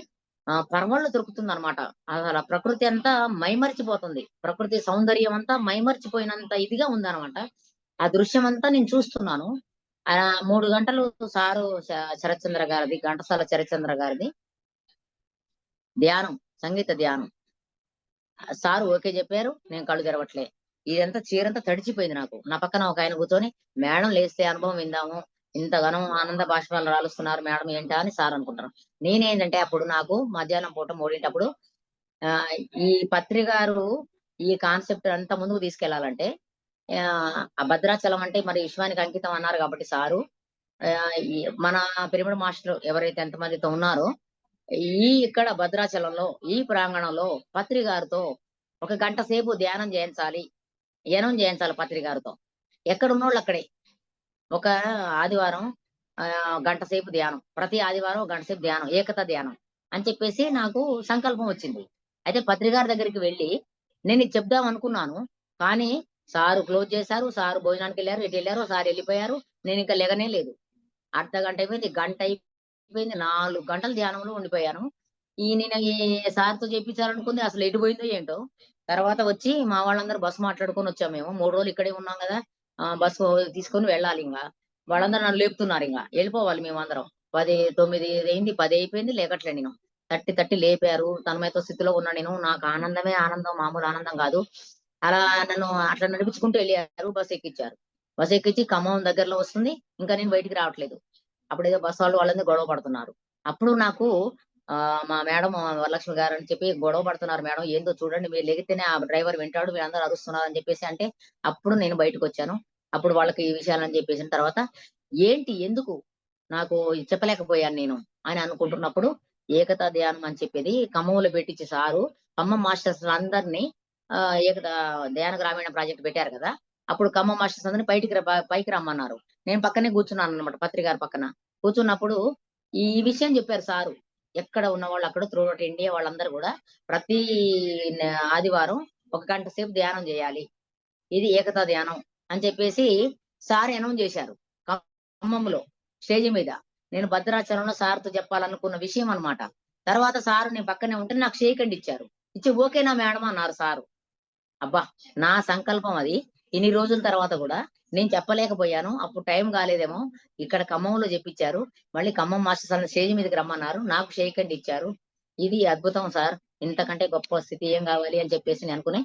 పరవళ్ళు దొరుకుతుందనమాట. అసల ప్రకృతి అంతా మైమరిచిపోతుంది. ప్రకృతి సౌందర్యం అంతా మైమరిచిపోయినంత ఇదిగా ఉందనమాట. ఆ దృశ్యం అంతా నేను చూస్తున్నాను. 3 గంటలు సారు శరత్చంద్ర గారిది, ఘంటసాల శరత్చంద్ర గారిది ధ్యానం, సంగీత ధ్యానం. సారు ఓకే జెప్పారు. నేను కళ్ళు తెరవట్లే. ఇదంతా చీరంతా తడిచిపోయింది నాకు. నా పక్కన ఒకాయన కూర్చొని, "మేడం లేస్తే అనుభవం విందాము. ఇంతగనం ఆనంద బాష్పాలు రాలుస్తున్నారు మేడం ఏంటా?" అని సార్ అనుకుంటారు. నేనేంటంటే అప్పుడు నాకు మధ్యాహ్నం పూట 3 ఆహ్, ఈ పత్రి గారు ఈ కాన్సెప్ట్ అంతా ముందుకు తీసుకెళ్లాలంటే ఆ భద్రాచలం అంటే మరి విశ్వానికి అంకితం అన్నారు కాబట్టి సారు ఈ మన పిరమిడ్ మాస్టర్ ఎవరైతే ఎంతమందితో ఉన్నారో ఇక్కడ భద్రాచలంలో ఈ ప్రాంగణంలో పత్రి గారితో ఒక గంట సేపు ధ్యానం చేయించాలి. యనం చేయించాలి పత్రి గారితో. ఎక్కడున్నోళ్ళు అక్కడే. ఒక ఆదివారం గంట సేపు ధ్యానం. ప్రతి ఆదివారం ఒక గంట సేపు ధ్యానం. ఏకత ధ్యానం అని చెప్పేసి నాకు సంకల్పం వచ్చింది. అయితే పత్రి గారి దగ్గరికి వెళ్లి నేను ఇది చెప్దాం అనుకున్నాను. కానీ సారు క్లోజ్ చేశారు. సారు భోజనానికెళ్లారు. ఎటెళ్లారో సార్ ఎళ్ళిపోయారు. నేనింక లెగనే లేదు. అర్ధగంట అయిపోయింది. గంట అయిపోయింది. 4 గంటలు ధ్యానంలో ఉండిపోయాను. నేను ఈ సార్‌తో చేపించాలనుకుంది అసలు ఎటు పోయిందో ఏంటో. తర్వాత వచ్చి మా వాళ్ళందరూ బస్ మాట్లాడుకొనొచ్చాం మేము. 3 రోజులు ఇక్కడే ఉన్నాం గదా! బస్సు తీసుకొని వెళ్ళాలింగ. వాళ్ళందరూ నన్ను లేపుతున్నారింగ. ఎళ్ళిపోవాలి మేమందరం. 10, 9 అయింది. 10 అయిపోయింది లేగట్లే నేను. తట్టి తట్టి లేపారు. తన్మయత్వ స్థితిలో ఉన్నా నేను. నాకు ఆనందమే ఆనందం. మామూలు ఆనందం గాదు. అలా నన్ను అట్లా నడిపించుకుంటూ ఎళ్ళారు. బస్సెక్కిచ్చారు. బస్సెక్కిచ్చి ఖమ్మం దగ్గరలో వస్తుంది. ఇంకా నేను బయటికి రావట్లేదు. అప్పుడేదో బస్ వాళ్ళు వాళ్ళందరూ గొడవ పడుతున్నారు. అప్పుడు నాకు మా మేడం వరలక్ష్మి గారని చెప్పి గొడవ పడుతున్నారు మేడం. ఏందో చూడండి మీరు లెగితేనే ఆ డ్రైవర్ వింటాడు. మీరందరూ అరుస్తున్నారని చెప్పేసి అంటే, అప్పుడు నేను బయటకొచ్చాను. అప్పుడు వాళ్ళకి ఈ విషయాలని చెప్పేసిన తర్వాత, ఏంటి? ఎందుకు? నాకు ఇది చెప్పలేకపోయాను నేను అని అనుకుంటున్నప్పుడు, ఏకతా ధ్యానం అని చెప్పేది ఖమ్మంలో పెట్టించి సారు, ఖమ్మం మాస్టర్స్ అందరిని ఏకతా ధ్యాన గ్రామీణ ప్రాజెక్ట్ పెట్టారు కదా! అప్పుడు ఖమ్మం మాస్టర్స్ అందరిని పైకి రమ్మన్నారు. నేను పక్కనే కూర్చున్నానన్నమాట పత్రి గారి పక్కన. కూర్చున్నప్పుడు ఈ విషయం చెప్పారు సారు. ఎక్కడ ఉన్నవాళ్ళు అక్కడ త్రూ ఔట్ ఇండియా వాళ్ళందరూ గూడా ప్రతి న ఆదివారం ఒక గంట సేపు ధ్యానం జేయాలి. ఇది ఏకతా ధ్యానం అని చెప్పేసి సార్ అనౌన్స్ జేశారు. ఖమ్మంలో స్టేజ్ మీద. నేను భద్రాచలంలో సార్‌తో చెప్పాలనుకున్న విషయం అన్నమాట. తర్వాత సారు నేను పక్కనే ఉంటే నాకు షేక్ హ్యాండ్ ఇచ్చారు. ఇచ్చి "ఓకేనా మేడమ్" అన్నారు సారు. అబ్బా! నా సంకల్పం అది. ఇన్ని రోజుల తర్వాత గూడా నేను చెప్పలేకపోయాను. అప్పుడు టైం కాలేదేమో. ఇక్కడ ఖమ్మంలో జెప్పిచ్చారు. మళ్ళీ ఖమ్మం మాస్టర్స్ అందరూ స్టేజ్ మీదకి రమ్మన్నారు. నాకు షేక్ హ్యాండ్ ఇచ్చారు. ఇది అద్భుతం సార్. ఇంతకంటే గొప్ప స్థితి ఏం గావాలి అని చెప్పేసి నేను అనుకుని,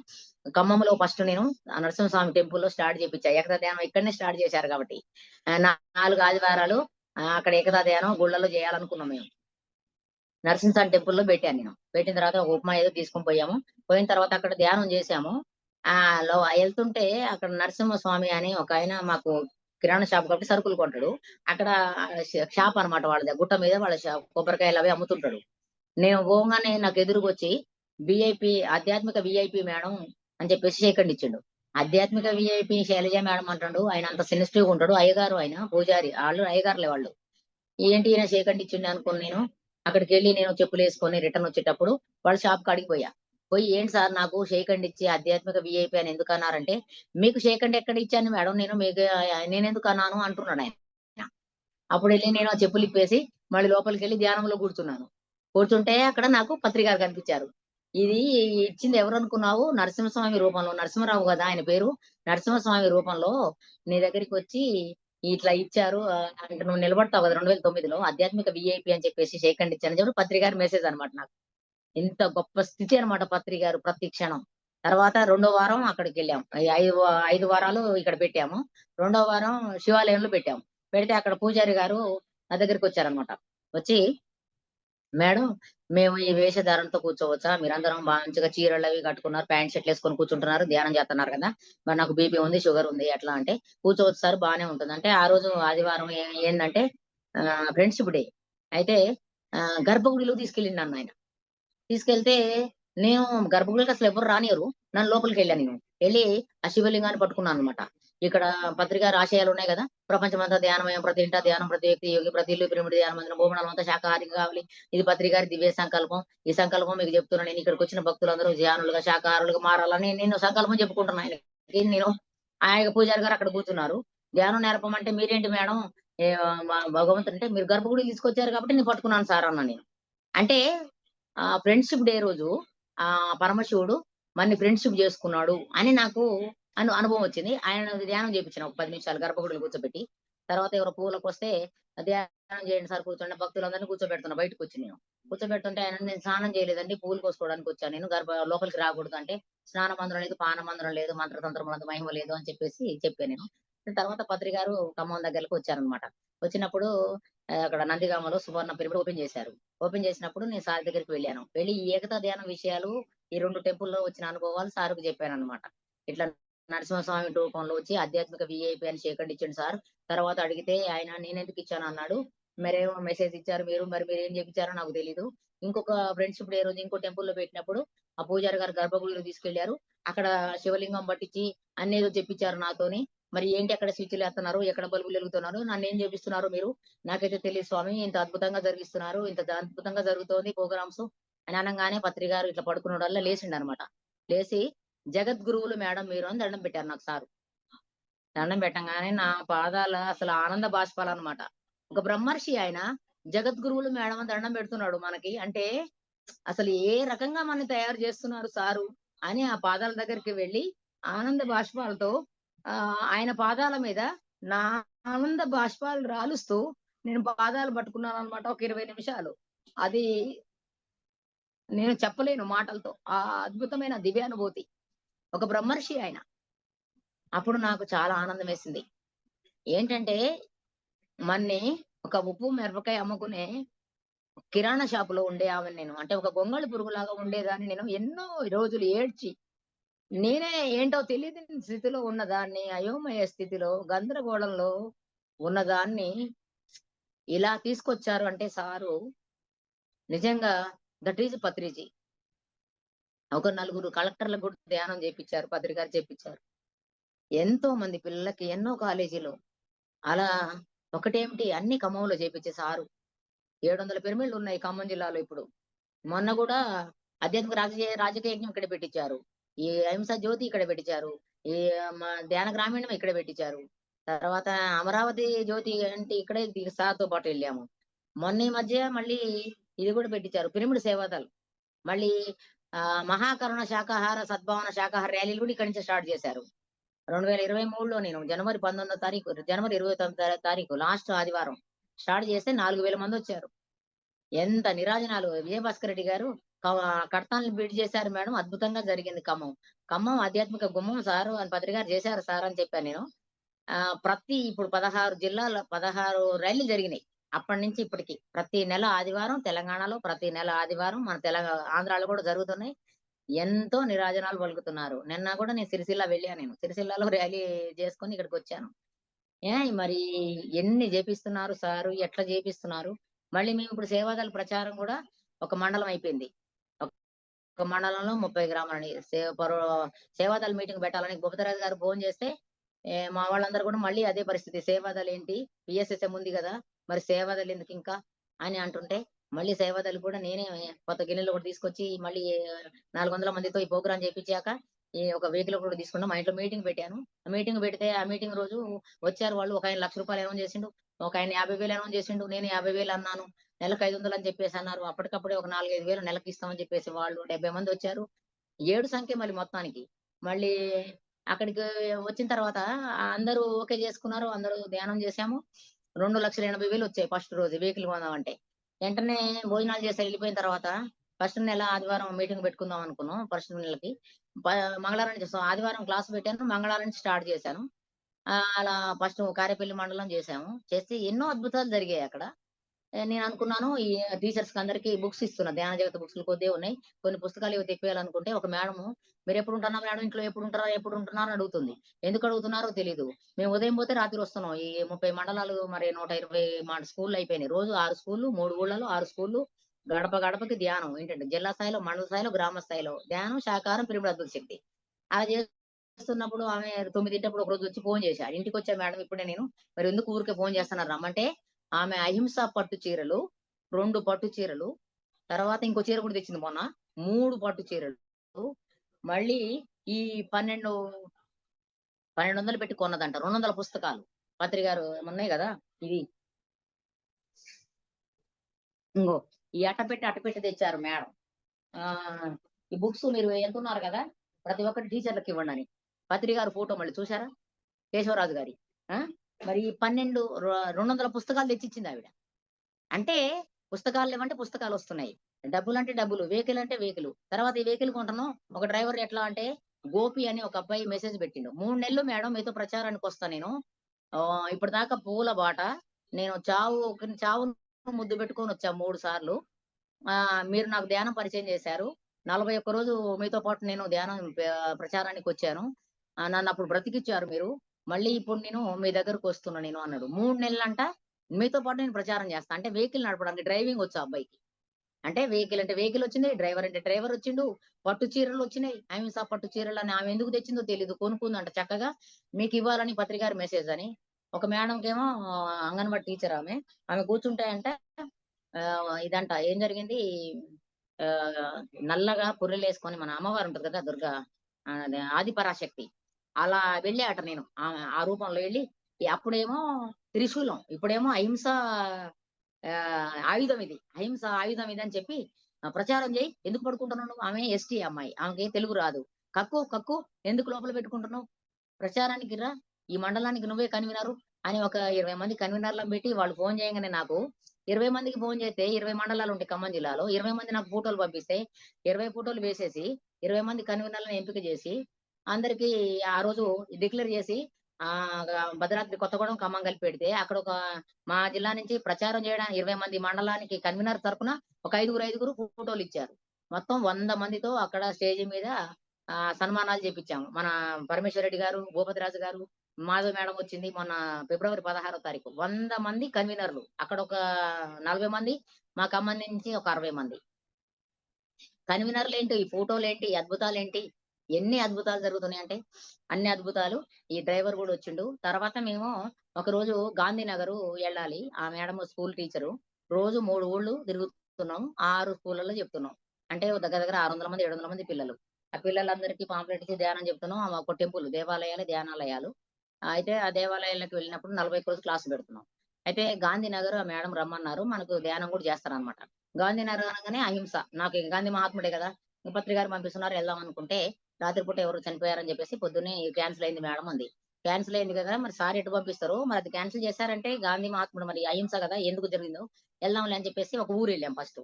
ఖమ్మంలో ఫస్ట్ నేను ఆ నరసింహస్వామి టెంపుల్‌లో స్టార్ట్ జేపిచ్చా. ఏకతా ధ్యానం ఇక్కడనే స్టార్ట్ చేశారు కాబట్టి. 4 ఆదివారాలు అక్కడ ఏకతా ధ్యానం గుళ్ళలో జేయాలనుకున్నాం మేము. నరసింహస్వామి టెంపుల్‌లో బెట్టాను నేను. పెట్టిన తర్వాత ఒక ఉప్మా ఏదో తీసుకొని పోయాము. పోయిన తర్వాత అక్కడ ధ్యానం జేశాము. ఎళ్తుంటే అక్కడ నరసింహస్వామి అని ఒకాయన మాకు కిరాణా షాప్ కాబట్టి సరుకులు కొంటాడు. అక్కడ షాప్ అన్నమాట వాళ్ళది. గుట్ట మీద వాళ్ళ కొబ్బరికాయలు అవి అమ్ముతుంటాడు. నేను పోంగానే నాకు ఎదురుగొచ్చి వీఐపీ ఆధ్యాత్మిక వీఐపీ మేడం అని చెప్పేసి షేక్ హ్యాండ్ ఇచ్చిండు. ఆధ్యాత్మిక వీఐపీ శైలజ మేడం అంటాడు. ఆయన అంత సెన్సిటివ్‌గా ఉంటాడు. అయ్యగారు ఆయన పూజారి. ఆళ్ళు అయ్యగారులే వాళ్ళు. ఏంటి ఈయన షేక్ హ్యాండ్ ఇచ్చిండు అనుకోని నేను, అక్కడికెళ్ళి నేను చెప్పులేసుకొని రిటర్న్ వచ్చేటప్పుడు వాళ్ళ షాప్ కాడికి పోయా. పోయి "ఏంటి సార్ నాకు షేక్ హ్యాండ్ ఇచ్చి ఆధ్యాత్మిక వీఐపీ అని ఎందుకన్నారంటే, మీకు షేక్ హ్యాండ్ ఎక్కడ ఇచ్చాను మేడం నేను మీకు నేనెందుకు అన్నాను" అంటున్నాడాయన. అప్పుడెళ్ళి నేను ఆ చెప్పులిప్పేసి మళ్ళీ లోపలికెళ్ళి ధ్యానంలో కూర్చున్నాను. కూర్చుంటే అక్కడ నాకు పత్రి గారు కనిపించారు. "ఇది ఇచ్చింది ఎవరనుకున్నావు? నరసింహస్వామి రూపంలో నరసింహరావు గదా! ఆయన పేరు. నరసింహస్వామి రూపంలో నీ దగ్గరికొచ్చి ఇట్లా ఇచ్చారు. అంటే నువ్వు నిలబడతావు గదా! 2009లో ఆధ్యాత్మిక వీఐపీ అని చెప్పేసి షేక్ హ్యాండ్ ఇచ్చానని" చెప్పి పత్రి గారి మెసేజ్ అన్నమాట నాకు. ఇంత గొప్ప స్థితి అన్నమాట పత్రి గారు ప్రతి క్షణం. తర్వాత రెండో వారం అక్కడికెళ్ళాం. ఈ 5 వారాలు ఇక్కడ పెట్టాము. రెండో వారం శివాలయంలో పెట్టాము. పెడితే అక్కడ పూజారి గారు నా దగ్గరికొచ్చారన్నమాట. వచ్చి మేడం, మేము ఈ వేషధారణతో కూర్చోవచ్చా? మీరందరం మంచిగా చీరలవి కట్టుకున్నారు. ప్యాంట్, షర్ట్‌లేసుకొని కూర్చుంటున్నారు. ధ్యానం చేత్తన్నారు కదా! మరి నాకు బీపీ ఉంది, షుగర్ ఉంది. ఎట్లా అంటే, కూర్చోవచ్చు సార్ బానే ఉంటుంది. అంటే ఆ రోజు ఆదివారం ఏందంటే ఫ్రెండ్షిప్ డే. అయితే గర్భగుడిలోకి తీసుకెళ్ళిండు నన్నాయన. తీసుకెళ్తే నేను గర్భగుడిలోకి అసలు ఎవరు రానియ్యరు. నన్ను లోపలికెళ్ళా నేను. ఎళ్లి ఆ శివలింగాన్ని పట్టుకున్నానన్నమాట. ఇక్కడ పత్రికా ఆశయాలు ఉన్నాయి కదా! ప్రపంచమంతా ధ్యానమయం, ప్రతి ఇంటా ధ్యానం, ప్రతి వ్యక్తి యోగి, ప్రతి ఇల్లు పిరమిడ్ ధ్యాన మందిరం, భూమండలం అంతా శాకాహారిగా కావాలి. ఇది పత్రికారి దివ్య సంకల్పం. ఈ సంకల్పం మీకు చెప్తున్నా నేను. ఇక్కడికొచ్చిన భక్తులందరూ ధ్యానులుగా, శాకాహారులుగా మారాలని నేను సంకల్పం చెప్పుకుంటున్నా ఆయనకి. నేను ఆయన పూజారి గారు అక్కడ కూర్చున్నారు. ధ్యానం నేర్పమంటే మీరేంటి మేడం మా భగవంతుడు అంటే మీరు గర్భగుడికి తీసుకొచ్చారు కాబట్టి నేను పట్టుకున్నాను సార్ అన్నా నేను. అంటే ఫ్రెండ్‌షిప్ డే రోజు పరమశివుడు మన్ని ఫ్రెండ్‌షిప్ చేసుకున్నాడు అని నాకు అనుభవం వచ్చింది. ఆయనను ధ్యానం చేపించిన ఒక 10 నిమిషాలు గర్భగుడిలో కూర్చోబెట్టి. తర్వాత ఎవరో పూలకొస్తే ధ్యానం చేయండి సార్ కూర్చోండి. భక్తులందరిని కూర్చోబెడుతున్నా బయటకొచ్చి నేను. కూర్చోబెడుతుంటే ఆయన నేను స్నానం చేయలేదండి. పూలు కోసుకోవడానికి వచ్చాను నేను. లోపలికి రాకూడదు అంటే, స్నాన మందిరం లేదు, పాన మందిరం లేదు, మంత్రతంత్రములందు మహిమ లేదు అని చెప్పేసి చెప్పా నేను. తర్వాత పత్రి గారు ఖమ్మం దగ్గరకి వచ్చారనమాట. వచ్చినప్పుడు అక్కడ నందిగామలో సువర్ణ పిరమిడ్ ఓపెన్ చేశారు. ఓపెన్ చేసినప్పుడు నేను సార్ దగ్గరికి వెళ్ళాను. వెళ్లి ఈ ఏకతా ధ్యానం విషయాలు, ఈ 2 టెంపుల్‌లో వచ్చిన అనుభవాలు సార్‌కి చెప్పానన్నమాట. ఇట్లా నరసింహస్వామి రూపంలో వచ్చి ఆధ్యాత్మిక వీఐపీ అని షేక్ హ్యాండ్ ఇచ్చిండు సార్. తర్వాత అడిగితే ఆయన నేనెందుకు ఇచ్చాను అన్నాడు. మరేమో మెసేజ్ ఇచ్చారు మీరు. మరి మీరేం చేపించారో నాకు తెలీదు. ఇంకొక ఫ్రెండ్షిప్ డే రోజు ఇంకో టెంపుల్‌లో పెట్టినప్పుడు ఆ పూజారి గారు గర్భగుడిలో తీసుకెళ్లారు. అక్కడ శివలింగం పట్టించి అన్నేదో చెప్పించారు నాతోని. మరి ఏంటి అక్కడ స్విచ్‌లేత్తన్నారు, ఎక్కడ బల్బులు ఎలుగుతున్నారు, నన్నేం చేపిస్తున్నారు మీరు? నాకైతే తెలీదు స్వామి. ఇంత అద్భుతంగా జరిగిస్తున్నారు. ఇంత అద్భుతంగా జరుగుతోంది ప్రోగ్రామ్స్ అని అనంగానే పత్రి గారు ఇట్లా పడుకున్నోడల్లా లేచిండనమాట. లేసి జగద్గురువులు మేడం మీరు అని దండం పెట్టారు నాకు సారు. దండం పెట్టంగానే నా పాదాల అసలు ఆనంద బాష్పాలనమాట. ఒక బ్రహ్మర్షి ఆయన జగద్గురువులు మేడం అని దండం పెడుతున్నాడు మనకి. అంటే అసలు ఏ రకంగా మనని తయారు చేస్తున్నారు సారు అని ఆ పాదాల దగ్గరికి వెళ్లి ఆనంద బాష్పాలతో ఆయన పాదాల మీద నా ఆనంద బాష్పాలు రాలుస్తూ నేను పాదాలు పట్టుకున్నాననమాట ఒక 20 నిమిషాలు. అది నేను చెప్పలేను మాటలతో. ఆ అద్భుతమైన దివ్యానుభూతి. ఒక బ్రహ్మర్షి ఆయన. అప్పుడు నాకు చాలా ఆనందమేసింది. ఏంటంటే మన్ని ఒక ఉప్పు, మిరపకాయ అమ్ముకునే కిరాణా షాపులో ఉండే ఆమెని నేను. అంటే ఒక గొంగళి పురుగులాగా ఉండేదాన్ని నేను. ఎన్నో రోజులు ఏడ్చి, నేనే ఏంటో తెలియని స్థితిలో ఉన్నదాన్ని, అయోమయ స్థితిలో, గందరగోళంలో ఉన్నదాన్ని ఇలా తీసుకొచ్చారు అంటే సారు నిజంగా దట్ ఈజ్ పత్రిజీ. ఒక నలుగురు కలెక్టర్‌లకు కూడా ధ్యానం చేపిచ్చారు. పత్రి గారు చేపిచ్చారు. ఎంతో మంది పిల్లలకి ఎన్నో కాలేజీలో అలా ఒకటేమిటి అన్ని ఖమ్మంలో చేపిచ్చే సారు. 700 పిరమిడ్‌లున్నాయి ఖమ్మం జిల్లాలో ఇప్పుడు. మొన్న గూడా ఆధ్యాత్మిక రాజకీయ యజ్ఞం ఇక్కడ పెట్టిచ్చారు. ఈ అహింస జ్యోతి ఇక్కడ పెట్టించారు. ఈ ధ్యాన గ్రామీణం ఇక్కడ పెట్టించారు. తర్వాత అమరావతి జ్యోతి అంటే ఇక్కడే సార్‌తో పాటు ఎళ్ళాము. మొన్న ఈ మధ్య మళ్ళీ ఇది గూడా పెట్టించారు. పిరమిడ్ సేవాదల్. మళ్ళీ మహాకరుణ శాకాహార సద్భావన శాకాహార ర్యాలీలు గూడా ఇక్కడి నుంచే స్టార్ట్ చేశారు. 2023లో నేను జనవరి 19వ తారీఖు, జనవరి 29వ తారీఖు లాస్ట్ ఆదివారం స్టార్ట్ చేస్తే 4000 మందొచ్చారు. ఎంత నీరాజనాలు విజయభాస్కర్ రెడ్డి గారు కడతాల్ని బిల్డ్ చేశారు మేడం. అద్భుతంగా జరిగింది ఖమ్మం. ఖమ్మం ఆధ్యాత్మిక గుమ్మం సారు అని పత్రి గారు చేశారు సార్ అని చెప్పాను నేను. ఇప్పుడు 16 జిల్లాల్లో 16 ర్యాలీలు జరిగినాయి. అప్పటినుంచి ఇప్పటికి. ప్రతి నెల ఆదివారం తెలంగాణలో, ప్రతి నెల ఆదివారం మన ఆంధ్రాలో కూడా జరుగుతున్నాయి. ఎంతో నీరాజనాలు పలుకుతున్నారు. నిన్న కూడా నేను సిరిసిల్ల వెళ్ళా నేను. సిరిసిల్లలో ర్యాలీ చేసుకొని ఇక్కడికొచ్చాను. మరి ఎన్ని జేపిస్తున్నారు సారు, ఎట్లా జేపిస్తున్నారు. మళ్ళీ మేమిప్పుడు సేవాదళ ప్రచారం గూడా ఒక మండలం అయిపోయింది. ఒక మండలంలో 30 గ్రామాలని సేవాదళ మీటింగ్ పెట్టాలని గోపతిరాజు గారు ఫోను జేస్తే, మా వాళ్ళందరూ గూడా మళ్ళీ అదే పరిస్థితి. సేవాదళ్ ఏంటి? PSSM ఉంది గదా! మరి సేవాదళ్ ఎందుకింకా? అని అంటుంటే, మళ్ళీ సేవాదళ్ కూడా నేనే కొత్త గిన్నెలు ఒకటి తీసుకొచ్చి మళ్ళీ 400 మందితో ఈ ప్రోగ్రామ్ జేపిచ్చాక, ఈ ఒక వెహికల్ కూడా తీసుకున్నా. మా ఇంట్లో మీటింగ్ పెట్టాను. మీటింగ్ పెడితే ఆ మీటింగ్ రోజు వచ్చారు వాళ్ళు. ఒకాయన రూ. 1,00,000 అనౌన్స్ చేసిండు. ఒకాయన 50,000 అనౌన్స్ చేసిండు. నేను 50,000 అన్నాను. నెలకు 500 అని చెప్పేసన్నారు. అప్పటికప్పుడే ఒక 4, 5 వేలు నెలకిస్తామని చెప్పేసి వాళ్ళు 70 మందొచ్చారు. 7 సంఖ్య మళ్ళీ మొత్తానికి. మళ్ళీ అక్కడికి వచ్చిన తర్వాత అందరూ ఓకే చేసుకున్నారు. అందరూ ధ్యానం చేశాము. 2,80,000 వచ్చాయి ఫస్ట్ రోజు వెహికల్ కొందామంటే. వెంటనే భోజనాలు చేసి ఎళ్ళిపోయిన తర్వాత ఫస్ట్ నెల ఆదివారం మీటింగ్ పెట్టుకుందాం అనుకున్నాం. ఫస్ట్ నెలకి. ప మంగళవారం నుంచి ఆదివారం క్లాస్ పెట్టాను. మంగళవారం నుంచి స్టార్ట్ చేశాను. అలా ఫస్ట్ కారేపల్లి మండలం చేశాము. చేస్తే ఎన్నో అద్భుతాలు జరిగాయక్కడ. నేననుకున్నాను ఈ టీచర్స్‌కి అందరికి బుక్స్ ఇస్తున్నా. ధ్యాన జగత్ బుక్స్‌లు కొద్దే ఉన్నాయి. కొన్ని పుస్తకాలు ఇవి తెప్పియాలనుకుంటే ఒక మేడము "మీరెప్పుడుంటున్నారు మేడం ఇంట్లో ఎప్పుడుంటారా? ఎప్పుడుంటున్నారు?" అని అడుగుతుంది. ఎందుకు అడుగుతున్నారో తెలీదు. మేము ఉదయం పోతే రాత్రి వస్తున్నాం. ఈ 30 మండలాలు మరి 120 స్కూల్‌లు అయిపోయినాయి. రోజు 6 స్కూల్‌లు, 3 ఊళ్ళలో 6 స్కూల్‌లు. గడప గడపకి ధ్యానం. ఏంటంటే జిల్లా స్థాయిలో, మండల స్థాయిలో, గ్రామ స్థాయిలో ధ్యానం, శాకాహారం, పిరమిడ్ అద్భుత శక్తి. అలా చేస్తున్నప్పుడు ఆమె 9 ఒకరోజు వచ్చి ఫోన్ చేశా. ఇంటికొచ్చా మేడం ఇప్పుడే నేను. మరి ఎందుకు ఊరికే ఫోన్ చేస్తున్నారు రమ్మంటే, ఆమె అహింస పట్టు చీరలు, 2 పట్టు చీరలు, తర్వాత ఇంకో చీర కూడా తెచ్చింది మొన్న. 3 పట్టు చీరలు. మళ్ళీ ఈ 12 1200 పెట్టి కొన్నదంట. 200 పుస్తకాలు. పత్రి గారు ఉన్నాయి గదా! ఇది ఇంగో ఈ అట్టపెట్టి తెచ్చారు మేడం. ఆహ్, ఈ బుక్స్ మీరు వెళ్తున్నారు గదా! ప్రతి ఒక్కటి టీచర్‌లకివ్వండని. పత్రి గారి ఫోటో మళ్ళీ చూసారా? కేశవరాజు గారి. ఆ! మరి 12 200 పుస్తకాలు తెచ్చిచ్చిందావిడ. అంటే పుస్తకాలు లేవంటే పుస్తకాలొస్తున్నాయి. డబ్బులంటే డబ్బులు, వెహికల్ అంటే వెహికలు. తర్వాత ఈ వెహికల్ కొంటున్నాం. ఒక డ్రైవర్ ఎట్లా అంటే గోపి అని ఒక అబ్బాయి మెసేజ్ పెట్టిండు. 3 నెలలు మేడం మీతో ప్రచారానికొస్తా నేను. ఇప్పటిదాకా పూల బాట. నేను చావును ముద్దు పెట్టుకొనొచ్చా 3 సార్లు. మీరు నాకు ధ్యానం పరిచయం చేశారు. 41 రోజు మీతో పాటు నేను ధ్యానం ప్రచారానికొచ్చాను. నన్నప్పుడు బ్రతికిచ్చారు మీరు. మళ్ళీ ఇప్పుడు నేను మీ దగ్గరకొస్తున్నా నేను అన్నాడు. 3 నెలలంట మీతో పాటు నేను ప్రచారం చేస్తా. అంటే వెహికల్ నడపడానికి డ్రైవింగొచ్చు ఆ అబ్బాయికి. అంటే వెహికల్ అంటే వెహికలొచ్చింది. డ్రైవర్ అంటే డ్రైవరొచ్చిండు. పట్టు చీరలొచ్చినాయి. అహింస పట్టు చీరలని ఆమె ఎందుకు తెచ్చిందో తెలీదు. కొనుక్కుందంట చక్కగా. మీకివ్వాలని పత్రికారి మెసేజ్ అని. ఒక మేడంకేమో అంగన్‌వాడీ టీచరామె. ఆమె కూర్చుంటే అంట ఇదంట ఏం జరిగింది ఆహ్, నల్లగా పుర్రెలేసుకొని మన అమ్మవారుంటది కదా! దుర్గా అదే ఆదిపరాశక్తి. అలా వెళ్ళాట నేను. ఆ రూపంలో ఎళ్లి అప్పుడేమో త్రిశూలం. ఇప్పుడేమో అహింస ఆయుధం ఇది. అహింస ఆయుధం ఇదని చెప్పి ప్రచారం జెయి. ఎందుకు పడుకుంటున్నావు నువ్వు? ఆమె ఎస్టీ అమ్మాయి. ఆమెకి తెలుగు రాదు. కక్కు ఎందుకు లోపల పెట్టుకుంటున్నావు? ప్రచారానికి రా. ఈ మండలానికి నువ్వే కన్వీనరు అని ఒక 20 మంది కన్వీనర్‌లను పెట్టి వాళ్ళు ఫోను చేయంగానే నాకు 20 మందికి ఫోను చేస్తే 20 మండలాలుంటాయి ఖమ్మం జిల్లాలో. 20 మంది నాకు ఫోటోలు పంపిస్తే 20 ఫోటోలు వేసేసి 20 మంది కన్వీనర్‌లను ఎంపిక చేసి అందరికి ఆ రోజు డిక్లేర్ చేసి గ భద్రాద్రి కొత్తగూడెం, ఖమ్మం కలిపి పెడితే అక్కడొక మా జిల్లా నుంచి ప్రచారం చేయడానికి 20 మంది మండలానికి కన్వీనర్ తరపున ఒక ఐదుగురు ఫోటోలిచ్చారు. మొత్తం 100 మందితో అక్కడ స్టేజి మీద సన్మానాలు చేపిచ్చాము. మన పరమేశ్వర్ రెడ్డి గారు, భూపతిరాజు గారు, మాధవి మేడం వచ్చింది మొన్న ఫిబ్రవరి 16 తారీఖు. 100 మంది కన్వీనర్‌లు. అక్కడొక 40 మంది, మా ఖమ్మం నుంచి ఒక 60 మంది. కన్వీనర్‌లేంటి, ఈ ఫోటోలేంటి, ఈ అద్భుతాలేంటి, ఎన్ని అద్భుతాలు జరుగుతున్నాయంటే, అన్ని అద్భుతాలు. ఈ డ్రైవర్ గూడా వచ్చిండు. తర్వాత మేము ఒకరోజు గాంధీనగరు ఎళ్ళాలి. ఆ మేడమ్ స్కూల్ టీచరు. రోజు 3 ఊళ్ళు తిరుగుతున్నాం. 6 స్కూళ్ళలో చెప్తున్నాం. అంటే దగ్గర దగ్గర 600 మంది, 700 మంది పిల్లలు. ఆ పిల్లలందరికీ పాంప్లెట్ ఇచ్చి ధ్యానం చెప్తున్నాం. ఒక టెంపుల్ దేవాలయాలు, ధ్యానాలయాలు. అయితే ఆ దేవాలయాలకు వెళ్ళినప్పుడు 40 రోజు క్లాస్ పెడుతున్నాం. అయితే గాంధీనగర్ ఆ మేడమ్ రమ్మన్నారు. మనకు ధ్యానం గూడా చేస్తారనమాట. గాంధీనగర్ అనగానే అహింస. నాకు ఇక గాంధీ మహాత్ముడే గదా! పత్రిక గారు పంపిస్తున్నారు ఎళ్దాం అనుకుంటే, రాత్రిపూట ఎవరో చనిపోయారని జెప్పేసి పొద్దున్నే క్యాన్సెల్ అయింది మేడం అంది. క్యాన్సెల్ అయింది గదా! మరి సార్ ఎటు పంపిస్తారు? మరి అది క్యాన్సెల్ చేశారంటే గాంధీ మహాత్ముడు మరి అహింస గదా! ఎందుకు జరిగిందో ఎళ్దాంలే అని చెప్పేసి ఒక ఊరెళ్ళాం ఫస్టు.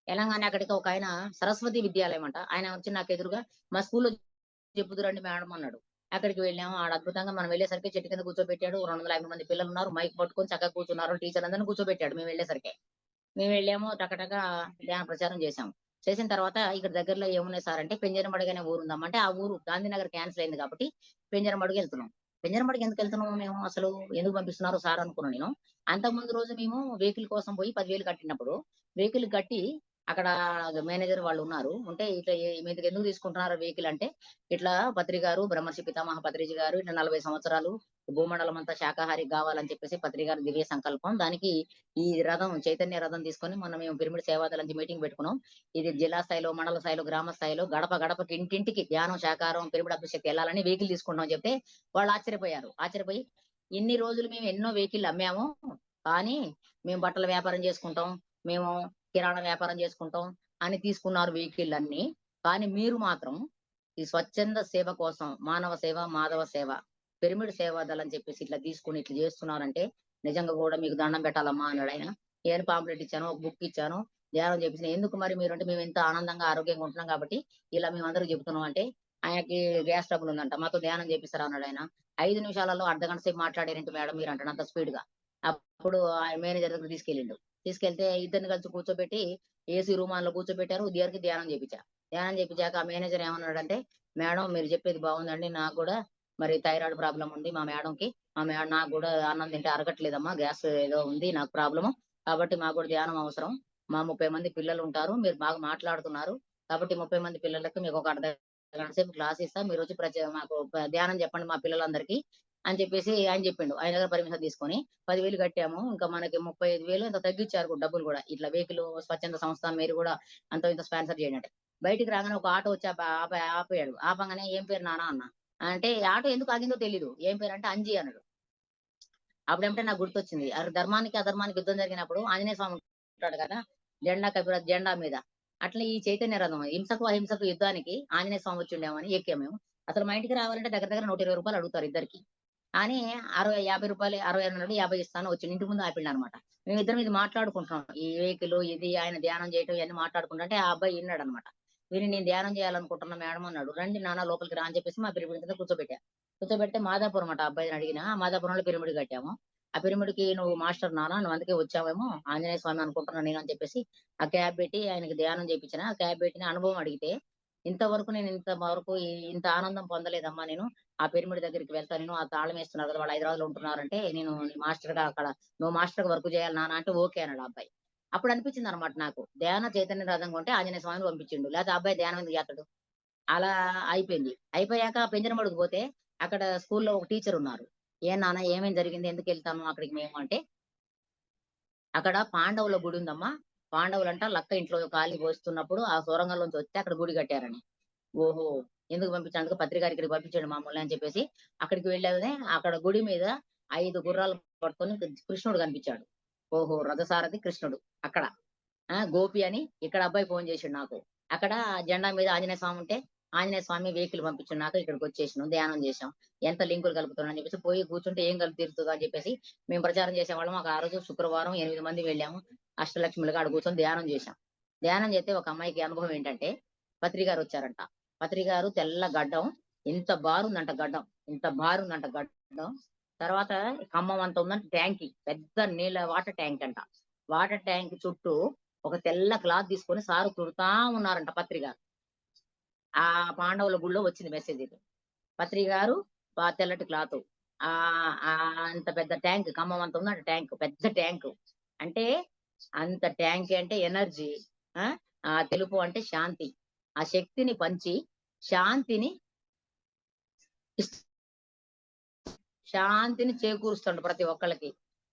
ఎళ్ళంగానే అక్కడికి ఒకాయన సరస్వతి విద్యాలయం అంట. ఆయన వచ్చి నాకెదురుగా మా స్కూల్‌లో చెప్పుదురండి మేడం అన్నాడు. అక్కడికి వెళ్ళాము. ఆడ అద్భుతంగా మనం వెళ్ళేసరికి చెట్టు కింద కూర్చోబెట్టాడు. 250 మంది పిల్లలున్నారు. మైక్ పట్టుకొని చక్కగా కూర్చున్నారు. టీచర్లందరిని కూర్చోబెట్టాడు మేము వెళ్ళేసరికి. మేమెళ్ళాము టకటక ధ్యాన ప్రచారం చేశాం. చేసిన తర్వాత ఇక్కడ దగ్గరలో ఏమున్నాయి సార్ అంటే పెంజరమడుగు అనే ఊరుందమ్మా. అంటే ఆ ఊరు గాంధీనగర్ క్యాన్సెల్ అయింది కాబట్టి పెంజరమడుగెళ్తున్నాం. పెంజరమడుగు ఎందుకెళ్తున్నాము మేము అసలు? ఎందుకు పంపిస్తున్నారు సార్ అనుకున్నా నేను. అంతకుముందు రోజు మేము వెహికల్ కోసం పోయి 10,000 కట్టినప్పుడు వెహికల్ కట్టి అక్కడ మేనేజర్ వాళ్ళున్నారు. ఉంటే ఇట్లా మీదకెందుకు తీసుకుంటున్నారు వెహికల్ అంటే, ఇట్లా పత్రి గారు బ్రహ్మర్షి పితామహ పత్రిజీ గారు ఇట్లా 40 సంవత్సరాలు భూమండలం అంతా శాకాహారి గావాలని చెప్పేసి పత్రి గారి దివ్య సంకల్పం. దానికి ఈ రథం చైతన్య రథం తీసుకొని మొన్న మేము పిరమిడ్ సేవాదళం నుంచి మీటింగ్ పెట్టుకున్నాం. ఇది జిల్లా స్థాయిలో, మండల స్థాయిలో, గ్రామ స్థాయిలో గడప గడపకి ఇంటింటికి ధ్యానం, శాకాహారం, పిరమిడ్ అభిషేక్తి ఎళ్ళాలని వెహికల్ తీసుకుంటాం అని చెప్తే వాళ్ళు ఆశ్చర్యపోయారు. ఆశ్చర్యపోయి ఇన్ని రోజులు మేము ఎన్నో వెహికల్లు అమ్మాము. కానీ మేము బట్టల వ్యాపారం చేసుకుంటాం. మేము కిరాణా వ్యాపారం చేసుకుంటాం అని తీసుకున్నారు వెహికల్లన్నీ. కానీ మీరు మాత్రం ఈ స్వచ్ఛంద సేవ కోసం మానవ సేవ, మాధవ సేవ, పిరమిడ్ సేవాదళం అని చెప్పేసి ఇట్లా తీసుకొని ఇట్లా చేస్తున్నారంటే నిజంగా గూడా మీకు దండం పెట్టాలమ్మా అన్నాడాయన. నేను పాంప్లెట్ ఇచ్చాను. ఒక బుక్ ఇచ్చాను. ధ్యానం చేపించిన. ఎందుకు మరి మీరంటే మేమెంత ఆనందంగా, ఆరోగ్యంగా ఉంటున్నాం కాబట్టి ఇలా మేమందరికి చెప్తున్నాం అంటే, ఆయనకి గ్యాస్ ట్రబుల్ ఉందంట. మాతో ధ్యానం చేపిస్తారా అన్నాడాయన. 5 నిమిషాలలో అర్ధగంట సేపు మాట్లాడారేంటి మేడం మీరంటాడు అంత స్పీడ్‌గా. అప్పుడు ఆయన మేనేజర్ దగ్గరికి తీసుకెళ్ళిండు. తీసుకెళ్తే ఇద్దరిని కలిసి కూర్చోబెట్టి ఏసీ రూమాల్లో కూర్చోబెట్టారు. ఇద్దరికి ధ్యానం చేపిచ్చా. ధ్యానం చేపిచ్చాక ఆ మేనేజర్ ఏమన్నాడంటే, "మేడం మీరు చెప్పేది బావుందండి. నాకు గూడా మరి థైరాయిడ్ ప్రాబ్లమ్ ఉంది మా మేడంకి. నాకు గూడా అన్నం తింటే అరగట్లేదమ్మా. గ్యాస్ ఏదో ఉంది నాకు ప్రాబ్లము. కాబట్టి మాకు గూడా ధ్యానం అవసరం. మా 30 మంది పిల్లలుంటారు. మీరు బాగా మాట్లాడుతున్నారు. కాబట్టి 30 మంది పిల్లలకి మీకొక అర్ధ గంట సేపు క్లాస్ ఇస్తా. మీరొచ్చి మాకు ధ్యానం చెప్పండి మా పిల్లలందరికీ అని చెప్పేసి ఆయన చెప్పిండు. ఆయన దగ్గర పర్మిషన్ తీసుకొని 10,000 కట్టాము. ఇంకా మనకి 35,000 ఎంతో తగ్గించారు డబ్బులు గూడా. ఇట్లా వెహికల్ స్వచ్ఛంద సంస్థ మీరు గూడా అంతో ఇంతో స్పాన్సర్ చేయండి అంటే. బయటికి రాగానే ఒక ఆటో వచ్చి ఆపాడు. ఆపంగానే "ఏం పేరు నాన్న" అన్నా. అంటే ఆటో ఎందుకు ఆగిందో తెలీదు. ఏం పేరంటే అంజి అన్నాడు. అప్పుడేంటంటే నాకు గుర్తొచ్చింది. ధర్మానికి, అధర్మానికి యుద్ధం జరిగినప్పుడు ఆంజనేయ స్వామి ఉంటాడు కదా! జెండా కపిరాజు జెండా మీద. అట్లా ఈ చైతన్య రథం హింసకు, అహింసకు యుద్ధానికి ఆంజనేయ స్వామి వచ్చిండేమో అని ఎక్కాము మేము. అసలు మా ఇంటికి రావాలంటే దగ్గర దగ్గర రూ. 120 అడుగుతారు ఇద్దరికి. కానీ 60, రూ. 50 60 అన్నాడు. 50 ఇస్తాను వచ్చిండు. ఇంటి ముందు ఆపిండనమాట. మేమిద్దరం ఇది మాట్లాడుకుంటున్నాం. ఈ వెహికల్ ఇది ఆయన ధ్యానం చేయటం ఇయన్నీ మాట్లాడుకుంటుంటే ఆ అబ్బాయి ఇన్నాడనమాట. విని నేను ధ్యానం చేయాలనుకుంటున్నా మేడం అన్నాడు. రండి నాన్న లోపలికి రా అని చెప్పేసి మా పిరమిడ్ కింద కూర్చోబెట్టా. కూర్చోబెడితే మాదాపురం అట ఆ అబ్బాయిని అడిగినా. మాదాపురంలో పిరమిడ్ కట్టాము. ఆ పిరమిడ్‌కి "నువ్వు మాస్టర్ నాన్న నువ్వు అందుకే వచ్చావేమో ఆంజనేయ స్వామి అనుకుంటున్నా నేను" అని చెప్పేసి ఆ క్యాప్ పెట్టి ఆయనకి ధ్యానం చేపించిన. ఆ క్యాప్ పెట్టిన అనుభవం అడిగితే, "ఇంతవరకు నేను ఇంతవరకు ఇంత ఆనందం పొందలేదమ్మా నేను. ఆ పిరమిడ్ దగ్గరికి వెళ్తా నేను. ఆ తాళం ఏస్తున్నారు కదా! వాళ్ళు హైదరాబాద్‌లో ఉంటున్నారంటే నేను మాస్టర్‌గా అక్కడ నువ్వు మాస్టర్‌గా వర్క్ చేయాలి నాన్న" అంటే ఓకే అన్నాడు ఆ అబ్బాయి. అప్పుడు అనిపించిందనమాట నాకు. ధ్యాన చైతన్య రథం కొంటే ఆంజనేయ స్వామిని పంపించిండు. లేతే ఆ అబ్బాయి ధ్యానం ఎందుకు చేత్తడు? అలా అయిపోయింది. అయిపోయాక పెంజనమడుగు పోతే అక్కడ స్కూల్‌లో ఒక టీచర్ ఉన్నారు. "ఏం నాన్న ఏమేం జరిగింది? ఎందుకెళ్తాము అక్కడికి మేము" అంటే, "అక్కడ పాండవుల గుడి ఉందమ్మా. పాండవులంట లక్క ఇంట్లో కాలి పోస్తున్నప్పుడు ఆ సొరంగంలోంచి వస్తే అక్కడ గుడి కట్టారని." "ఓహో! ఎందుకు పంపించాడు పత్రిక ఇక్కడికి పంపించాడు మమ్మల్ని" అని చెప్పేసి అక్కడికి వెళ్ళగానే అక్కడ గుడి మీద 5 గుర్రాలు పట్టుకొని కృష్ణుడు కనిపించాడు. ఓహో! రథసారథి కృష్ణుడు అక్కడ. గోపి అని ఇక్కడ అబ్బాయి ఫోను చేసిండు నాకు. అక్కడ జెండా మీద ఆంజనేయ స్వామి ఉంటే, ఆంజనేయ స్వామి వెహికల్ పంపించిండు నాకు. ఇక్కడికొచ్చేసినాం. ధ్యానం చేశాం. ఎంత లింకులు కలుపుతున్నాం అని చెప్పేసి పోయి కూర్చుంటే ఏం కలిపి తీరుతదో అని చెప్పేసి మేము ప్రచారం చేసేవాళ్ళం. మాకు ఆ రోజు శుక్రవారం 8 మంది వెళ్ళాము. అష్టలక్ష్ములుగా ఆడ కూర్చొని ధ్యానం చేశాం. ధ్యానం చేస్తే ఒక అమ్మాయికి అనుభవం ఏంటంటే, పత్రి గారొచ్చారంట. పత్రి గారు తెల్ల గడ్డం. ఇంత బారుందంట గడ్డం. ఇంత బారుందంట గడ్డం. తర్వాత ఖమ్మం అంత ఉందంట ట్యాంకి. పెద్ద నీళ్ళ వాటర్ ట్యాంక్ అంట. వాటర్ ట్యాంక్ చుట్టూ ఒక తెల్ల క్లాత్ తీసుకొని సారు తుడుతా ఉన్నారంట పత్రి గారు. ఆ పాండవుల గుడిలో వచ్చింది మెసేజ్ ఇది. పత్రి గారు తెల్లటి క్లాతు. అంత పెద్ద ట్యాంక్ ఖమ్మం అంత ఉందంట ట్యాంక్. పెద్ద ట్యాంకు. అంటే అంత ట్యాంక్ అంటే ఎనర్జీ. ఆ! తెలుపు అంటే శాంతి. ఆ శక్తిని పంచి శాంతిని ఇస్ శాంతిని చేకూరుస్తుండు ప్రతి ఒక్కళ్ళకి.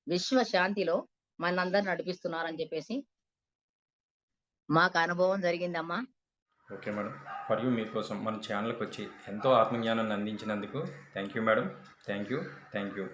విశ్వ శాంతిలో మనందరిని నడిపిస్తున్నారని చెప్పేసి మాకు అనుభవం జరిగిందమ్మా. Okay madam. ఫర్ యూ మీకోసం మన ఛానల్‌కొచ్చి ఎంతో ఆత్మజ్ఞానాన్ని అందించినందుకు thank you madam. Thank you. Thank you.